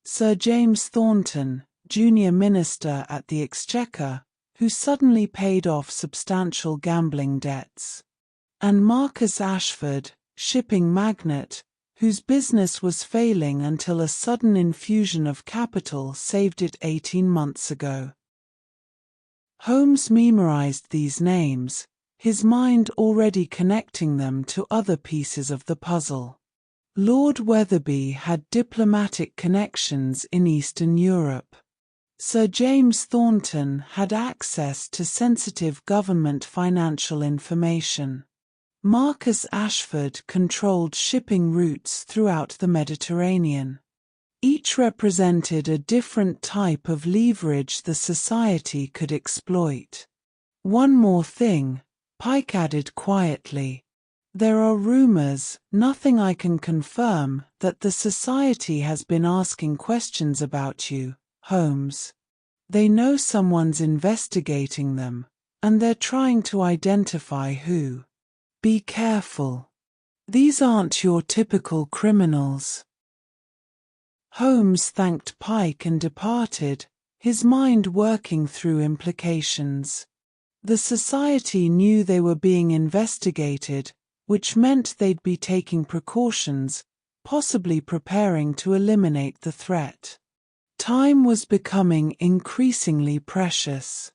Sir James Thornton, junior minister at the Exchequer, who suddenly paid off substantial gambling debts; and Marcus Ashford, shipping magnate, whose business was failing until a sudden infusion of capital saved it 18 months ago. Holmes memorized these names, his mind already connecting them to other pieces of the puzzle. Lord Wetherby had diplomatic connections in Eastern Europe. Sir James Thornton had access to sensitive government financial information. Marcus Ashford controlled shipping routes throughout the Mediterranean. Each represented a different type of leverage the society could exploit. One more thing, Pike added quietly. There are rumors, nothing I can confirm, that the society has been asking questions about you, Holmes. They know someone's investigating them, and they're trying to identify who. Be careful. These aren't your typical criminals. Holmes thanked Pike and departed, his mind working through implications. The society knew they were being investigated, which meant they'd be taking precautions, possibly preparing to eliminate the threat. Time was becoming increasingly precious.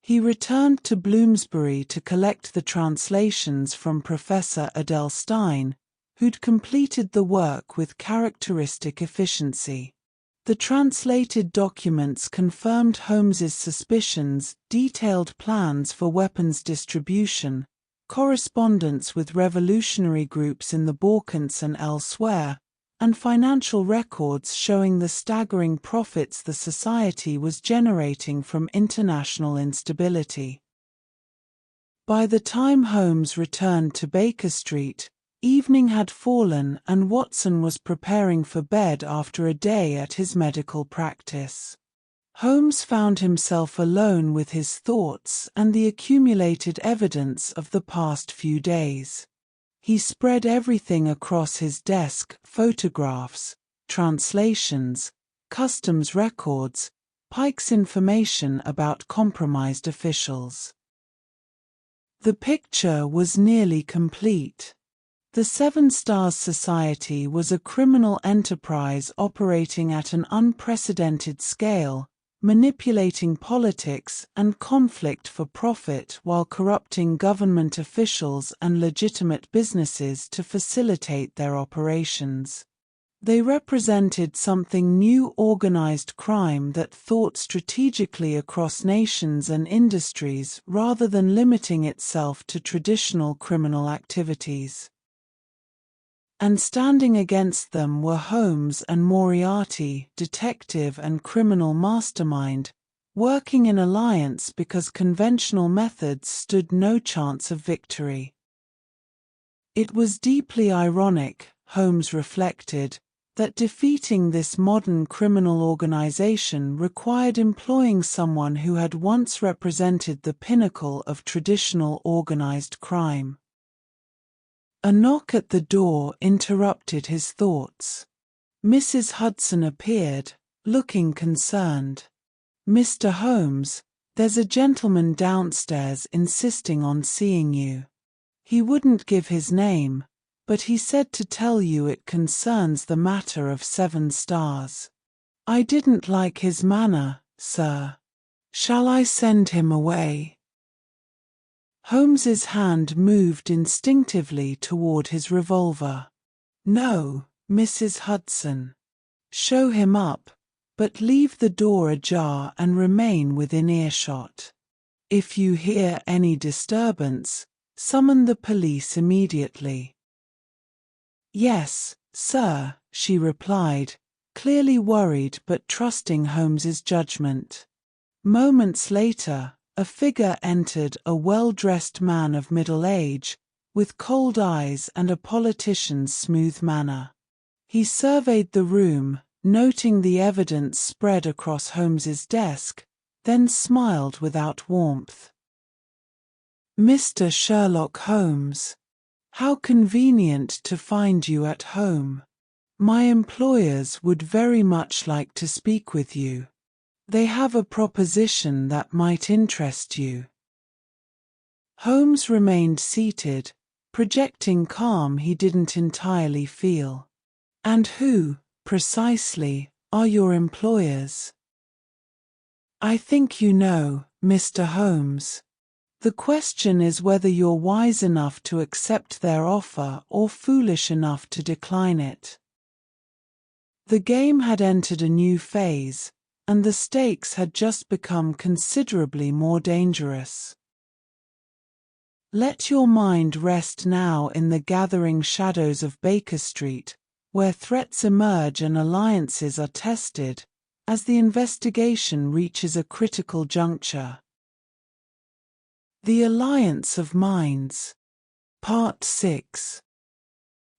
He returned to Bloomsbury to collect the translations from Professor Adele Stein, who'd completed the work with characteristic efficiency. The translated documents confirmed Holmes's suspicions, detailed plans for weapons distribution, correspondence with revolutionary groups in the Balkans and elsewhere, and financial records showing the staggering profits the society was generating from international instability. By the time Holmes returned to Baker Street, evening had fallen and Watson was preparing for bed after a day at his medical practice. Holmes found himself alone with his thoughts and the accumulated evidence of the past few days. He spread everything across his desk: photographs, translations, customs records, Pike's information about compromised officials. The picture was nearly complete. The Seven Stars Society was a criminal enterprise operating at an unprecedented scale, manipulating politics and conflict for profit while corrupting government officials and legitimate businesses to facilitate their operations. They represented something new: organized crime that thought strategically across nations and industries rather than limiting itself to traditional criminal activities. And standing against them were Holmes and Moriarty, detective and criminal mastermind, working in alliance because conventional methods stood no chance of victory. It was deeply ironic, Holmes reflected, that defeating this modern criminal organization required employing someone who had once represented the pinnacle of traditional organized crime. A knock at the door interrupted his thoughts. Mrs. Hudson appeared, looking concerned. "Mr. Holmes, there's a gentleman downstairs insisting on seeing you. He wouldn't give his name, but he said to tell you it concerns the matter of 7 stars. I didn't like his manner, sir. Shall I send him away?" Holmes's hand moved instinctively toward his revolver. "No, Mrs. Hudson. Show him up, but leave the door ajar and remain within earshot. If you hear any disturbance, summon the police immediately." "Yes, sir," she replied, clearly worried but trusting Holmes's judgment. Moments later, a figure entered, a well-dressed man of middle age, with cold eyes and a politician's smooth manner. He surveyed the room, noting the evidence spread across Holmes's desk, then smiled without warmth. "Mr. Sherlock Holmes, how convenient to find you at home. My employers would very much like to speak with you. They have a proposition that might interest you." Holmes remained seated, projecting calm he didn't entirely feel. "And who, precisely, are your employers?" "I think you know, Mr. Holmes. The question is whether you're wise enough to accept their offer or foolish enough to decline it." The game had entered a new phase, and the stakes had just become considerably more dangerous. Let your mind rest now in the gathering shadows of Baker Street, where threats emerge and alliances are tested, as the investigation reaches a critical juncture. The Alliance of Minds. Part 6.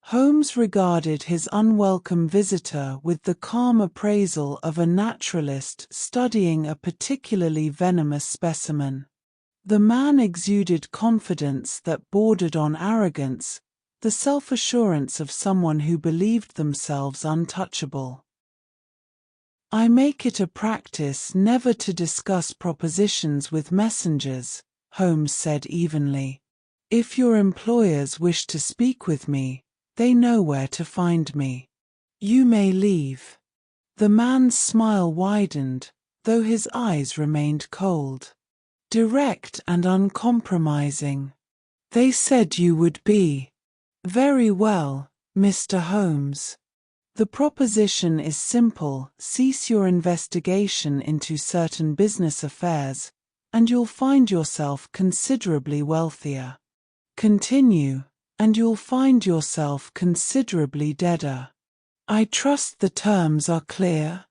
Holmes regarded his unwelcome visitor with the calm appraisal of a naturalist studying a particularly venomous specimen. The man exuded confidence that bordered on arrogance, the self-assurance of someone who believed themselves untouchable. "I make it a practice never to discuss propositions with messengers," Holmes said evenly. "If your employers wish to speak with me, they know where to find me. You may leave." The man's smile widened, though his eyes remained cold. Direct and uncompromising. "They said you would be." "Very well, Mr. Holmes. The proposition is simple: cease your investigation into certain business affairs, and you'll find yourself considerably wealthier. Continue, and you'll find yourself considerably deader. I trust the terms are clear?"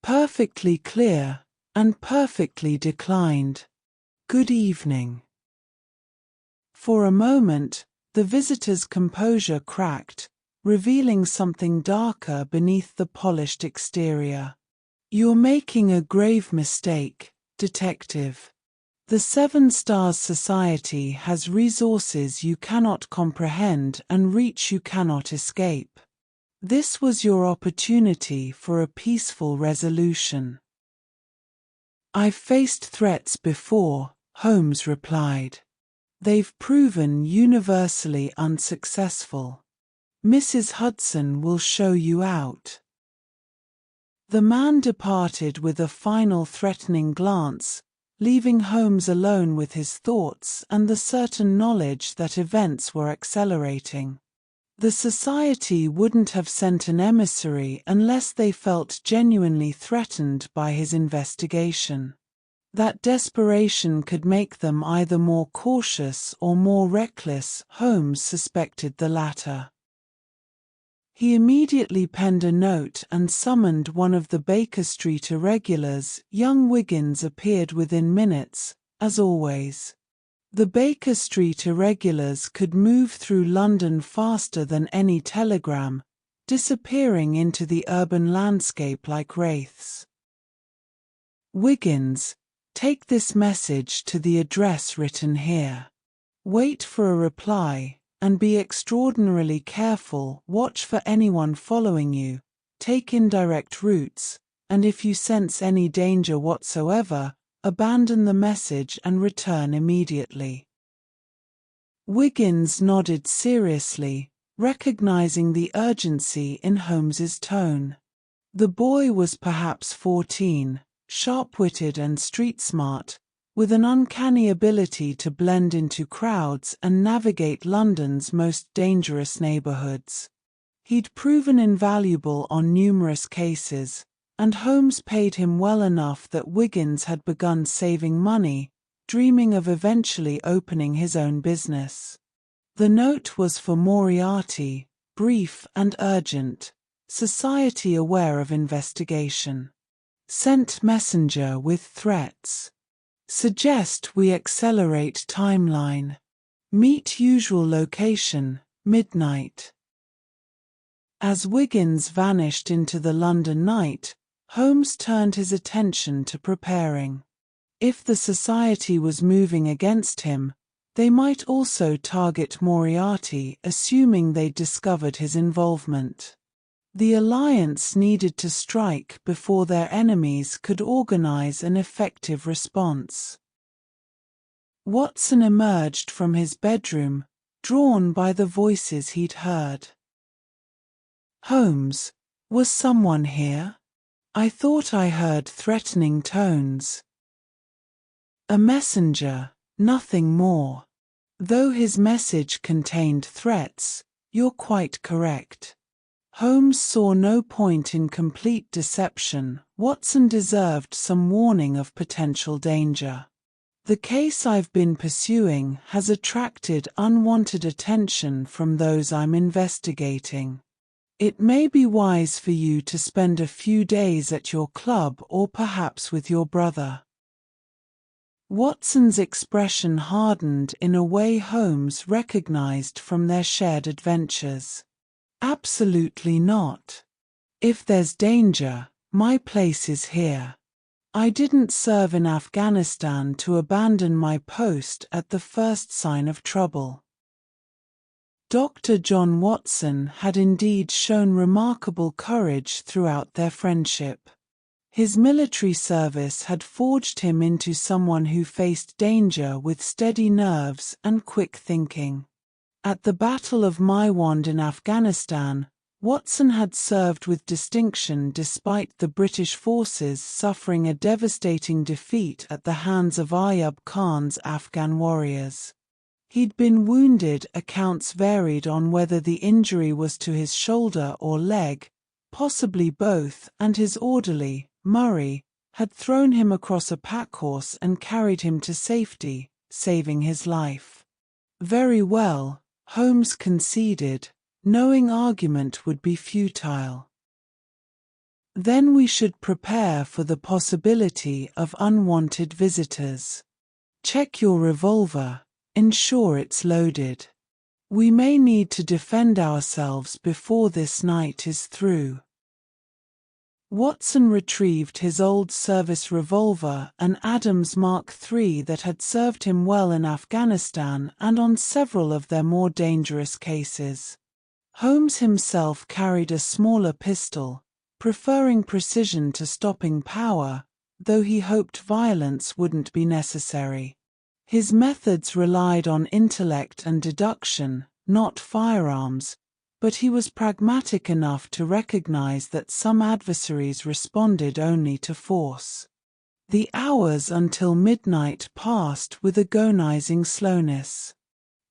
"Perfectly clear, and perfectly declined. Good evening." For a moment, the visitor's composure cracked, revealing something darker beneath the polished exterior. "You're making a grave mistake, Detective. The 7 Stars Society has resources you cannot comprehend and reach you cannot escape. This was your opportunity for a peaceful resolution." "I've faced threats before," Holmes replied. "They've proven universally unsuccessful. Mrs. Hudson will show you out." The man departed with a final threatening glance, leaving Holmes alone with his thoughts and the certain knowledge that events were accelerating. The society wouldn't have sent an emissary unless they felt genuinely threatened by his investigation. That desperation could make them either more cautious or more reckless. Holmes suspected the latter. He immediately penned a note and summoned one of the Baker Street irregulars. Young Wiggins appeared within minutes, as always. The Baker Street irregulars could move through London faster than any telegram, disappearing into the urban landscape like wraiths. "Wiggins, take this message to the address written here. Wait for a reply, and be extraordinarily careful. Watch for anyone following you, take indirect routes, and if you sense any danger whatsoever, abandon the message and return immediately. Wiggins nodded seriously, recognizing the urgency in Holmes's tone. The boy was perhaps 14, sharp-witted and street-smart, with an uncanny ability to blend into crowds and navigate London's most dangerous neighborhoods. He'd proven invaluable on numerous cases, and Holmes paid him well enough that Wiggins had begun saving money, dreaming of eventually opening his own business. The note was for Moriarty, brief and urgent, society aware of investigation. Sent messenger with threats. Suggest we accelerate timeline. Meet usual location, midnight. As Wiggins vanished into the London night, Holmes turned his attention to preparing. If the society was moving against him, they might also target Moriarty, assuming they'd discovered his involvement. The alliance needed to strike before their enemies could organize an effective response. Watson emerged from his bedroom, drawn by the voices he'd heard. "Holmes, was someone here? I thought I heard threatening tones." "A messenger, nothing more. Though his message contained threats, you're quite correct." Holmes saw no point in complete deception. Watson deserved some warning of potential danger. "The case I've been pursuing has attracted unwanted attention from those I'm investigating. It may be wise for you to spend a few days at your club or perhaps with your brother." Watson's expression hardened in a way Holmes recognized from their shared adventures. "Absolutely not. If there's danger, my place is here. I didn't serve in Afghanistan to abandon my post at the first sign of trouble." Dr. John Watson had indeed shown remarkable courage throughout their friendship. His military service had forged him into someone who faced danger with steady nerves and quick thinking. At the Battle of Maiwand in Afghanistan, Watson had served with distinction despite the British forces suffering a devastating defeat at the hands of Ayub Khan's Afghan warriors. He'd been wounded. Accounts varied on whether the injury was to his shoulder or leg, possibly both, and his orderly, Murray, had thrown him across a packhorse and carried him to safety, saving his life. Very well, Holmes conceded, knowing argument would be futile. "Then we should prepare for the possibility of unwanted visitors. Check your revolver, ensure it's loaded. We may need to defend ourselves before this night is through." Watson retrieved his old service revolver, an Adams Mark III that had served him well in Afghanistan and on several of their more dangerous cases. Holmes himself carried a smaller pistol, preferring precision to stopping power, though he hoped violence wouldn't be necessary. His methods relied on intellect and deduction, not firearms, but he was pragmatic enough to recognize that some adversaries responded only to force. The hours until midnight passed with agonizing slowness.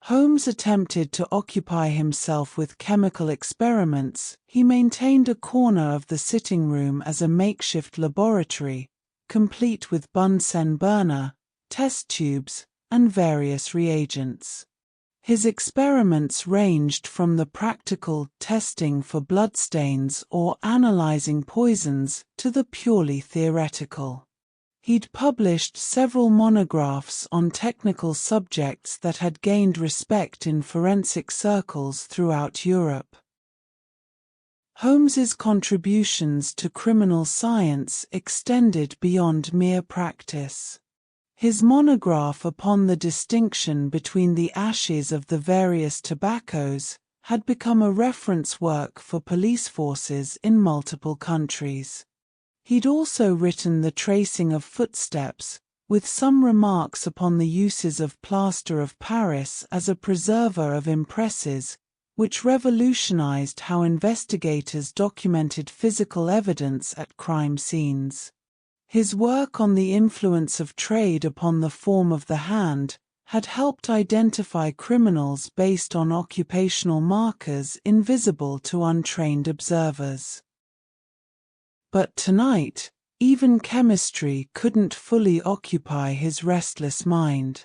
Holmes attempted to occupy himself with chemical experiments. He maintained a corner of the sitting room as a makeshift laboratory, complete with Bunsen burner, test tubes, and various reagents. His experiments ranged from the practical testing for bloodstains or analyzing poisons to the purely theoretical. He'd published several monographs on technical subjects that had gained respect in forensic circles throughout Europe. Holmes's contributions to criminal science extended beyond mere practice. His monograph upon the distinction between the ashes of the various tobaccos, had become a reference work for police forces in multiple countries. He'd also written The Tracing of Footsteps, with some remarks upon the uses of plaster of Paris as a preserver of impresses, which revolutionized how investigators documented physical evidence at crime scenes. His work on the influence of trade upon the form of the hand had helped identify criminals based on occupational markers invisible to untrained observers. But tonight, even chemistry couldn't fully occupy his restless mind.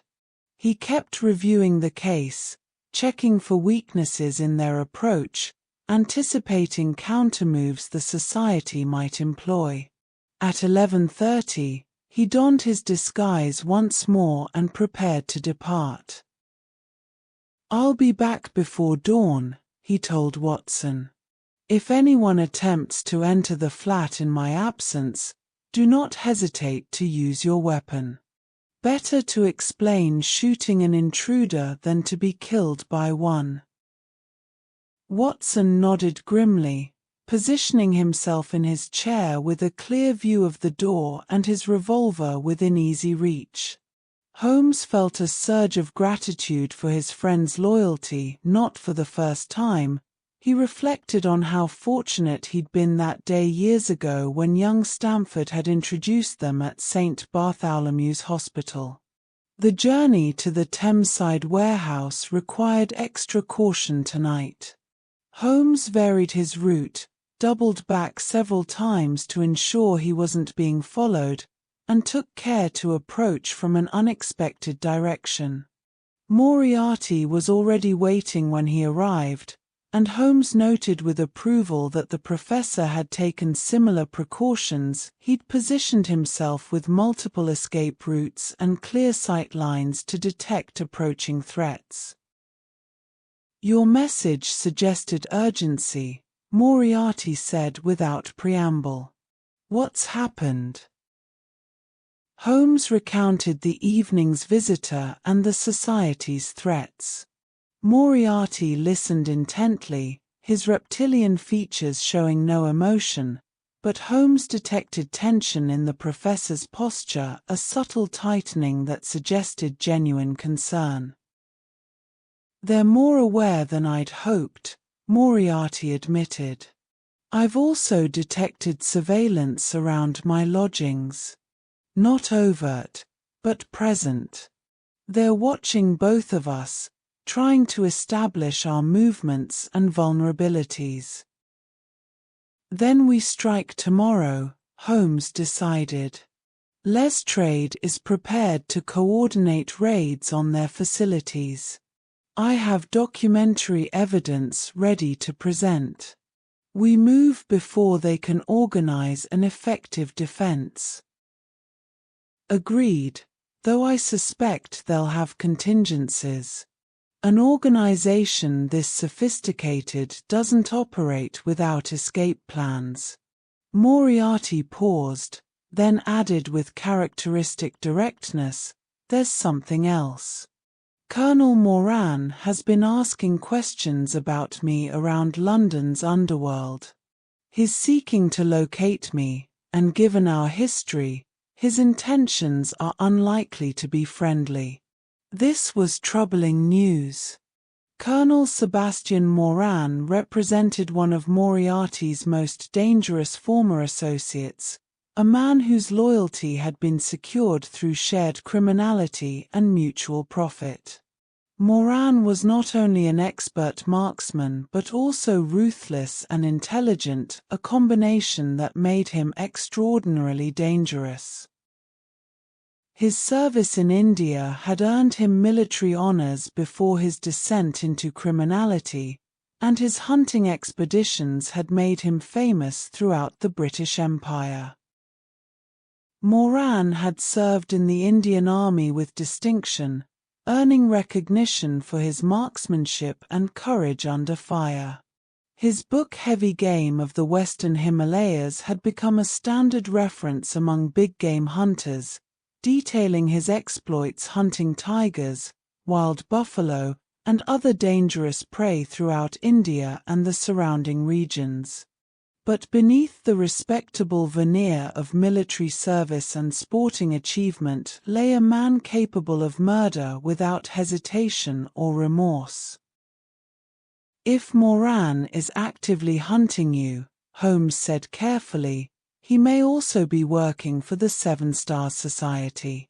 He kept reviewing the case, checking for weaknesses in their approach, anticipating countermoves the society might employ. At 11:30, he donned his disguise once more and prepared to depart. "I'll be back before dawn," he told Watson. "If anyone attempts to enter the flat in my absence, do not hesitate to use your weapon. Better to explain shooting an intruder than to be killed by one." Watson nodded grimly, positioning himself in his chair with a clear view of the door and his revolver within easy reach. Holmes felt a surge of gratitude for his friend's loyalty. Not for the first time, he reflected on how fortunate he'd been that day years ago when young Stamford had introduced them at St. Bartholomew's Hospital. The journey to the Thameside warehouse required extra caution tonight. Holmes varied his route, doubled back several times to ensure he wasn't being followed, and took care to approach from an unexpected direction. Moriarty was already waiting when he arrived, and Holmes noted with approval that the professor had taken similar precautions. He'd positioned himself with multiple escape routes and clear sight lines to detect approaching threats. "Your message suggested urgency," Moriarty said without preamble. "What's happened?" Holmes recounted the evening's visitor and the society's threats. Moriarty listened intently, his reptilian features showing no emotion, but Holmes detected tension in the professor's posture, a subtle tightening that suggested genuine concern. "They're more aware than I'd hoped," Moriarty admitted. "I've also detected surveillance around my lodgings. Not overt, but present. They're watching both of us, trying to establish our movements and vulnerabilities." "Then we strike tomorrow," Holmes decided. "Lestrade is prepared to coordinate raids on their facilities. I have documentary evidence ready to present. We move before they can organize an effective defense." "Agreed, though I suspect they'll have contingencies. An organization this sophisticated doesn't operate without escape plans." Moriarty paused, then added with characteristic directness, "There's something else. Colonel Moran has been asking questions about me around London's underworld. He's seeking to locate me, and given our history, his intentions are unlikely to be friendly." This was troubling news. Colonel Sebastian Moran represented one of Moriarty's most dangerous former associates, a man whose loyalty had been secured through shared criminality and mutual profit. Moran was not only an expert marksman but also ruthless and intelligent, a combination that made him extraordinarily dangerous. His service in India had earned him military honors before his descent into criminality, and his hunting expeditions had made him famous throughout the British Empire. Moran had served in the Indian Army with distinction, earning recognition for his marksmanship and courage under fire. His book Heavy Game of the Western Himalayas had become a standard reference among big game hunters, detailing his exploits hunting tigers, wild buffalo, and other dangerous prey throughout India and the surrounding regions. But beneath the respectable veneer of military service and sporting achievement lay a man capable of murder without hesitation or remorse. If Moran is actively hunting you, Holmes said carefully, he may also be working for the Seven Stars Society.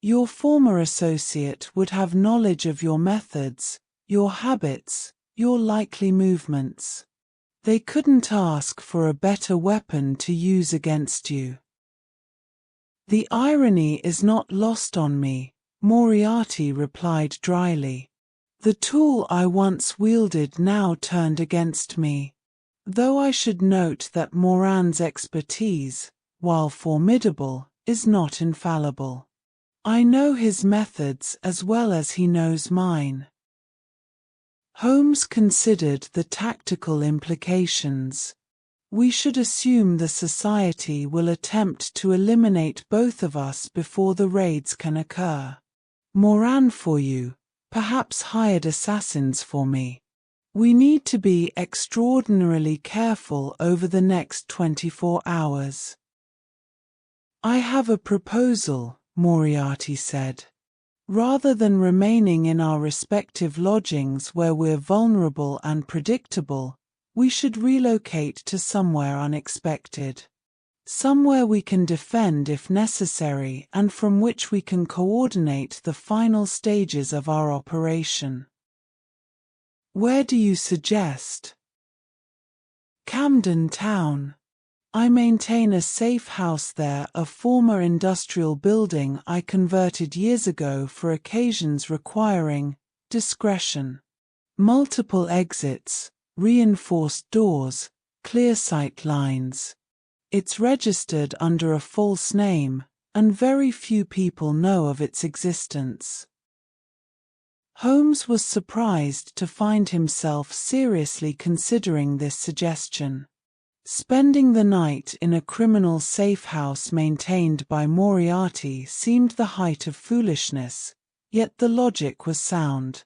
Your former associate would have knowledge of your methods, your habits, your likely movements. They couldn't ask for a better weapon to use against you. The irony is not lost on me, Moriarty replied dryly. The tool I once wielded now turned against me. Though I should note that Moran's expertise, while formidable, is not infallible. I know his methods as well as he knows mine. Holmes considered the tactical implications. We should assume the society will attempt to eliminate both of us before the raids can occur. Moran for you, perhaps hired assassins for me. We need to be extraordinarily careful over the next 24 hours. I have a proposal, Moriarty said. Rather than remaining in our respective lodgings where we're vulnerable and predictable, we should relocate to somewhere unexpected. Somewhere we can defend if necessary and from which we can coordinate the final stages of our operation. Where do you suggest? Camden Town. I maintain a safe house there, a former industrial building I converted years ago for occasions requiring discretion. Multiple exits, reinforced doors, clear sight lines. It's registered under a false name, and very few people know of its existence. Holmes was surprised to find himself seriously considering this suggestion. Spending the night in a criminal safe house maintained by Moriarty seemed the height of foolishness, yet the logic was sound.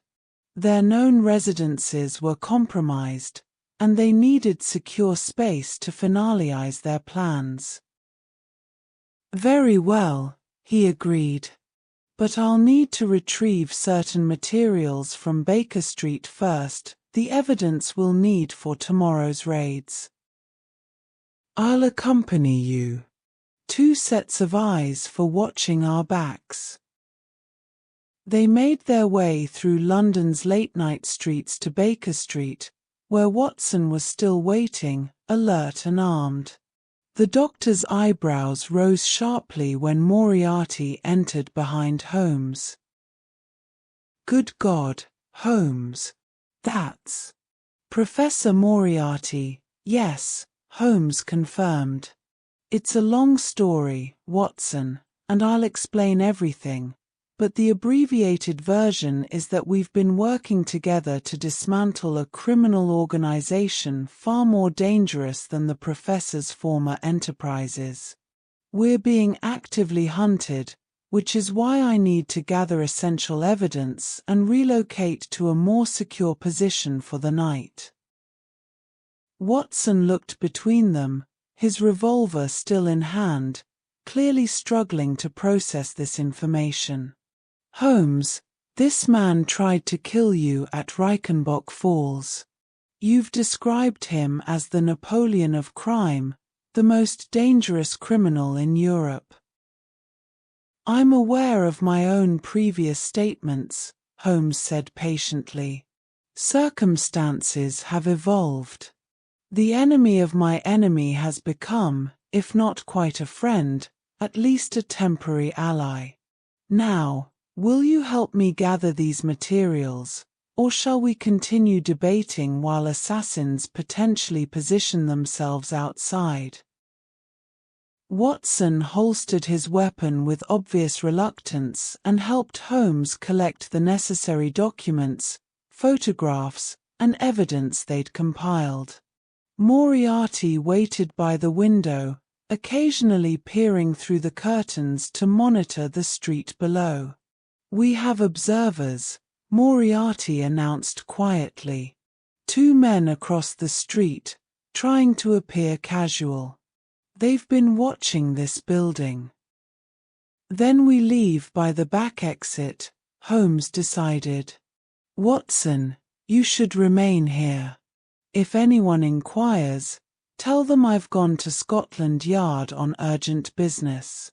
Their known residences were compromised, and they needed secure space to finalize their plans. Very well, he agreed. But I'll need to retrieve certain materials from Baker Street first, the evidence we'll need for tomorrow's raids. I'll accompany you. 2 sets of eyes for watching our backs. They made their way through London's late-night streets to Baker Street, where Watson was still waiting, alert and armed. The doctor's eyebrows rose sharply when Moriarty entered behind Holmes. Good God, Holmes. That's Professor Moriarty. Yes, Holmes confirmed. It's a long story, Watson, and I'll explain everything, but the abbreviated version is that we've been working together to dismantle a criminal organization far more dangerous than the professor's former enterprises. We're being actively hunted, which is why I need to gather essential evidence and relocate to a more secure position for the night. Watson looked between them, his revolver still in hand, clearly struggling to process this information. Holmes, this man tried to kill you at Reichenbach Falls. You've described him as the Napoleon of crime, the most dangerous criminal in Europe. I'm aware of my own previous statements, Holmes said patiently. Circumstances have evolved. The enemy of my enemy has become, if not quite a friend, at least a temporary ally. Now, will you help me gather these materials, or shall we continue debating while assassins potentially position themselves outside? Watson holstered his weapon with obvious reluctance and helped Holmes collect the necessary documents, photographs, and evidence they'd compiled. Moriarty waited by the window, occasionally peering through the curtains to monitor the street below. We have observers, Moriarty announced quietly. Two men across the street, trying to appear casual. They've been watching this building. Then we leave by the back exit, Holmes decided. Watson, you should remain here. If anyone inquires, tell them I've gone to Scotland Yard on urgent business.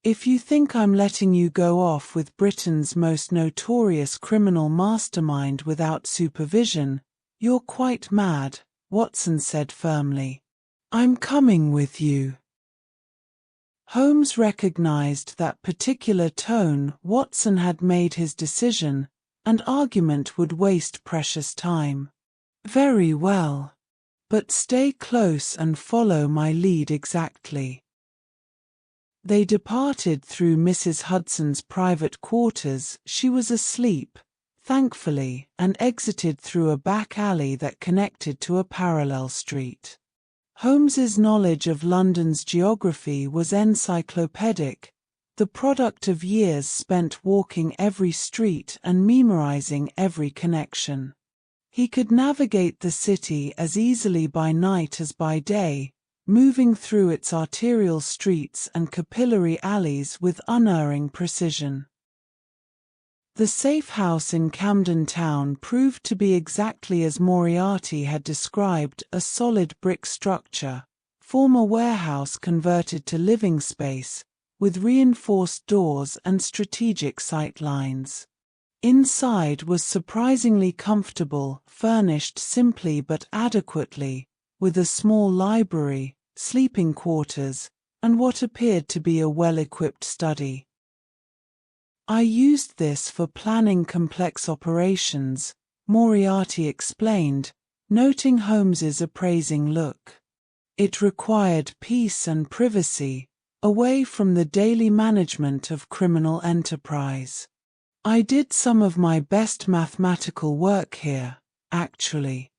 If you think I'm letting you go off with Britain's most notorious criminal mastermind without supervision, you're quite mad, Watson said firmly. I'm coming with you. Holmes recognized that particular tone. Watson had made his decision, and argument would waste precious time. Very well. But stay close and follow my lead exactly. They departed through Mrs. Hudson's private quarters. She was asleep, thankfully, and exited through a back alley that connected to a parallel street. Holmes's knowledge of London's geography was encyclopedic, the product of years spent walking every street and memorizing every connection. He could navigate the city as easily by night as by day, moving through its arterial streets and capillary alleys with unerring precision. The safe house in Camden Town proved to be exactly as Moriarty had described, a solid brick structure, former warehouse converted to living space, with reinforced doors and strategic sight lines. Inside was surprisingly comfortable, furnished simply but adequately, with a small library, sleeping quarters, and what appeared to be a well-equipped study. I used this for planning complex operations, Moriarty explained, noting Holmes's appraising look. It required peace and privacy, away from the daily management of criminal enterprise. I did some of my best mathematical work here, actually.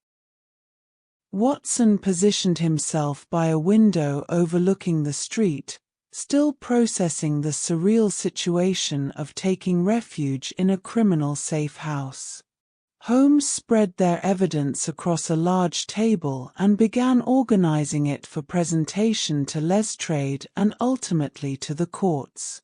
Watson positioned himself by a window overlooking the street, still processing the surreal situation of taking refuge in a criminal safe house. Holmes spread their evidence across a large table and began organizing it for presentation to Lestrade and ultimately to the courts.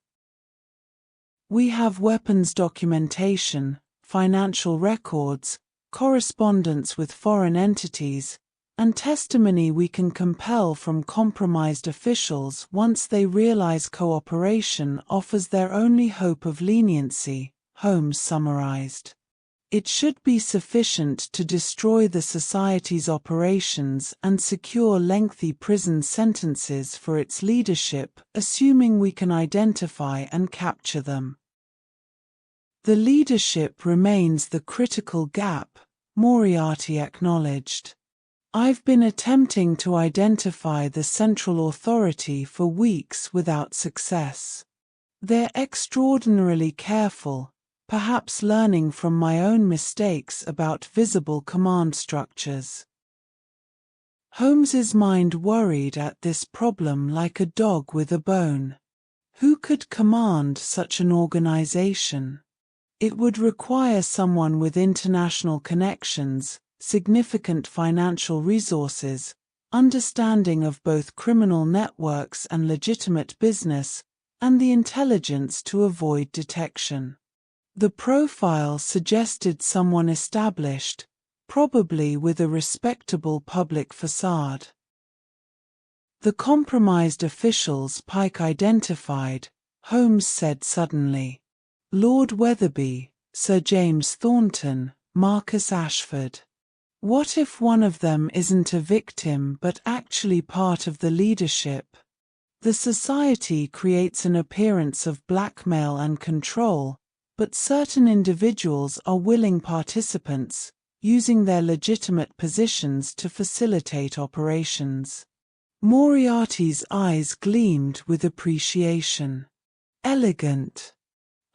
We have weapons documentation, financial records, correspondence with foreign entities, and testimony we can compel from compromised officials once they realize cooperation offers their only hope of leniency, Holmes summarized. It should be sufficient to destroy the Society's operations and secure lengthy prison sentences for its leadership, assuming we can identify and capture them. The leadership remains the critical gap, Moriarty acknowledged. I've been attempting to identify the central authority for weeks without success. They're extraordinarily careful, perhaps learning from my own mistakes about visible command structures. Holmes's mind worried at this problem like a dog with a bone. Who could command such an organization? It would require someone with international connections, significant financial resources, understanding of both criminal networks and legitimate business, and the intelligence to avoid detection. The profile suggested someone established, probably with a respectable public facade. The compromised officials Pike identified, Holmes said suddenly. Lord Wetherby, Sir James Thornton, Marcus Ashford. What if one of them isn't a victim but actually part of the leadership? The Society creates an appearance of blackmail and control, but certain individuals are willing participants, using their legitimate positions to facilitate operations. Moriarty's eyes gleamed with appreciation. Elegant.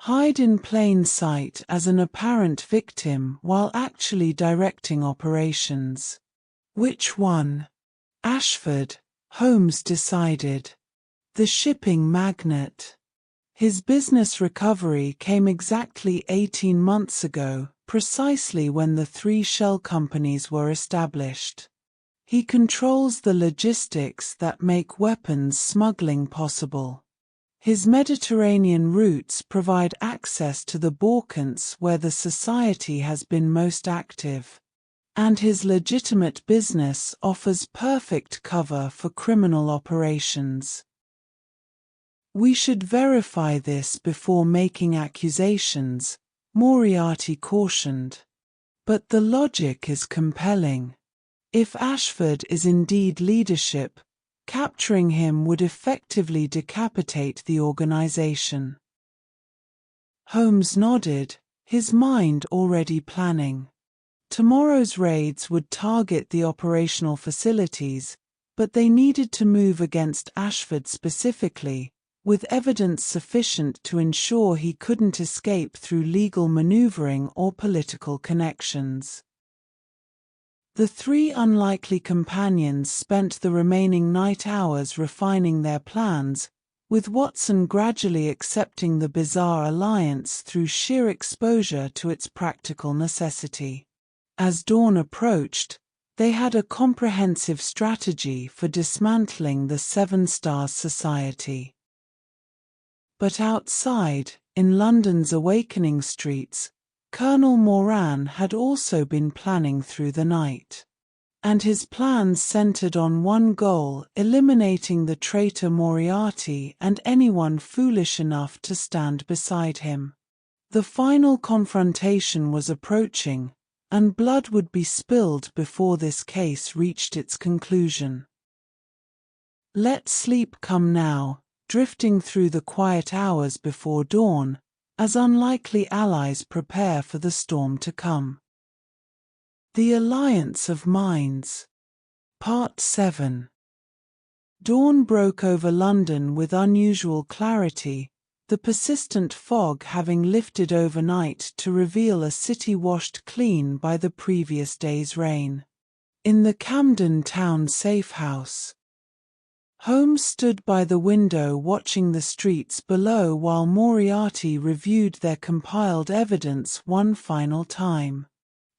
Hide in plain sight as an apparent victim while actually directing operations. Which one? Ashford, Holmes decided. The shipping magnate. His business recovery came exactly 18 months ago, precisely when the 3 shell companies were established. He controls the logistics that make weapons smuggling possible. His Mediterranean routes provide access to the Balkans where the society has been most active. And his legitimate business offers perfect cover for criminal operations. We should verify this before making accusations, Moriarty cautioned. But the logic is compelling. If Ashford is indeed leadership, capturing him would effectively decapitate the organization. Holmes nodded, his mind already planning. Tomorrow's raids would target the operational facilities, but they needed to move against Ashford specifically, with evidence sufficient to ensure he couldn't escape through legal maneuvering or political connections. The 3 unlikely companions spent the remaining night hours refining their plans, with Watson gradually accepting the bizarre alliance through sheer exposure to its practical necessity. As dawn approached, they had a comprehensive strategy for dismantling the Seven Stars Society. But outside, in London's awakening streets, Colonel Moran had also been planning through the night. And his plans centered on one goal: eliminating the traitor Moriarty and anyone foolish enough to stand beside him. The final confrontation was approaching, and blood would be spilled before this case reached its conclusion. Let sleep come now, drifting through the quiet hours before dawn, as unlikely allies prepare for the storm to come. The Alliance of Minds. Part 7. Dawn broke over London with unusual clarity, the persistent fog having lifted overnight to reveal a city washed clean by the previous day's rain. In the Camden Town safe house, Holmes stood by the window watching the streets below while Moriarty reviewed their compiled evidence one final time.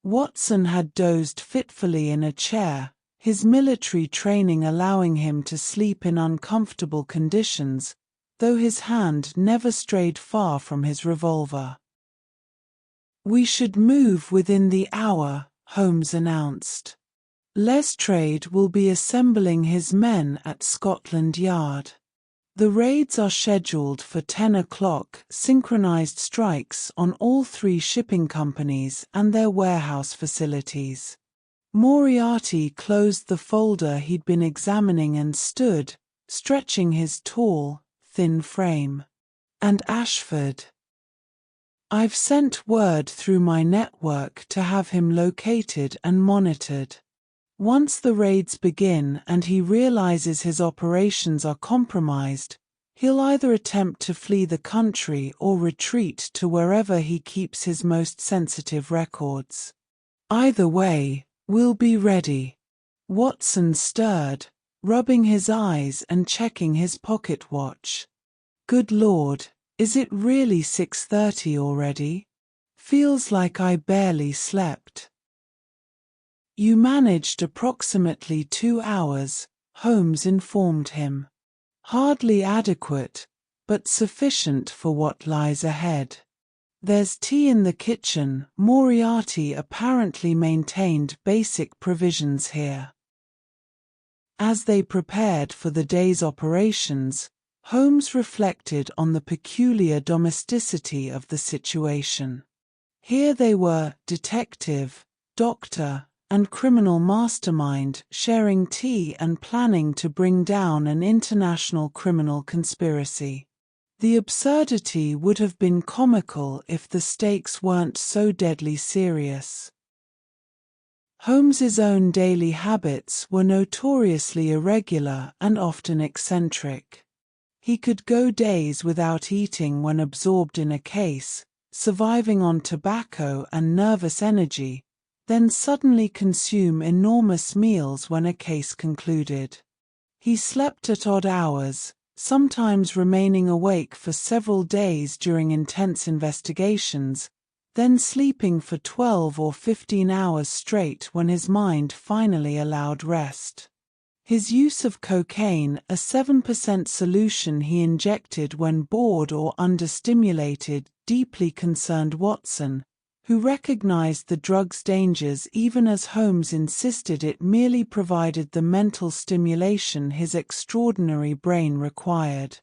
Watson had dozed fitfully in a chair, his military training allowing him to sleep in uncomfortable conditions, though his hand never strayed far from his revolver. "We should move within the hour," Holmes announced. "Lestrade will be assembling his men at Scotland Yard. The raids are scheduled for 10 o'clock, synchronized strikes on all 3 shipping companies and their warehouse facilities." Moriarty closed the folder he'd been examining and stood, stretching his tall, thin frame. "And Ashford? I've sent word through my network to have him located and monitored. Once the raids begin and he realizes his operations are compromised, he'll either attempt to flee the country or retreat to wherever he keeps his most sensitive records. Either way, we'll be ready." Watson stirred, rubbing his eyes and checking his pocket watch. "Good Lord, is it really 6:30 already? Feels like I barely slept." "You managed approximately 2 hours," Holmes informed him. "Hardly adequate, but sufficient for what lies ahead. There's tea in the kitchen." Moriarty apparently maintained basic provisions here. As they prepared for the day's operations, Holmes reflected on the peculiar domesticity of the situation. Here they were, detective, doctor, and criminal mastermind, sharing tea and planning to bring down an international criminal conspiracy. The absurdity would have been comical if the stakes weren't so deadly serious. Holmes's own daily habits were notoriously irregular and often eccentric. He could go days without eating when absorbed in a case, surviving on tobacco and nervous energy, then suddenly consume enormous meals when a case concluded. He slept at odd hours, sometimes remaining awake for several days during intense investigations, then sleeping for 12 or 15 hours straight when his mind finally allowed rest. His use of cocaine, a 7% solution he injected when bored or understimulated, deeply concerned Watson, who recognized the drug's dangers even as Holmes insisted it merely provided the mental stimulation his extraordinary brain required.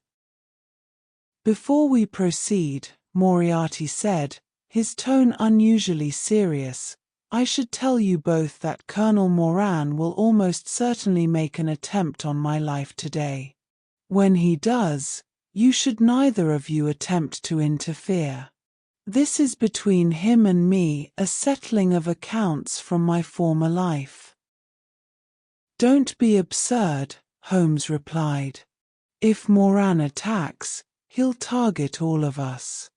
"Before we proceed," Moriarty said, his tone unusually serious, "I should tell you both that Colonel Moran will almost certainly make an attempt on my life today. When he does, you should neither of you attempt to interfere. This is between him and me, a settling of accounts from my former life." "Don't be absurd," Holmes replied. "If Moran attacks, he'll target all of us.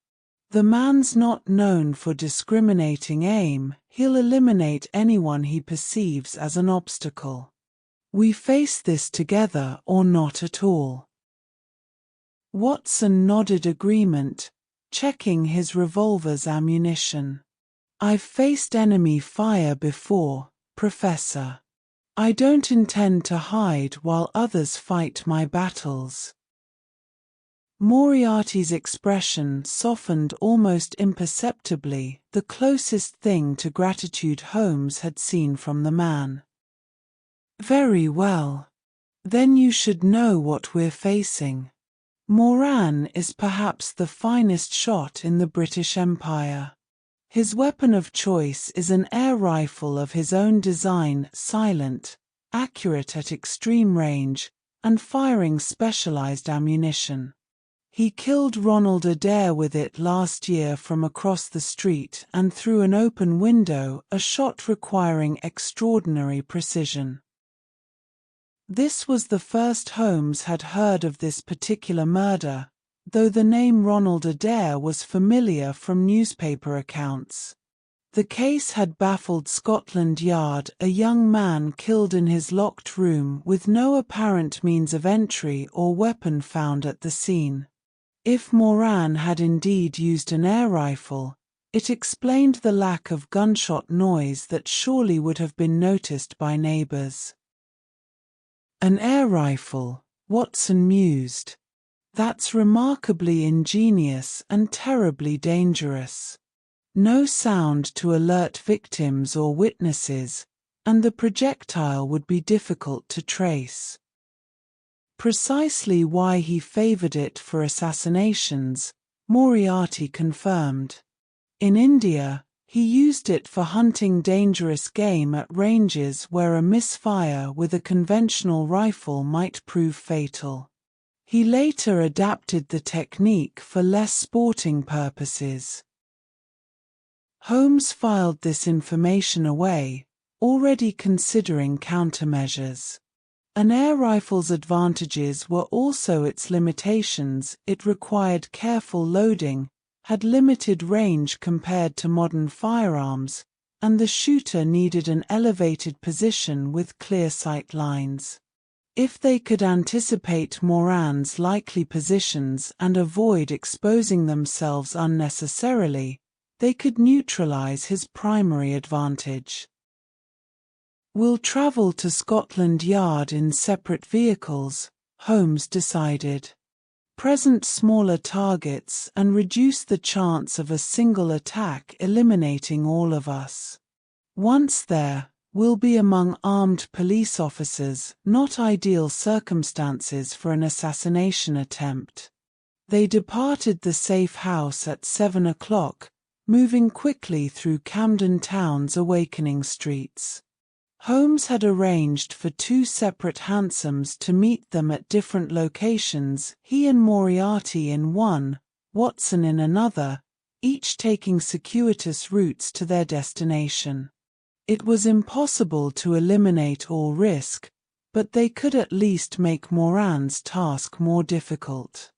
The man's not known for discriminating aim, he'll eliminate anyone he perceives as an obstacle. We face this together or not at all." Watson nodded agreement, checking his revolver's ammunition. "I've faced enemy fire before, Professor. I don't intend to hide while others fight my battles." Moriarty's expression softened almost imperceptibly, the closest thing to gratitude Holmes had seen from the man. "Very well. Then you should know what we're facing. Moran is perhaps the finest shot in the British Empire. His weapon of choice is an air rifle of his own design, silent, accurate at extreme range, and firing specialized ammunition. He killed Ronald Adair with it last year from across the street and through an open window, a shot requiring extraordinary precision." This was the first Holmes had heard of this particular murder, though the name Ronald Adair was familiar from newspaper accounts. The case had baffled Scotland Yard, a young man killed in his locked room with no apparent means of entry or weapon found at the scene. If Moran had indeed used an air rifle, it explained the lack of gunshot noise that surely would have been noticed by neighbors. "An air rifle," Watson mused. "That's remarkably ingenious and terribly dangerous. No sound to alert victims or witnesses, and the projectile would be difficult to trace." Precisely why he favored it for assassinations, Moriarty confirmed. In India, he used it for hunting dangerous game at ranges where a misfire with a conventional rifle might prove fatal. He later adapted the technique for less sporting purposes. Holmes filed this information away, already considering countermeasures. An air rifle's advantages were also its limitations. It required careful loading, had limited range compared to modern firearms, and the shooter needed an elevated position with clear sight lines. If they could anticipate Moran's likely positions and avoid exposing themselves unnecessarily, they could neutralize his primary advantage. "We'll travel to Scotland Yard in separate vehicles," Holmes decided. "Present smaller targets and reduce the chance of a single attack eliminating all of us. Once there, we'll be among armed police officers, not ideal circumstances for an assassination attempt." They departed the safe house at 7 o'clock, moving quickly through Camden Town's awakening streets. Holmes had arranged for 2 separate hansoms to meet them at different locations, he and Moriarty in one, Watson in another, each taking circuitous routes to their destination. It was impossible to eliminate all risk, but they could at least make Moran's task more difficult.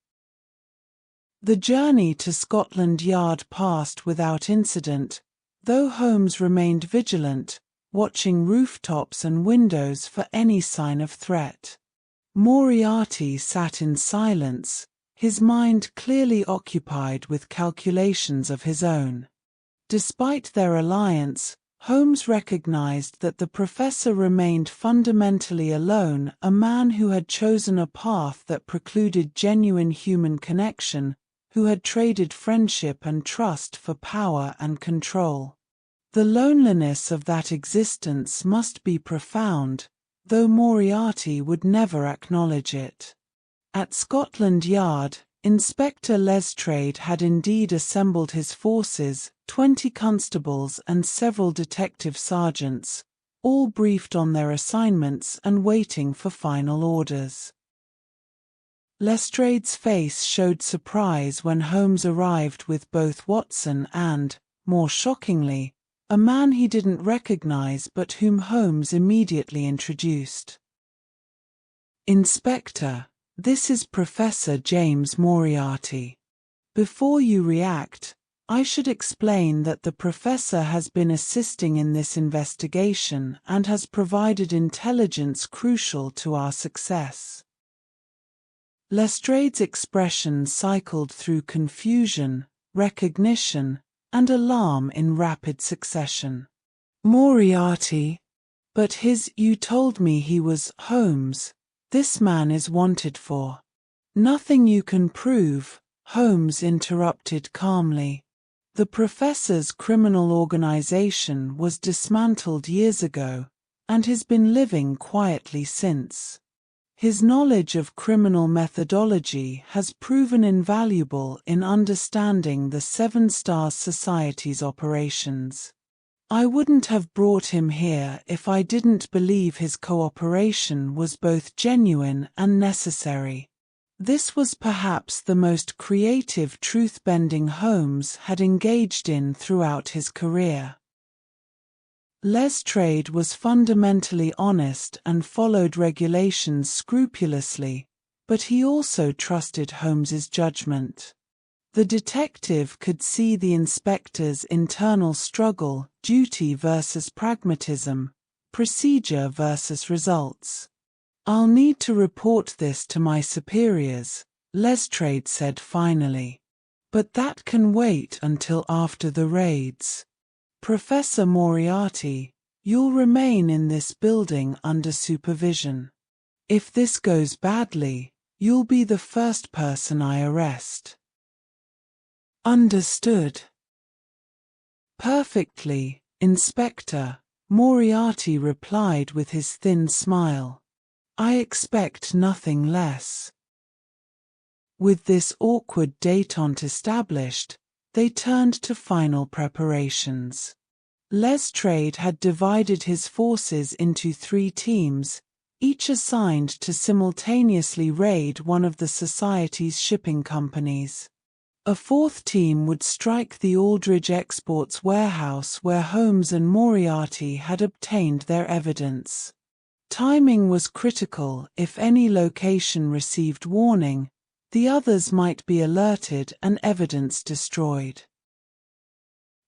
The journey to Scotland Yard passed without incident, though Holmes remained vigilant, watching rooftops and windows for any sign of threat. Moriarty sat in silence, his mind clearly occupied with calculations of his own. Despite their alliance, Holmes recognized that the professor remained fundamentally alone, a man who had chosen a path that precluded genuine human connection, who had traded friendship and trust for power and control. The loneliness of that existence must be profound, though Moriarty would never acknowledge it. At Scotland Yard, Inspector Lestrade had indeed assembled his forces, 20 constables and several detective sergeants, all briefed on their assignments and waiting for final orders. Lestrade's face showed surprise when Holmes arrived with both Watson and, more shockingly, a man he didn't recognize but whom Holmes immediately introduced. "Inspector, this is Professor James Moriarty. Before you react, I should explain that the professor has been assisting in this investigation and has provided intelligence crucial to our success." Lestrade's expression cycled through confusion, recognition, and alarm in rapid succession. "Moriarty? But you told me he was Holmes. This man is wanted for—" "Nothing you can prove," Holmes interrupted calmly. "The professor's criminal organization was dismantled years ago, and has been living quietly since. His knowledge of criminal methodology has proven invaluable in understanding the Seven Stars Society's operations. I wouldn't have brought him here if I didn't believe his cooperation was both genuine and necessary." This was perhaps the most creative truth-bending Holmes had engaged in throughout his career. Lestrade was fundamentally honest and followed regulations scrupulously, but he also trusted Holmes's judgment. The detective could see the inspector's internal struggle, duty versus pragmatism, procedure versus results. "I'll need to report this to my superiors," Lestrade said finally. "But that can wait until after the raids. Professor Moriarty, you'll remain in this building under supervision. If this goes badly, you'll be the first person I arrest." "Understood." "Perfectly, Inspector," Moriarty replied with his thin smile. "I expect nothing less." With this awkward détente established, they turned to final preparations. Lestrade had divided his forces into 3 teams, each assigned to simultaneously raid one of the Society's shipping companies. A 4th team would strike the Aldridge Exports warehouse where Holmes and Moriarty had obtained their evidence. Timing was critical. If any location received warning, the others might be alerted and evidence destroyed.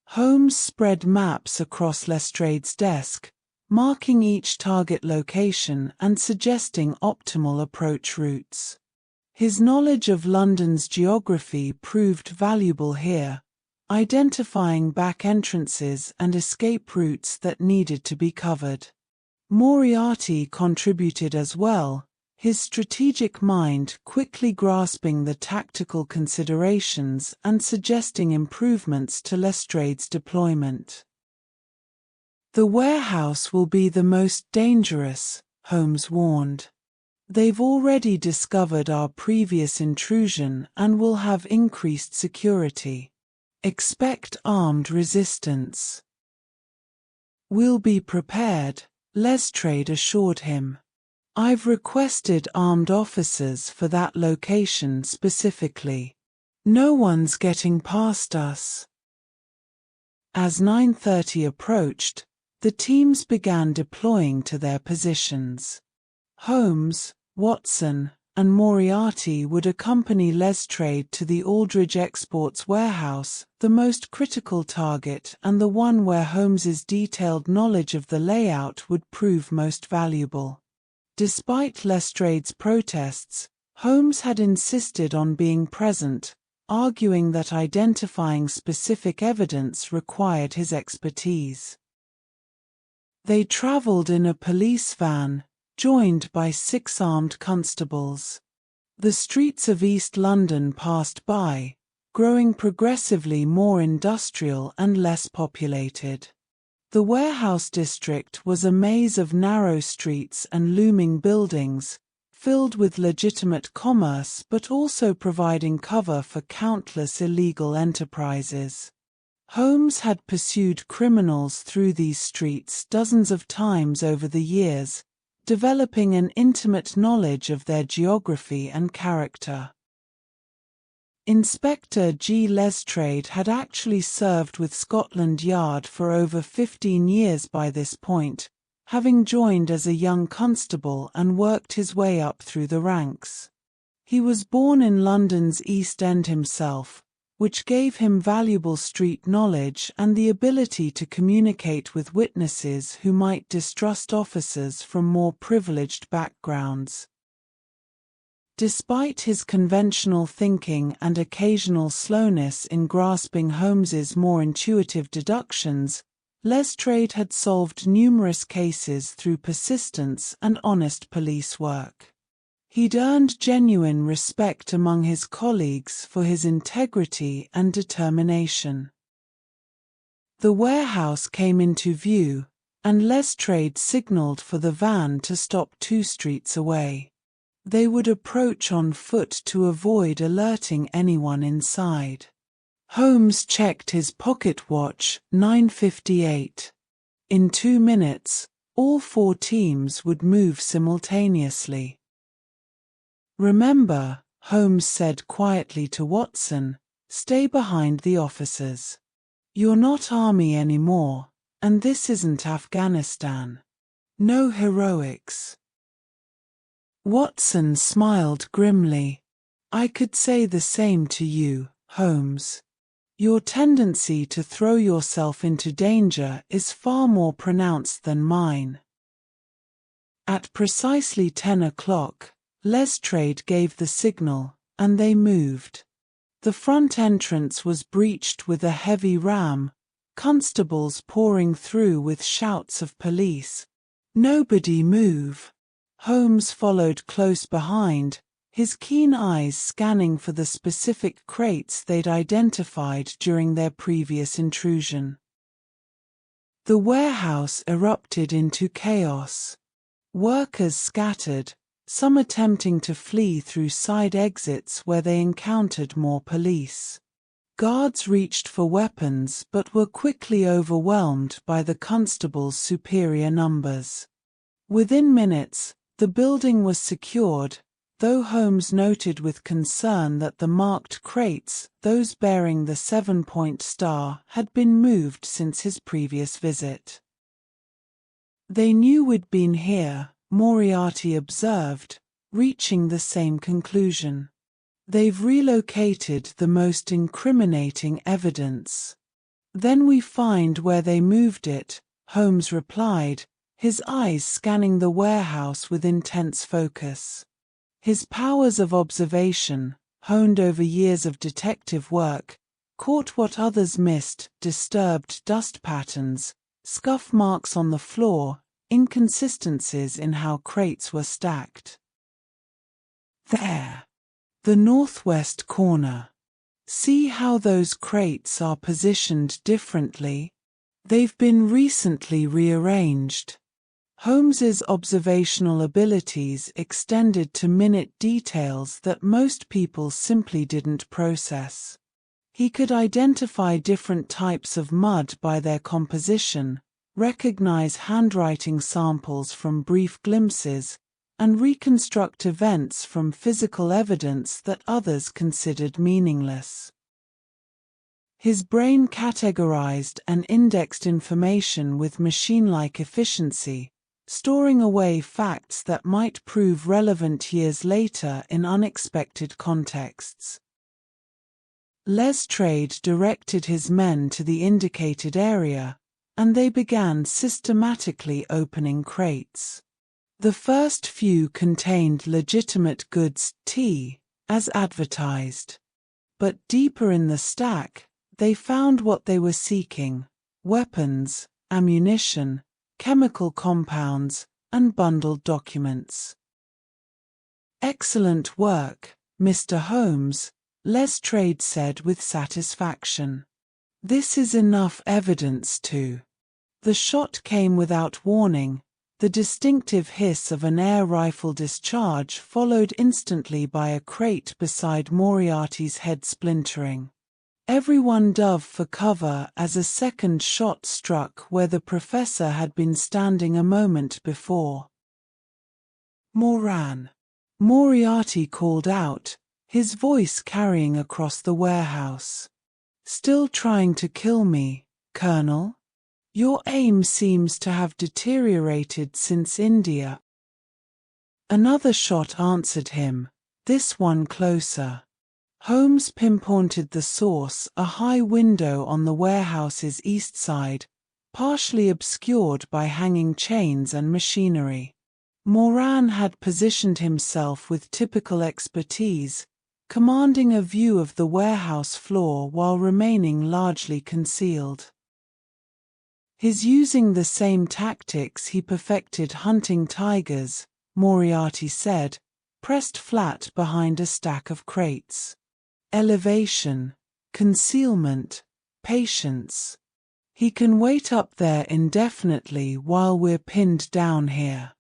Holmes spread maps across Lestrade's desk, marking each target location and suggesting optimal approach routes. His knowledge of London's geography proved valuable here, identifying back entrances and escape routes that needed to be covered. Moriarty contributed as well, his strategic mind quickly grasping the tactical considerations and suggesting improvements to Lestrade's deployment. "The warehouse will be the most dangerous," Holmes warned. "They've already discovered our previous intrusion and will have increased security. Expect armed resistance." "We'll be prepared," Lestrade assured him. "I've requested armed officers for that location specifically. No one's getting past us." As 9:30 approached, the teams began deploying to their positions. Holmes, Watson, and Moriarty would accompany Lestrade to the Aldridge Exports warehouse, the most critical target and the one where Holmes's detailed knowledge of the layout would prove most valuable. Despite Lestrade's protests, Holmes had insisted on being present, arguing that identifying specific evidence required his expertise. They travelled in a police van, joined by 6 armed constables. The streets of East London passed by, growing progressively more industrial and less populated. The warehouse district was a maze of narrow streets and looming buildings, filled with legitimate commerce but also providing cover for countless illegal enterprises. Holmes had pursued criminals through these streets dozens of times over the years, developing an intimate knowledge of their geography and character. Inspector G. Lestrade had actually served with Scotland Yard for over 15 years by this point, having joined as a young constable and worked his way up through the ranks. He was born in London's East End himself, which gave him valuable street knowledge and the ability to communicate with witnesses who might distrust officers from more privileged backgrounds. Despite his conventional thinking and occasional slowness in grasping Holmes's more intuitive deductions, Lestrade had solved numerous cases through persistence and honest police work. He'd earned genuine respect among his colleagues for his integrity and determination. The warehouse came into view, and Lestrade signalled for the van to stop 2 streets away. They would approach on foot to avoid alerting anyone inside. Holmes checked his pocket watch, 9:58. In 2 minutes, all 4 teams would move simultaneously. "Remember," Holmes said quietly to Watson, "stay behind the officers. You're not army anymore, and this isn't Afghanistan. No heroics." Watson smiled grimly. "I could say the same to you, Holmes. Your tendency to throw yourself into danger is far more pronounced than mine." At precisely 10 o'clock, Lestrade gave the signal, and they moved. The front entrance was breached with a heavy ram, constables pouring through with shouts of police. "Nobody move." Holmes followed close behind, his keen eyes scanning for the specific crates they'd identified during their previous intrusion. The warehouse erupted into chaos. Workers scattered, some attempting to flee through side exits where they encountered more police. Guards reached for weapons but were quickly overwhelmed by the constables' superior numbers. Within minutes, the building was secured, though Holmes noted with concern that the marked crates, those bearing the 7-point star, had been moved since his previous visit. "They knew we'd been here," Moriarty observed, reaching the same conclusion. "They've relocated the most incriminating evidence." "Then we find where they moved it," Holmes replied, his eyes scanning the warehouse with intense focus. His powers of observation, honed over years of detective work, caught what others missed: disturbed dust patterns, scuff marks on the floor, inconsistencies in how crates were stacked. "There. The northwest corner. See how those crates are positioned differently? They've been recently rearranged." Holmes's observational abilities extended to minute details that most people simply didn't process. He could identify different types of mud by their composition, recognize handwriting samples from brief glimpses, and reconstruct events from physical evidence that others considered meaningless. His brain categorized and indexed information with machine-like efficiency, storing away facts that might prove relevant years later in unexpected contexts. Lestrade directed his men to the indicated area, and they began systematically opening crates. The first few contained legitimate goods, tea, as advertised. But deeper in the stack, they found what they were seeking: weapons, ammunition, chemical compounds, and bundled documents. "Excellent work, Mr. Holmes," Lestrade said with satisfaction. "This is enough evidence to—" The shot came without warning, the distinctive hiss of an air rifle discharge followed instantly by a crate beside Moriarty's head splintering. Everyone dove for cover as a second shot struck where the professor had been standing a moment before. "Moran!" Moriarty called out, his voice carrying across the warehouse. "Still trying to kill me, Colonel? Your aim seems to have deteriorated since India." Another shot answered him, this one closer. Holmes pinpointed the source, a high window on the warehouse's east side, partially obscured by hanging chains and machinery. Moran had positioned himself with typical expertise, commanding a view of the warehouse floor while remaining largely concealed. "He's using the same tactics he perfected hunting tigers," Moriarty said, pressed flat behind a stack of crates. "Elevation, concealment, patience. He can wait up there indefinitely while we're pinned down here."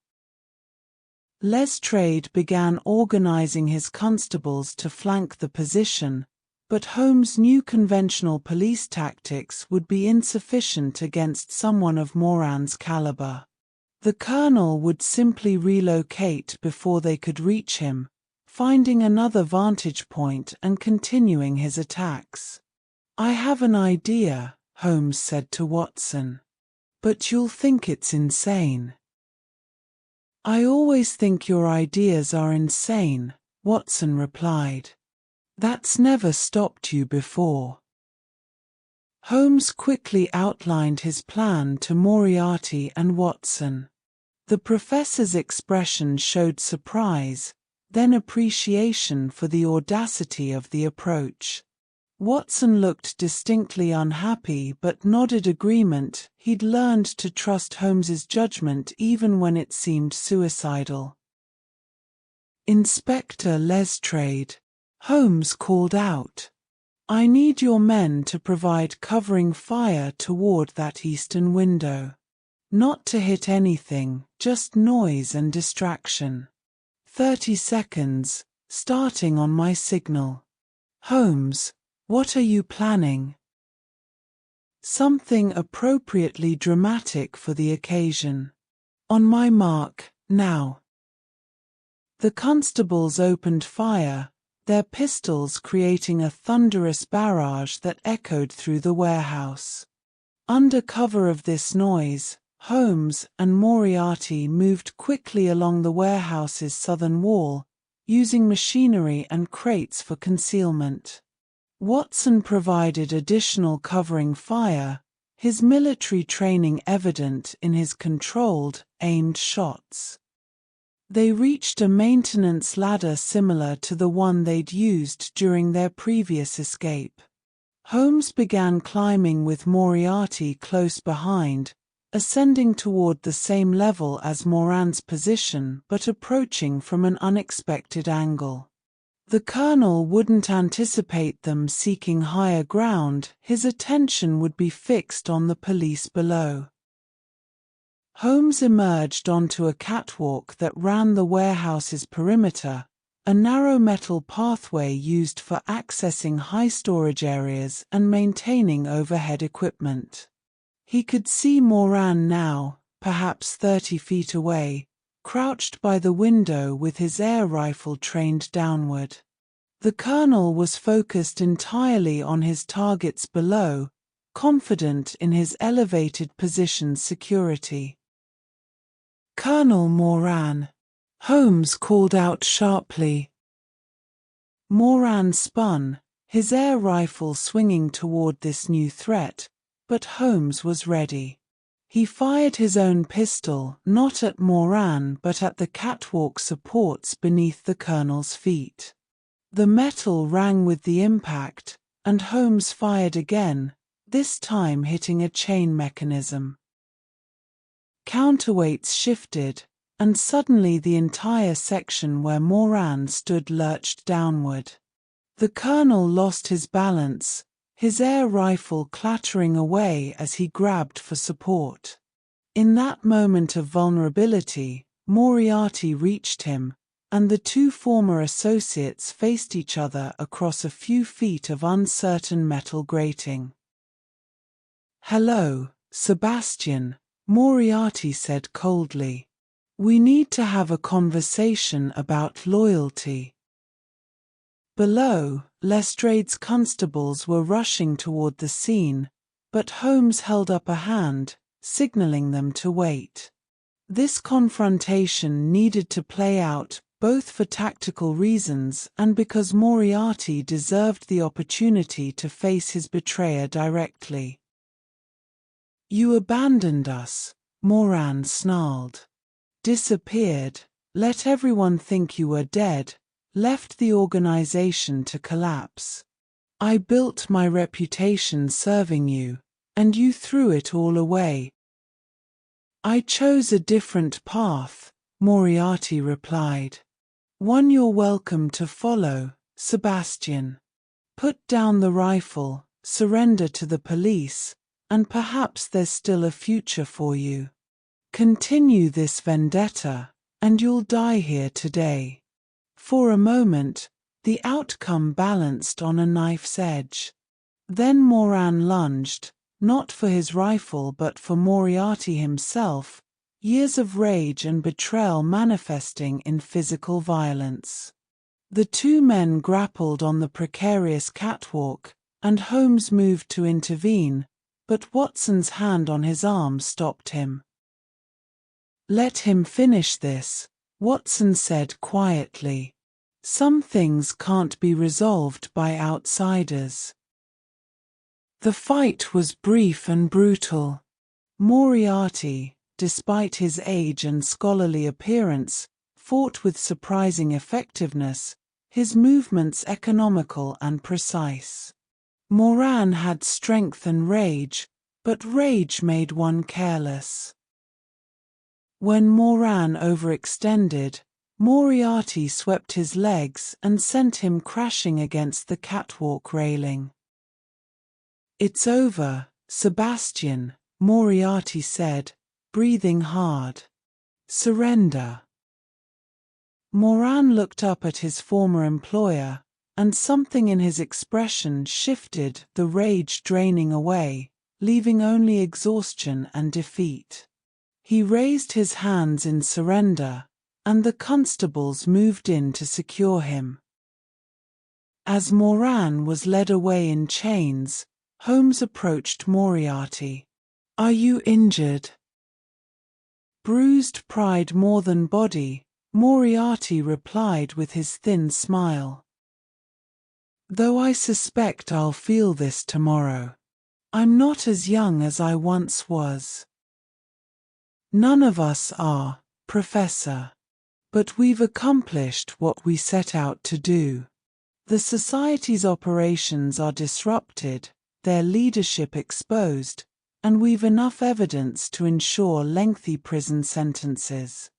Lestrade began organizing his constables to flank the position, but Holmes knew conventional police tactics would be insufficient against someone of Moran's caliber. The colonel would simply relocate before they could reach him, finding another vantage point and continuing his attacks. "I have an idea," Holmes said to Watson. "But you'll think it's insane." "I always think your ideas are insane," Watson replied. "That's never stopped you before." Holmes quickly outlined his plan to Moriarty and Watson. The professor's expression showed surprise, then appreciation for the audacity of the approach. Watson looked distinctly unhappy but nodded agreement. He'd learned to trust Holmes's judgment even when it seemed suicidal. "Inspector Lestrade," Holmes called out, "I need your men to provide covering fire toward that eastern window. Not to hit anything, just noise and distraction. 30 seconds, starting on my signal. Holmes, what are you planning?" "Something appropriately dramatic for the occasion. On my mark, now." The constables opened fire, their pistols creating a thunderous barrage that echoed through the warehouse. Under cover of this noise, Holmes and Moriarty moved quickly along the warehouse's southern wall, using machinery and crates for concealment. Watson provided additional covering fire, his military training evident in his controlled, aimed shots. They reached a maintenance ladder similar to the one they'd used during their previous escape. Holmes began climbing with Moriarty close behind, ascending toward the same level as Moran's position but approaching from an unexpected angle. The colonel wouldn't anticipate them seeking higher ground, his attention would be fixed on the police below. Holmes emerged onto a catwalk that ran the warehouse's perimeter, a narrow metal pathway used for accessing high storage areas and maintaining overhead equipment. He could see Moran now, perhaps 30 feet away, crouched by the window with his air rifle trained downward. The colonel was focused entirely on his targets below, confident in his elevated position's security. "Colonel Moran," Holmes called out sharply. Moran spun, his air rifle swinging toward this new threat, but Holmes was ready. He fired his own pistol, not at Moran but at the catwalk supports beneath the colonel's feet. The metal rang with the impact, and Holmes fired again, this time hitting a chain mechanism. Counterweights shifted, and suddenly the entire section where Moran stood lurched downward. The colonel lost his balance, his air rifle clattering away as he grabbed for support. In that moment of vulnerability, Moriarty reached him, and the two former associates faced each other across a few feet of uncertain metal grating. "Hello, Sebastian," Moriarty said coldly. "We need to have a conversation about loyalty." Below, Lestrade's constables were rushing toward the scene, but Holmes held up a hand, signaling them to wait. This confrontation needed to play out, both for tactical reasons and because Moriarty deserved the opportunity to face his betrayer directly. "You abandoned us," Moran snarled. "Disappeared, let everyone think you were dead, left the organization to collapse. I built my reputation serving you, and you threw it all away." "I chose a different path," Moriarty replied. "One you're welcome to follow, Sebastian. Put down the rifle, surrender to the police, and perhaps there's still a future for you. Continue this vendetta, and you'll die here today." For a moment, the outcome balanced on a knife's edge. Then Moran lunged, not for his rifle but for Moriarty himself, years of rage and betrayal manifesting in physical violence. The two men grappled on the precarious catwalk, and Holmes moved to intervene, but Watson's hand on his arm stopped him. "Let him finish this," Watson said quietly. "Some things can't be resolved by outsiders." The fight was brief and brutal. Moriarty, despite his age and scholarly appearance, fought with surprising effectiveness, his movements economical and precise. Moran had strength and rage, but rage made one careless. When Moran overextended, Moriarty swept his legs and sent him crashing against the catwalk railing. "It's over, Sebastian," Moriarty said, breathing hard. "Surrender." Moran looked up at his former employer, and something in his expression shifted, the rage draining away, leaving only exhaustion and defeat. He raised his hands in surrender, and the constables moved in to secure him. As Moran was led away in chains, Holmes approached Moriarty. "Are you injured?" "Bruised pride more than body," Moriarty replied with his thin smile. "Though I suspect I'll feel this tomorrow. I'm not as young as I once was." "None of us are, Professor. But we've accomplished what we set out to do. The Society's operations are disrupted, their leadership exposed, and we've enough evidence to ensure lengthy prison sentences."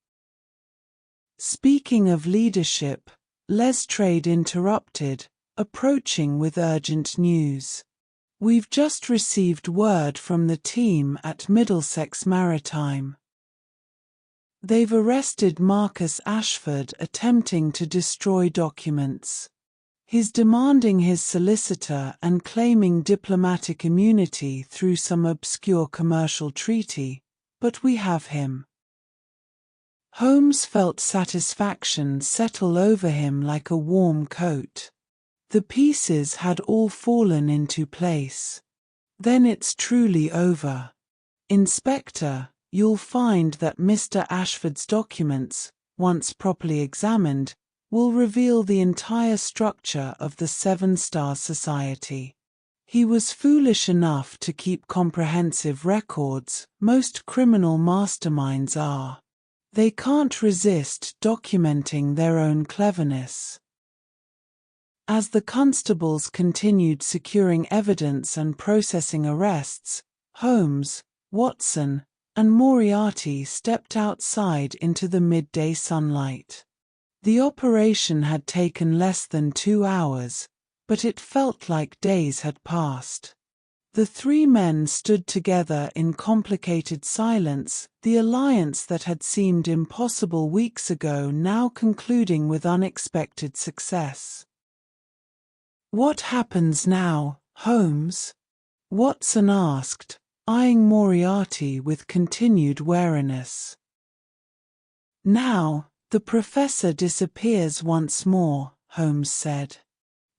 Speaking of leadership, Lestrade interrupted, approaching with urgent news. "We've just received word from the team at Middlesex Maritime. They've arrested Marcus Ashford attempting to destroy documents. He's demanding his solicitor and claiming diplomatic immunity through some obscure commercial treaty, but we have him." Holmes felt satisfaction settle over him like a warm coat. The pieces had all fallen into place. "Then it's truly over. Inspector, you'll find that Mr. Ashford's documents, once properly examined, will reveal the entire structure of the Seven Stars Society. He was foolish enough to keep comprehensive records. Most criminal masterminds are. They can't resist documenting their own cleverness. As the constables continued securing evidence and processing arrests, Holmes, Watson, and Moriarty stepped outside into the midday sunlight. The operation had taken less than 2 hours, but it felt like days had passed. The three men stood together in complicated silence, the alliance that had seemed impossible weeks ago now concluding with unexpected success. "What happens now, Holmes?" Watson asked, eyeing Moriarty with continued wariness. "Now, the professor disappears once more," Holmes said.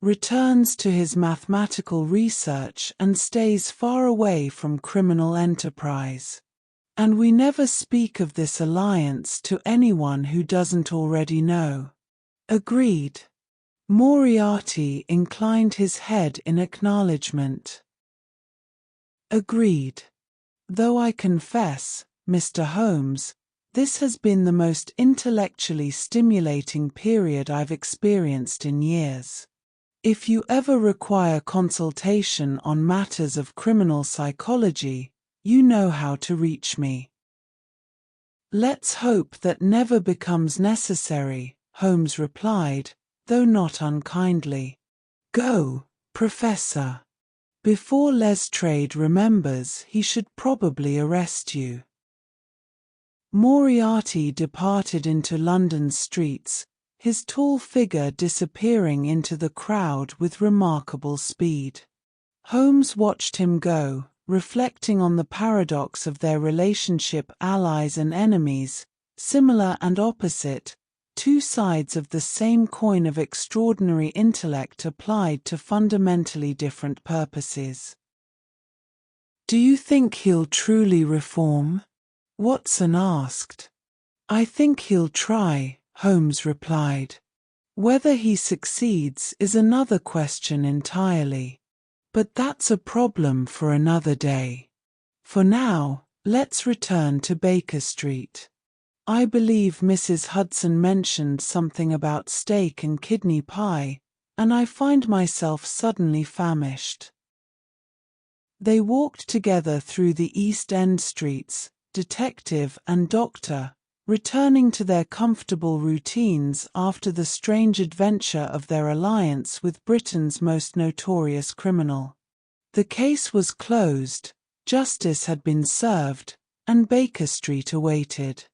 "Returns to his mathematical research and stays far away from criminal enterprise. And we never speak of this alliance to anyone who doesn't already know." "Agreed." Moriarty inclined his head in acknowledgement. "Agreed. Though I confess, Mr. Holmes, this has been the most intellectually stimulating period I've experienced in years. If you ever require consultation on matters of criminal psychology, you know how to reach me." "Let's hope that never becomes necessary," Holmes replied, though not unkindly. "Go, Professor. Before Lestrade remembers, he should probably arrest you." Moriarty departed into London's streets, his tall figure disappearing into the crowd with remarkable speed. Holmes watched him go, reflecting on the paradox of their relationship, allies and enemies, similar and opposite, two sides of the same coin of extraordinary intellect applied to fundamentally different purposes. "Do you think he'll truly reform?" Watson asked. "I think he'll try," Holmes replied. "Whether he succeeds is another question entirely. But that's a problem for another day. For now, let's return to Baker Street. I believe Mrs. Hudson mentioned something about steak and kidney pie, and I find myself suddenly famished." They walked together through the East End streets, detective and doctor, returning to their comfortable routines after the strange adventure of their alliance with Britain's most notorious criminal. The case was closed, justice had been served, and Baker Street awaited.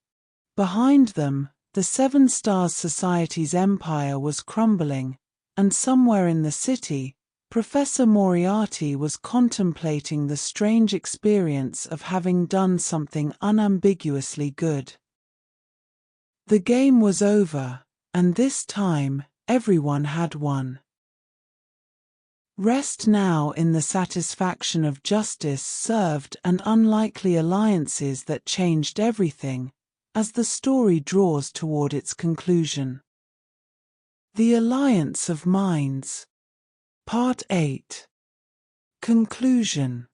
Behind them, the Seven Stars Society's empire was crumbling, and somewhere in the city, Professor Moriarty was contemplating the strange experience of having done something unambiguously good. The game was over, and this time, everyone had won. Rest now in the satisfaction of justice served and unlikely alliances that changed everything, as the story draws toward its conclusion. The Alliance of Minds. Part 8. Conclusion.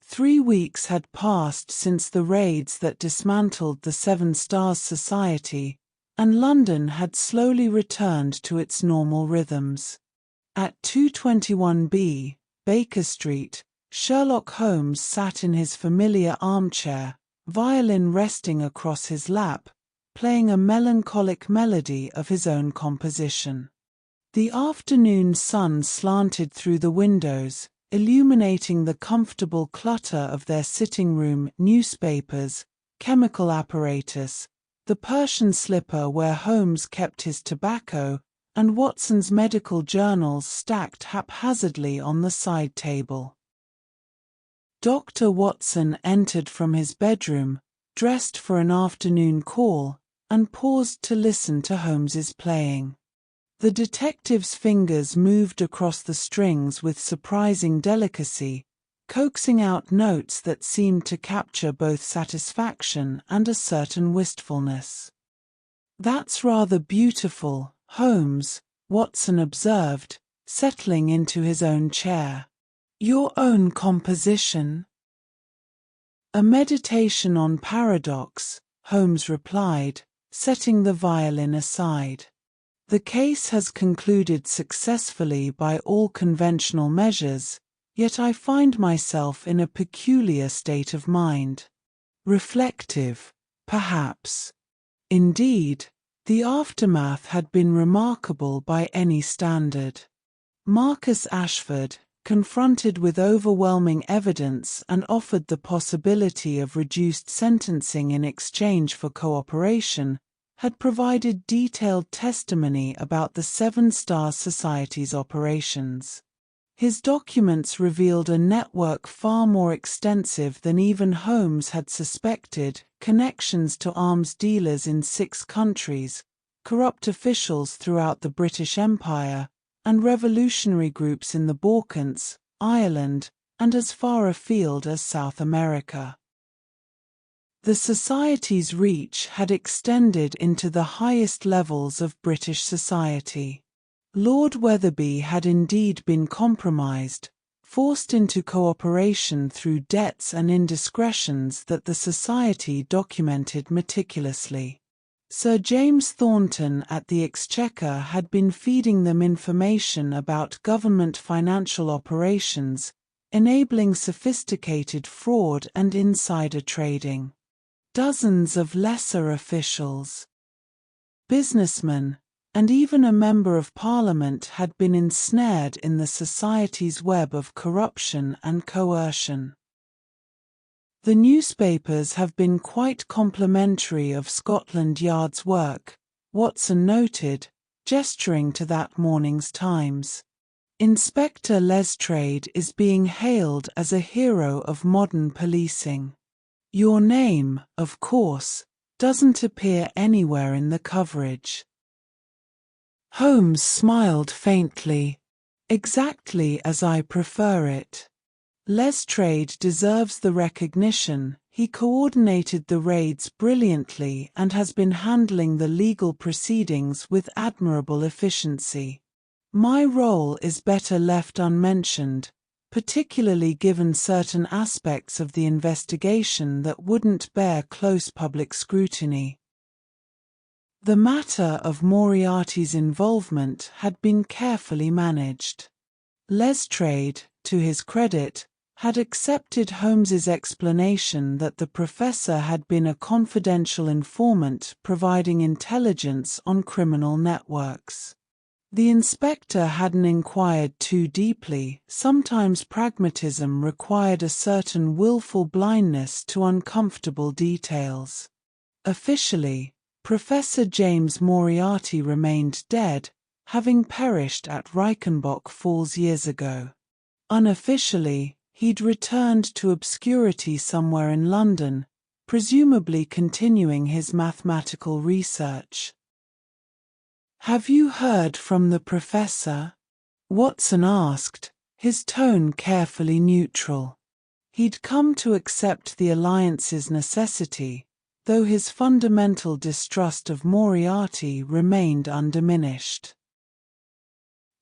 3 weeks had passed since the raids that dismantled the Seven Stars Society, and London had slowly returned to its normal rhythms. At 221B, Baker Street, Sherlock Holmes sat in his familiar armchair, violin resting across his lap, playing a melancholic melody of his own composition. The afternoon sun slanted through the windows, illuminating the comfortable clutter of their sitting room, newspapers, chemical apparatus, the Persian slipper where Holmes kept his tobacco, and Watson's medical journals stacked haphazardly on the side table. Dr. Watson entered from his bedroom, dressed for an afternoon call, and paused to listen to Holmes's playing. The detective's fingers moved across the strings with surprising delicacy, coaxing out notes that seemed to capture both satisfaction and a certain wistfulness. "That's rather beautiful, Holmes," Watson observed, settling into his own chair. Your own composition? A meditation on paradox, Holmes replied, setting the violin aside. The case has concluded successfully by all conventional measures, yet I find myself in a peculiar state of mind. Reflective, perhaps. Indeed, the aftermath had been remarkable by any standard. Marcus Ashford, confronted with overwhelming evidence and offered the possibility of reduced sentencing in exchange for cooperation, had provided detailed testimony about the Seven Stars Society's operations. His documents revealed a network far more extensive than even Holmes had suspected, connections to arms dealers in 6 countries, corrupt officials throughout the British Empire, and revolutionary groups in the Balkans, Ireland, and as far afield as South America. The Society's reach had extended into the highest levels of British society. Lord Wetherby had indeed been compromised, forced into cooperation through debts and indiscretions that the Society documented meticulously. Sir James Thornton at the Exchequer had been feeding them information about government financial operations, enabling sophisticated fraud and insider trading. Dozens of lesser officials, businessmen, and even a member of Parliament had been ensnared in the Society's web of corruption and coercion. The newspapers have been quite complimentary of Scotland Yard's work, Watson noted, gesturing to that morning's Times. Inspector Lestrade is being hailed as a hero of modern policing. Your name, of course, doesn't appear anywhere in the coverage. Holmes smiled faintly. Exactly as I prefer it. Lestrade deserves the recognition. He coordinated the raids brilliantly and has been handling the legal proceedings with admirable efficiency. My role is better left unmentioned, particularly given certain aspects of the investigation that wouldn't bear close public scrutiny. The matter of Moriarty's involvement had been carefully managed. Lestrade, to his credit, had accepted Holmes's explanation that the professor had been a confidential informant providing intelligence on criminal networks. The inspector hadn't inquired too deeply. Sometimes pragmatism required a certain willful blindness to uncomfortable details. Officially, Professor James Moriarty remained dead, having perished at Reichenbach Falls years ago. Unofficially, he'd returned to obscurity somewhere in London, presumably continuing his mathematical research. Have you heard from the professor? Watson asked, his tone carefully neutral. He'd come to accept the alliance's necessity, though his fundamental distrust of Moriarty remained undiminished.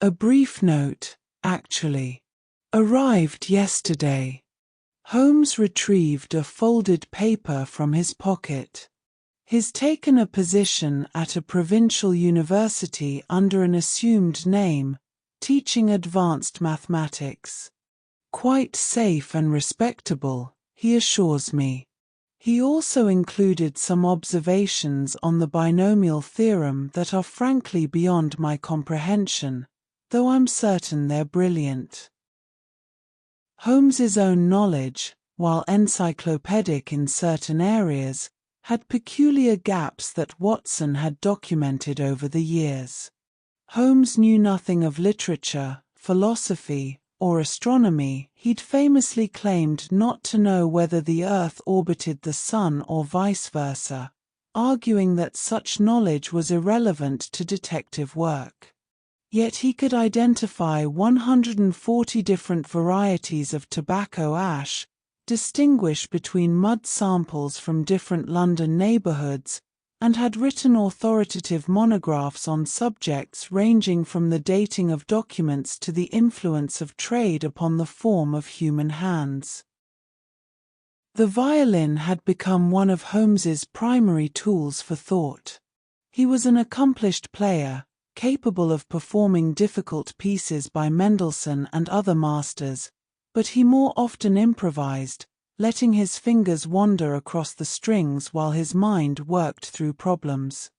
A brief note, actually. Arrived yesterday. Holmes retrieved a folded paper from his pocket. He's taken a position at a provincial university under an assumed name, teaching advanced mathematics. Quite safe and respectable, he assures me. He also included some observations on the binomial theorem that are frankly beyond my comprehension, though I'm certain they're brilliant. Holmes's own knowledge, while encyclopedic in certain areas, had peculiar gaps that Watson had documented over the years. Holmes knew nothing of literature, philosophy, or astronomy. He'd famously claimed not to know whether the Earth orbited the Sun or vice versa, arguing that such knowledge was irrelevant to detective work. Yet he could identify 140 different varieties of tobacco ash, distinguish between mud samples from different London neighbourhoods, and had written authoritative monographs on subjects ranging from the dating of documents to the influence of trade upon the form of human hands. The violin had become one of Holmes's primary tools for thought. He was an accomplished player, capable of performing difficult pieces by Mendelssohn and other masters, but he more often improvised, letting his fingers wander across the strings while his mind worked through problems.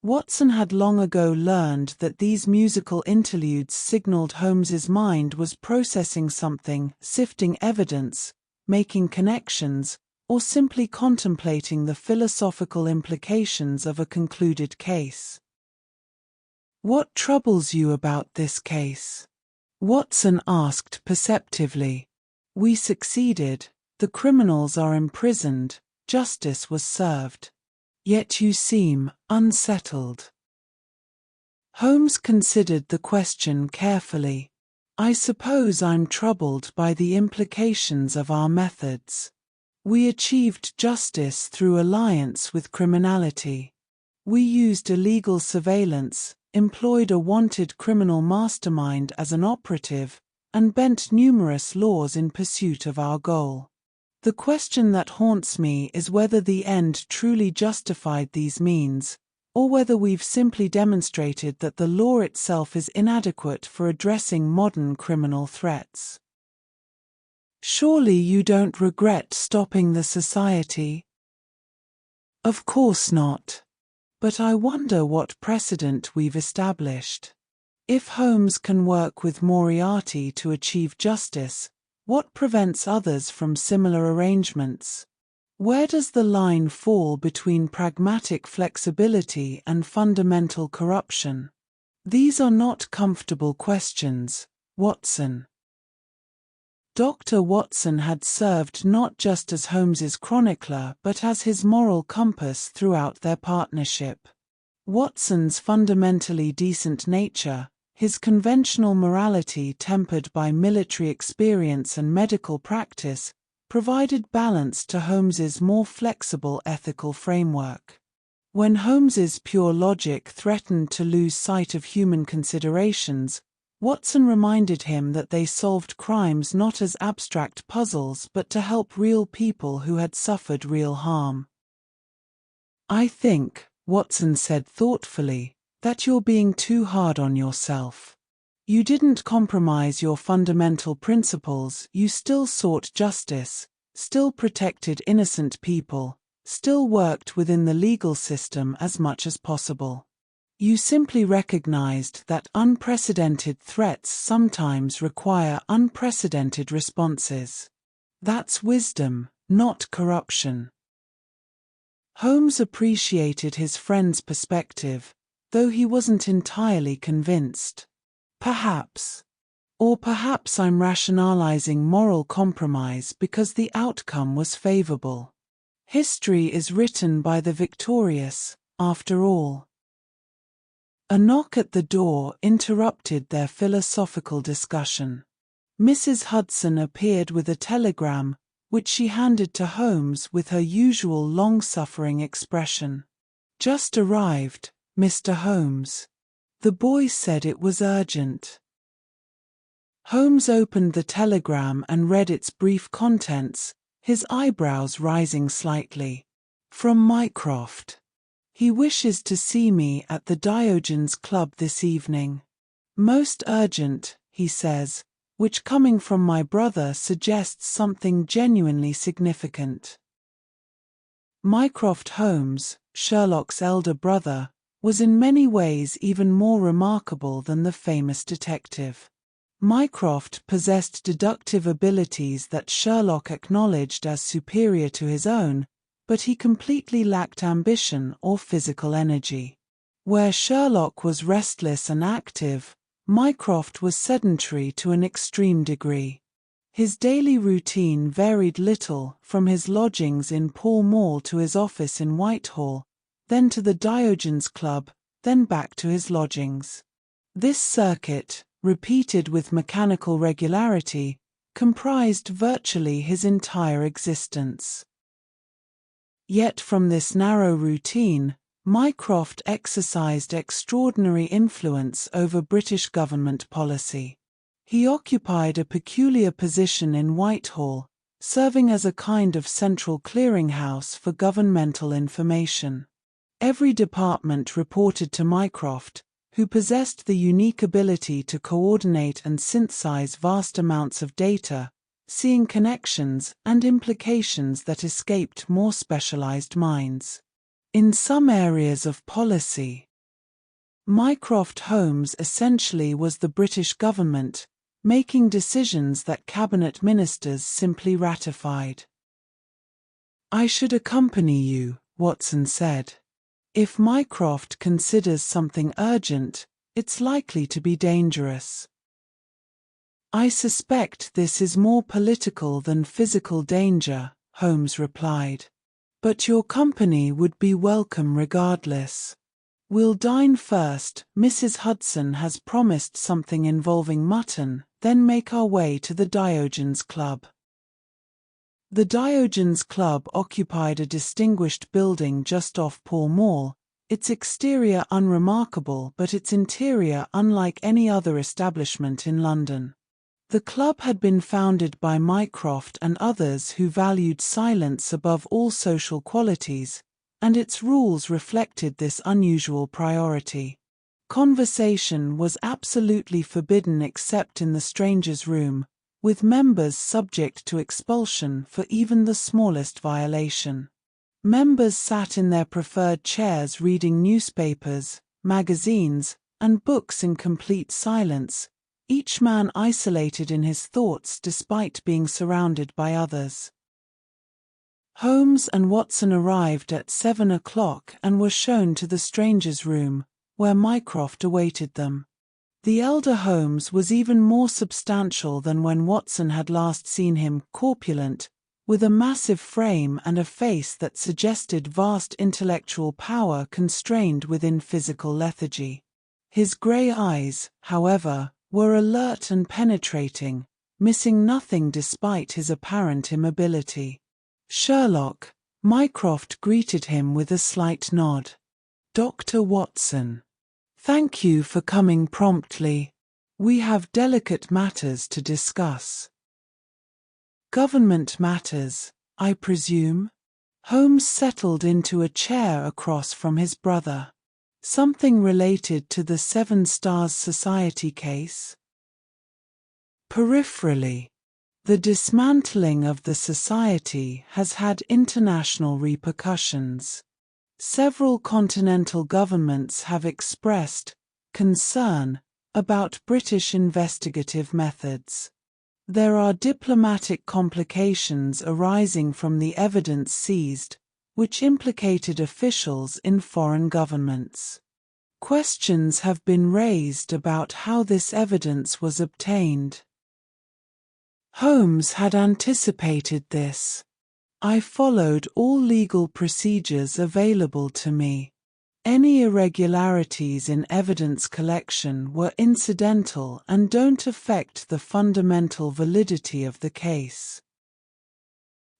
Watson had long ago learned that these musical interludes signaled Holmes's mind was processing something, sifting evidence, making connections, or simply contemplating the philosophical implications of a concluded case. "What troubles you about this case?" Watson asked perceptively. "We succeeded. The criminals are imprisoned. Justice was served. Yet you seem unsettled." Holmes considered the question carefully. "I suppose I'm troubled by the implications of our methods. We achieved justice through alliance with criminality. We used illegal surveillance, employed a wanted criminal mastermind as an operative, and bent numerous laws in pursuit of our goal. The question that haunts me is whether the end truly justified these means, or whether we've simply demonstrated that the law itself is inadequate for addressing modern criminal threats." "Surely you don't regret stopping the society?" "Of course not. But I wonder what precedent we've established. If Holmes can work with Moriarty to achieve justice, what prevents others from similar arrangements? Where does the line fall between pragmatic flexibility and fundamental corruption? These are not comfortable questions, Watson." Dr. Watson had served not just as Holmes's chronicler but as his moral compass throughout their partnership. Watson's fundamentally decent nature, his conventional morality tempered by military experience and medical practice, provided balance to Holmes's more flexible ethical framework. When Holmes's pure logic threatened to lose sight of human considerations, Watson reminded him that they solved crimes not as abstract puzzles but to help real people who had suffered real harm. "I think," Watson said thoughtfully, "that you're being too hard on yourself. You didn't compromise your fundamental principles, you still sought justice, still protected innocent people, still worked within the legal system as much as possible. You simply recognized that unprecedented threats sometimes require unprecedented responses. That's wisdom, not corruption." Holmes appreciated his friend's perspective, though he wasn't entirely convinced. "Perhaps. Or perhaps I'm rationalizing moral compromise because the outcome was favorable. History is written by the victorious, after all." A knock at the door interrupted their philosophical discussion. Mrs. Hudson appeared with a telegram, which she handed to Holmes with her usual long-suffering expression. "Just arrived, Mr. Holmes. The boy said it was urgent." Holmes opened the telegram and read its brief contents, his eyebrows rising slightly. "From Mycroft. He wishes to see me at the Diogenes Club this evening. Most urgent, he says, which coming from my brother suggests something genuinely significant." Mycroft Holmes, Sherlock's elder brother, was in many ways even more remarkable than the famous detective. Mycroft possessed deductive abilities that Sherlock acknowledged as superior to his own, but he completely lacked ambition or physical energy. Where Sherlock was restless and active, Mycroft was sedentary to an extreme degree. His daily routine varied little, from his lodgings in Pall Mall to his office in Whitehall, then to the Diogenes Club, then back to his lodgings. This circuit, repeated with mechanical regularity, comprised virtually his entire existence. Yet from this narrow routine, Mycroft exercised extraordinary influence over British government policy. He occupied a peculiar position in Whitehall, serving as a kind of central clearinghouse for governmental information. Every department reported to Mycroft, who possessed the unique ability to coordinate and synthesize vast amounts of data, seeing connections and implications that escaped more specialized minds. In some areas of policy, Mycroft Holmes essentially was the British government, making decisions that cabinet ministers simply ratified. "I should accompany you," Watson said. "If Mycroft considers something urgent, it's likely to be dangerous." "I suspect this is more political than physical danger," Holmes replied. "But your company would be welcome regardless. We'll dine first. Mrs. Hudson has promised something involving mutton, then make our way to the Diogenes Club." The Diogenes Club occupied a distinguished building just off Pall Mall, its exterior unremarkable but its interior unlike any other establishment in London. The club had been founded by Mycroft and others who valued silence above all social qualities, and its rules reflected this unusual priority. Conversation was absolutely forbidden except in the strangers' room, with members subject to expulsion for even the smallest violation. Members sat in their preferred chairs reading newspapers, magazines, and books in complete silence, each man isolated in his thoughts despite being surrounded by others. Holmes and Watson arrived at 7 o'clock and were shown to the strangers' room, where Mycroft awaited them. The elder Holmes was even more substantial than when Watson had last seen him, corpulent, with a massive frame and a face that suggested vast intellectual power constrained within physical lethargy. His grey eyes, however, were alert and penetrating, missing nothing despite his apparent immobility. "Sherlock," Mycroft greeted him with a slight nod. "Dr. Watson. Thank you for coming promptly. We have delicate matters to discuss." "Government matters, I presume?" Holmes settled into a chair across from his brother. "Something related to the Seven Stars Society case?" "Peripherally. The dismantling of the society has had international repercussions. Several continental governments have expressed concern about British investigative methods. There are diplomatic complications arising from the evidence seized, which implicated officials in foreign governments. Questions have been raised about how this evidence was obtained." Holmes had anticipated this. "I followed all legal procedures available to me. Any irregularities in evidence collection were incidental and don't affect the fundamental validity of the case."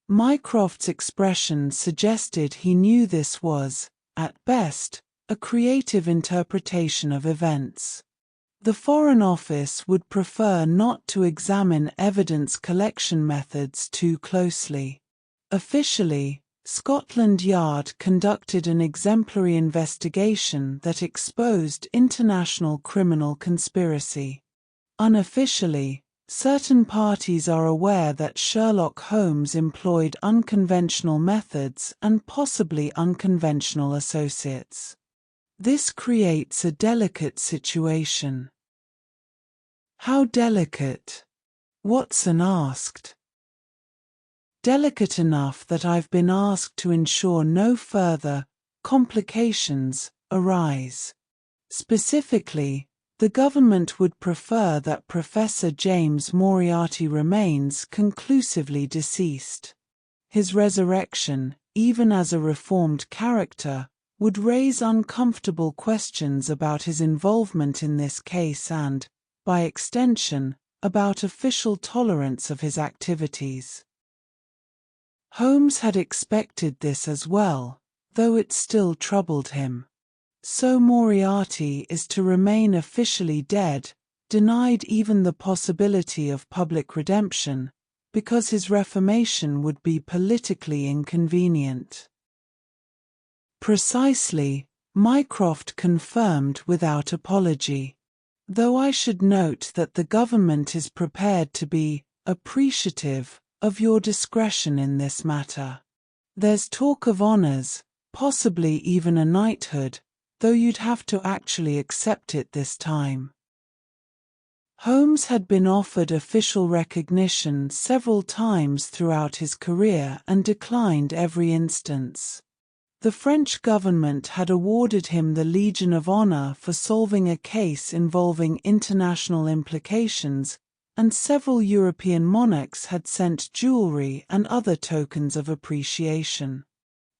Mycroft's expression suggested he knew this was, at best, a creative interpretation of events. The Foreign Office would prefer not to examine evidence collection methods too closely. Officially, Scotland Yard conducted an exemplary investigation that exposed international criminal conspiracy. Unofficially, certain parties are aware that Sherlock Holmes employed unconventional methods and possibly unconventional associates. This creates a delicate situation. "How delicate?" Watson asked. "Delicate enough that I've been asked to ensure no further complications arise. Specifically, the government would prefer that Professor James Moriarty remains conclusively deceased. His resurrection, even as a reformed character, would raise uncomfortable questions about his involvement in this case and, by extension, about official tolerance of his activities." Holmes had expected this as well, though it still troubled him. So Moriarty is to remain officially dead, denied even the possibility of public redemption, because his reformation would be politically inconvenient. Precisely, Mycroft confirmed without apology. Though I should note that the government is prepared to be appreciative of your discretion in this matter. There's talk of honors, possibly even a knighthood, though you'd have to actually accept it this time. Holmes had been offered official recognition several times throughout his career and declined every instance. The French government had awarded him the Legion of Honor for solving a case involving international implications, and several European monarchs had sent jewelry and other tokens of appreciation.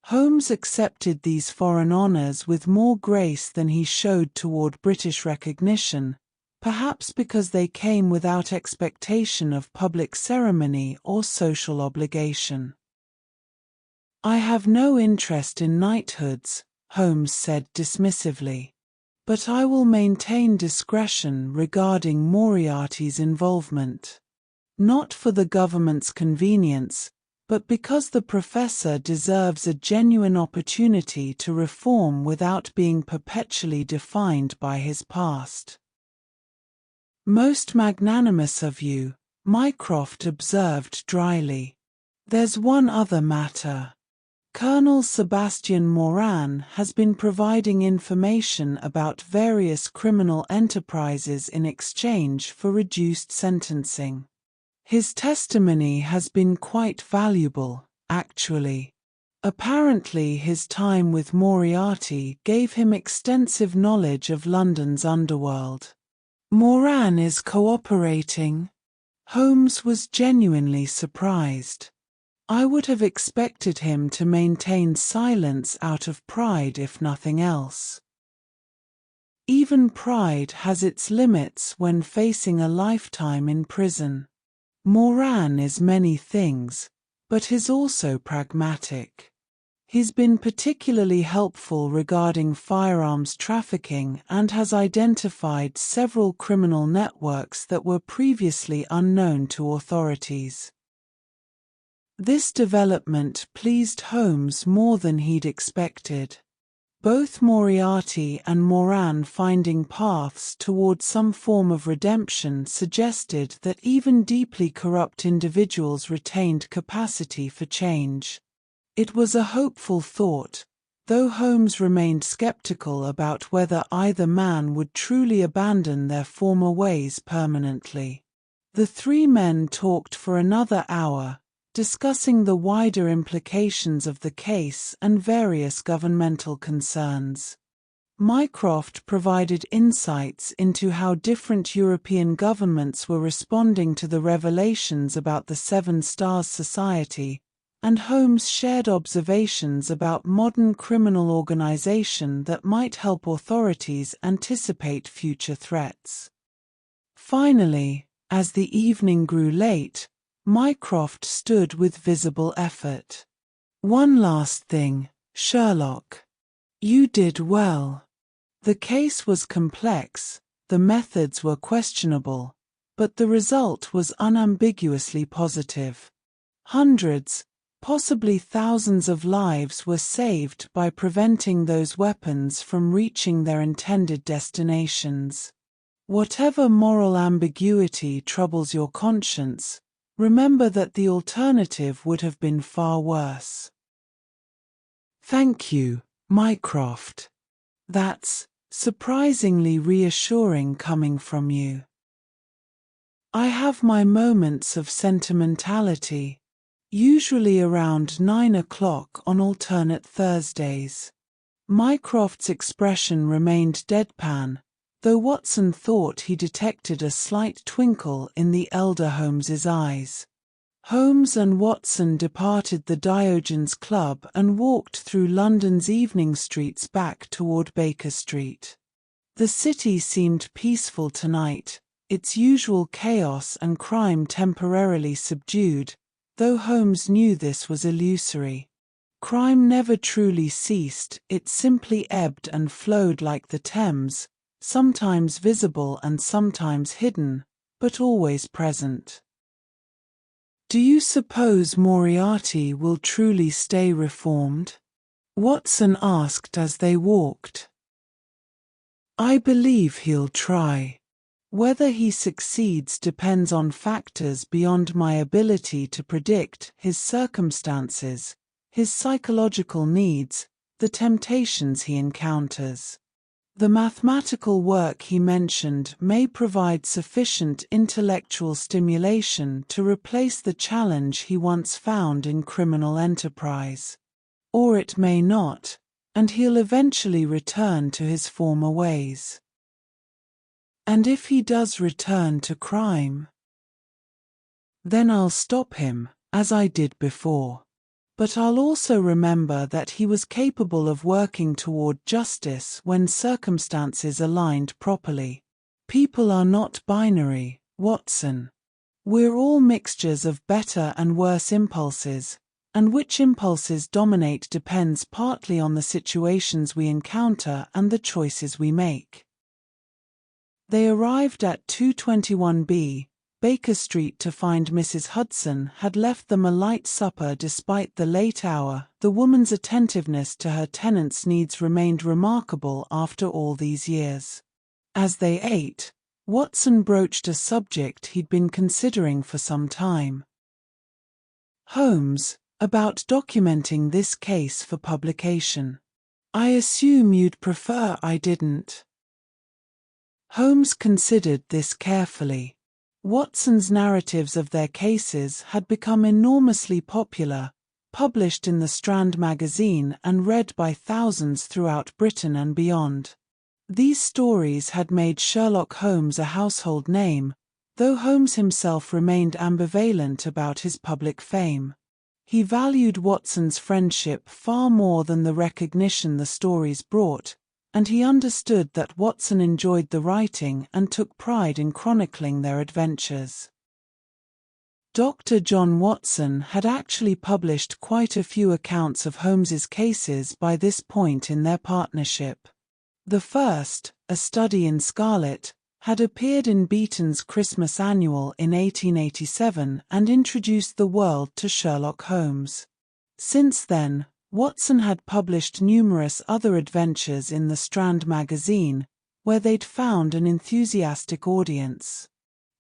Holmes accepted these foreign honors with more grace than he showed toward British recognition, perhaps because they came without expectation of public ceremony or social obligation. "I have no interest in knighthoods," Holmes said dismissively, "but I will maintain discretion regarding Moriarty's involvement. Not for the government's convenience, but because the professor deserves a genuine opportunity to reform without being perpetually defined by his past." "Most magnanimous of you," Mycroft observed dryly. "There's one other matter. Colonel Sebastian Moran has been providing information about various criminal enterprises in exchange for reduced sentencing. His testimony has been quite valuable, actually. Apparently his time with Moriarty gave him extensive knowledge of London's underworld." "Moran is cooperating?" Holmes was genuinely surprised. "I would have expected him to maintain silence out of pride if nothing else." "Even pride has its limits when facing a lifetime in prison. Moran is many things, but he's also pragmatic. He's been particularly helpful regarding firearms trafficking and has identified several criminal networks that were previously unknown to authorities." This development pleased Holmes more than he'd expected. Both Moriarty and Moran finding paths toward some form of redemption suggested that even deeply corrupt individuals retained capacity for change. It was a hopeful thought, though Holmes remained skeptical about whether either man would truly abandon their former ways permanently. The three men talked for another hour, discussing the wider implications of the case and various governmental concerns. Mycroft provided insights into how different European governments were responding to the revelations about the Seven Stars Society, and Holmes shared observations about modern criminal organization that might help authorities anticipate future threats. Finally, as the evening grew late, Mycroft stood with visible effort. "One last thing, Sherlock. You did well. The case was complex, the methods were questionable, but the result was unambiguously positive. Hundreds, possibly thousands of lives were saved by preventing those weapons from reaching their intended destinations. Whatever moral ambiguity troubles your conscience, remember that the alternative would have been far worse." "Thank you, Mycroft. That's surprisingly reassuring coming from you." "I have my moments of sentimentality, usually around 9 o'clock on alternate Thursdays." Mycroft's expression remained deadpan, though Watson thought he detected a slight twinkle in the elder Holmes's eyes. Holmes and Watson departed the Diogenes Club and walked through London's evening streets back toward Baker Street. The city seemed peaceful tonight, its usual chaos and crime temporarily subdued, though Holmes knew this was illusory. Crime never truly ceased, it simply ebbed and flowed like the Thames, sometimes visible and sometimes hidden, but always present. Do you suppose Moriarty will truly stay reformed? Watson asked as they walked. I believe he'll try. Whether he succeeds depends on factors beyond my ability to predict: his circumstances, his psychological needs, the temptations he encounters. The mathematical work he mentioned may provide sufficient intellectual stimulation to replace the challenge he once found in criminal enterprise. Or it may not, and he'll eventually return to his former ways. And if he does return to crime, then I'll stop him, as I did before. But I'll also remember that he was capable of working toward justice when circumstances aligned properly. People are not binary, Watson. We're all mixtures of better and worse impulses, and which impulses dominate depends partly on the situations we encounter and the choices we make. They arrived at 221B, Baker Street to find Mrs. Hudson had left them a light supper despite the late hour. The woman's attentiveness to her tenants' needs remained remarkable after all these years. As they ate, Watson broached a subject he'd been considering for some time. Holmes, about documenting this case for publication. I assume you'd prefer I didn't. Holmes considered this carefully. Watson's narratives of their cases had become enormously popular, published in the Strand magazine and read by thousands throughout Britain and beyond. These stories had made Sherlock Holmes a household name, though Holmes himself remained ambivalent about his public fame. He valued Watson's friendship far more than the recognition the stories brought, and he understood that Watson enjoyed the writing and took pride in chronicling their adventures. Dr. John Watson had actually published quite a few accounts of Holmes's cases by this point in their partnership. The first, A Study in Scarlet, had appeared in Beeton's Christmas Annual in 1887 and introduced the world to Sherlock Holmes. Since then, Watson had published numerous other adventures in the Strand magazine, where they'd found an enthusiastic audience.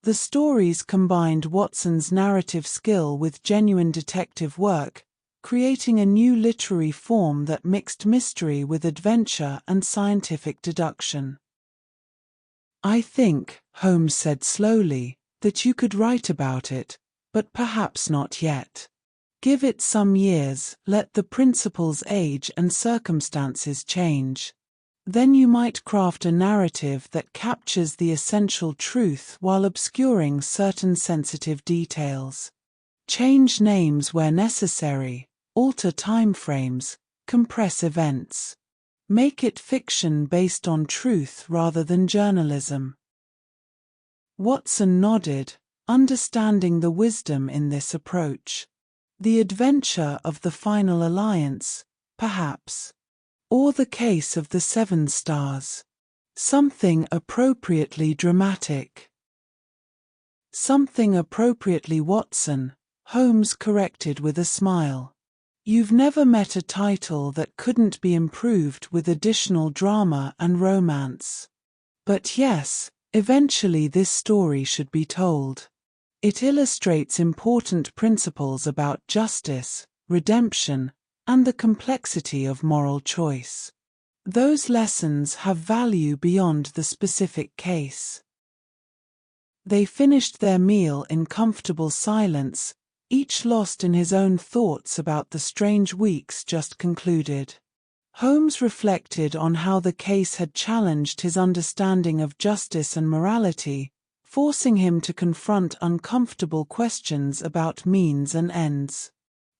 The stories combined Watson's narrative skill with genuine detective work, creating a new literary form that mixed mystery with adventure and scientific deduction. I think, Holmes said slowly, that you could write about it, but perhaps not yet. Give it some years, let the principles age and circumstances change. Then you might craft a narrative that captures the essential truth while obscuring certain sensitive details. Change names where necessary, alter timeframes, compress events. Make it fiction based on truth rather than journalism. Watson nodded, understanding the wisdom in this approach. The adventure of the final alliance, perhaps. Or the case of the 7 stars. Something appropriately dramatic. Something appropriately Watson, Holmes corrected with a smile. You've never met a title that couldn't be improved with additional drama and romance. But yes, eventually this story should be told. It illustrates important principles about justice, redemption, and the complexity of moral choice. Those lessons have value beyond the specific case. They finished their meal in comfortable silence, each lost in his own thoughts about the strange weeks just concluded. Holmes reflected on how the case had challenged his understanding of justice and morality, forcing him to confront uncomfortable questions about means and ends.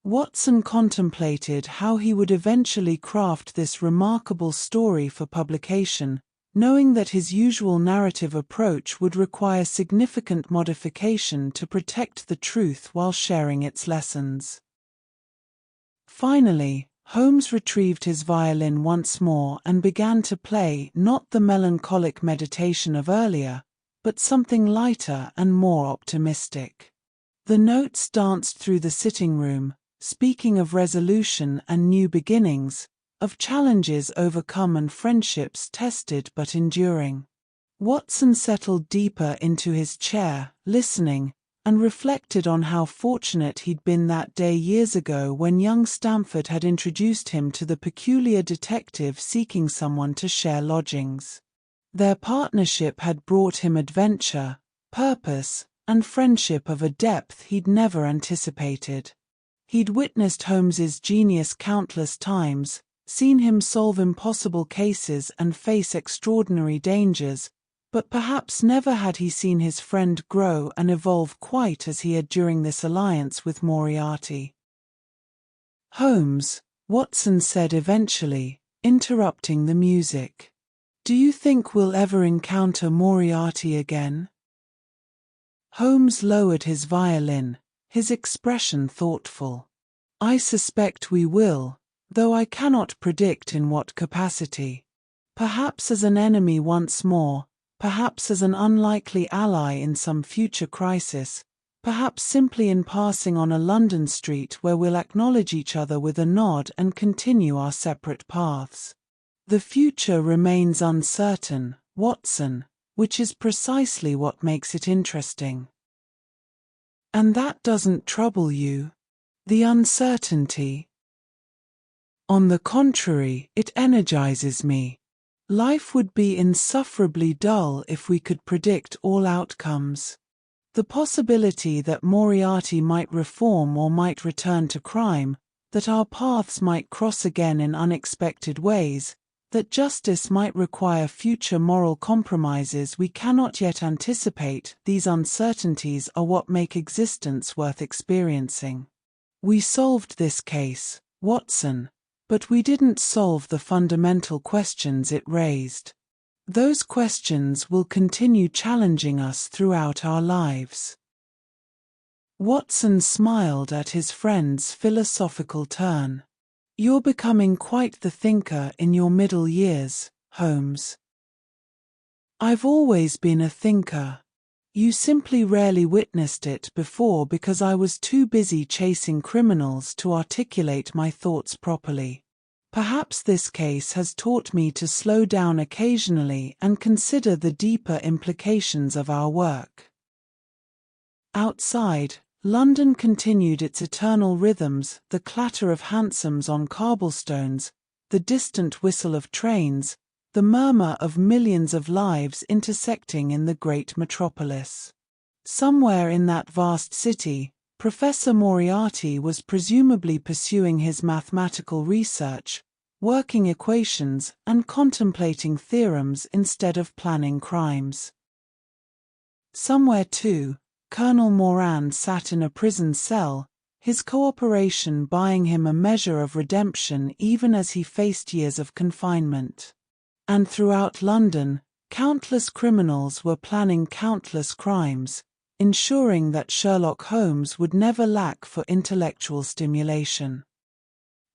Watson contemplated how he would eventually craft this remarkable story for publication, knowing that his usual narrative approach would require significant modification to protect the truth while sharing its lessons. Finally, Holmes retrieved his violin once more and began to play, not the melancholic meditation of earlier, but something lighter and more optimistic. The notes danced through the sitting room, speaking of resolution and new beginnings, of challenges overcome and friendships tested but enduring. Watson settled deeper into his chair, listening, and reflected on how fortunate he'd been that day years ago when young Stamford had introduced him to the peculiar detective seeking someone to share lodgings. Their partnership had brought him adventure, purpose, and friendship of a depth he'd never anticipated. He'd witnessed Holmes's genius countless times, seen him solve impossible cases and face extraordinary dangers, but perhaps never had he seen his friend grow and evolve quite as he had during this alliance with Moriarty. "Holmes," Watson said eventually, interrupting the music. "Do you think we'll ever encounter Moriarty again?" Holmes lowered his violin, his expression thoughtful. "I suspect we will, though I cannot predict in what capacity. Perhaps as an enemy once more, perhaps as an unlikely ally in some future crisis, perhaps simply in passing on a London street where we'll acknowledge each other with a nod and continue our separate paths. The future remains uncertain, Watson, which is precisely what makes it interesting." "And that doesn't trouble you? The uncertainty?" "On the contrary, it energizes me. Life would be insufferably dull if we could predict all outcomes. The possibility that Moriarty might reform or might return to crime, that our paths might cross again in unexpected ways, that justice might require future moral compromises we cannot yet anticipate, these uncertainties are what make existence worth experiencing. We solved this case, Watson, but we didn't solve the fundamental questions it raised. Those questions will continue challenging us throughout our lives." Watson smiled at his friend's philosophical turn. "You're becoming quite the thinker in your middle years, Holmes." "I've always been a thinker. You simply rarely witnessed it before because I was too busy chasing criminals to articulate my thoughts properly. Perhaps this case has taught me to slow down occasionally and consider the deeper implications of our work." Outside, London continued its eternal rhythms, the clatter of hansoms on cobblestones, the distant whistle of trains, the murmur of millions of lives intersecting in the great metropolis. Somewhere in that vast city, Professor Moriarty was presumably pursuing his mathematical research, working equations and contemplating theorems instead of planning crimes. Somewhere too, Colonel Moran sat in a prison cell, his cooperation buying him a measure of redemption even as he faced years of confinement. And throughout London, countless criminals were planning countless crimes, ensuring that Sherlock Holmes would never lack for intellectual stimulation.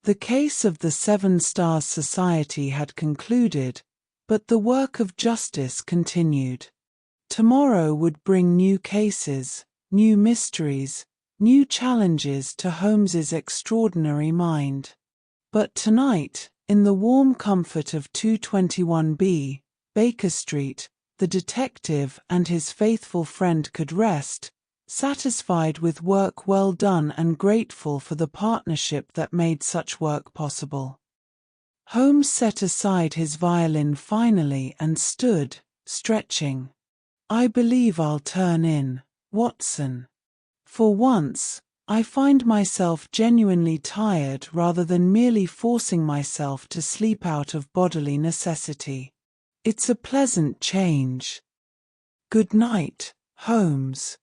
The case of the Seven Stars Society had concluded, but the work of justice continued. Tomorrow would bring new cases, new mysteries, new challenges to Holmes's extraordinary mind. But tonight, in the warm comfort of 221B, Baker Street, the detective and his faithful friend could rest, satisfied with work well done and grateful for the partnership that made such work possible. Holmes set aside his violin finally and stood, stretching. "I believe I'll turn in, Watson. For once, I find myself genuinely tired rather than merely forcing myself to sleep out of bodily necessity. It's a pleasant change. Good night, Holmes.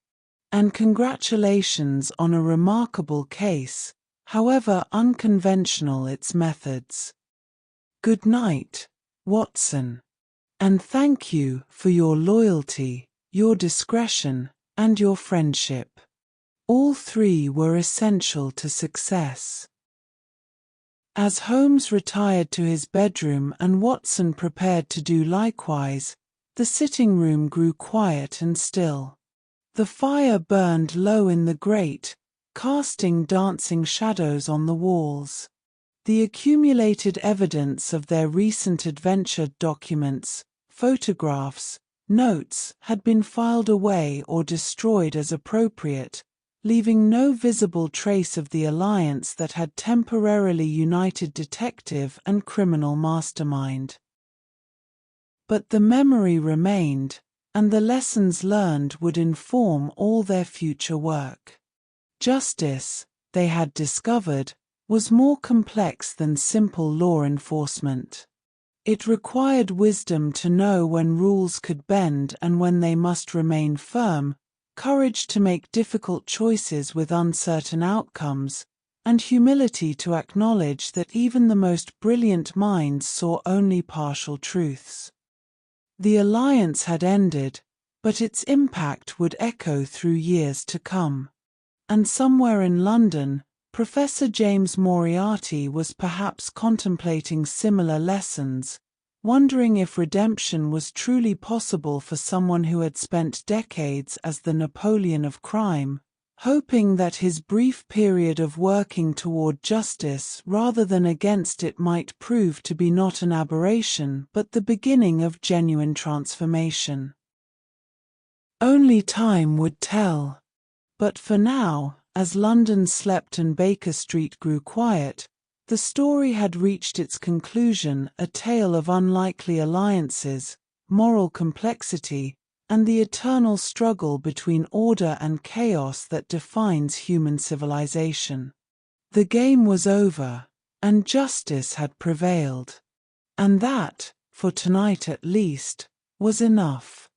And congratulations on a remarkable case, however unconventional its methods. Good night, Watson. And thank you for your loyalty, your discretion, and your friendship. All three were essential to success." As Holmes retired to his bedroom and Watson prepared to do likewise, the sitting room grew quiet and still. The fire burned low in the grate, casting dancing shadows on the walls. The accumulated evidence of their recent adventure, documents, photographs, notes, had been filed away or destroyed as appropriate, leaving no visible trace of the alliance that had temporarily united detective and criminal mastermind. But the memory remained, and the lessons learned would inform all their future work. Justice, they had discovered, was more complex than simple law enforcement. It required wisdom to know when rules could bend and when they must remain firm, courage to make difficult choices with uncertain outcomes, and humility to acknowledge that even the most brilliant minds saw only partial truths. The alliance had ended, but its impact would echo through years to come. And somewhere in London, Professor James Moriarty was perhaps contemplating similar lessons, wondering if redemption was truly possible for someone who had spent decades as the Napoleon of crime, hoping that his brief period of working toward justice rather than against it might prove to be not an aberration but the beginning of genuine transformation. Only time would tell. But for now, as London slept and Baker Street grew quiet, the story had reached its conclusion, a tale of unlikely alliances, moral complexity, and the eternal struggle between order and chaos that defines human civilization. The game was over, and justice had prevailed. And that, for tonight at least, was enough.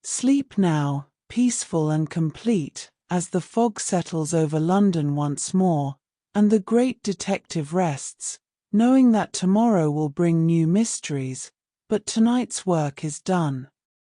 Sleep now, peaceful and complete, as the fog settles over London once more, and the great detective rests, knowing that tomorrow will bring new mysteries, but tonight's work is done.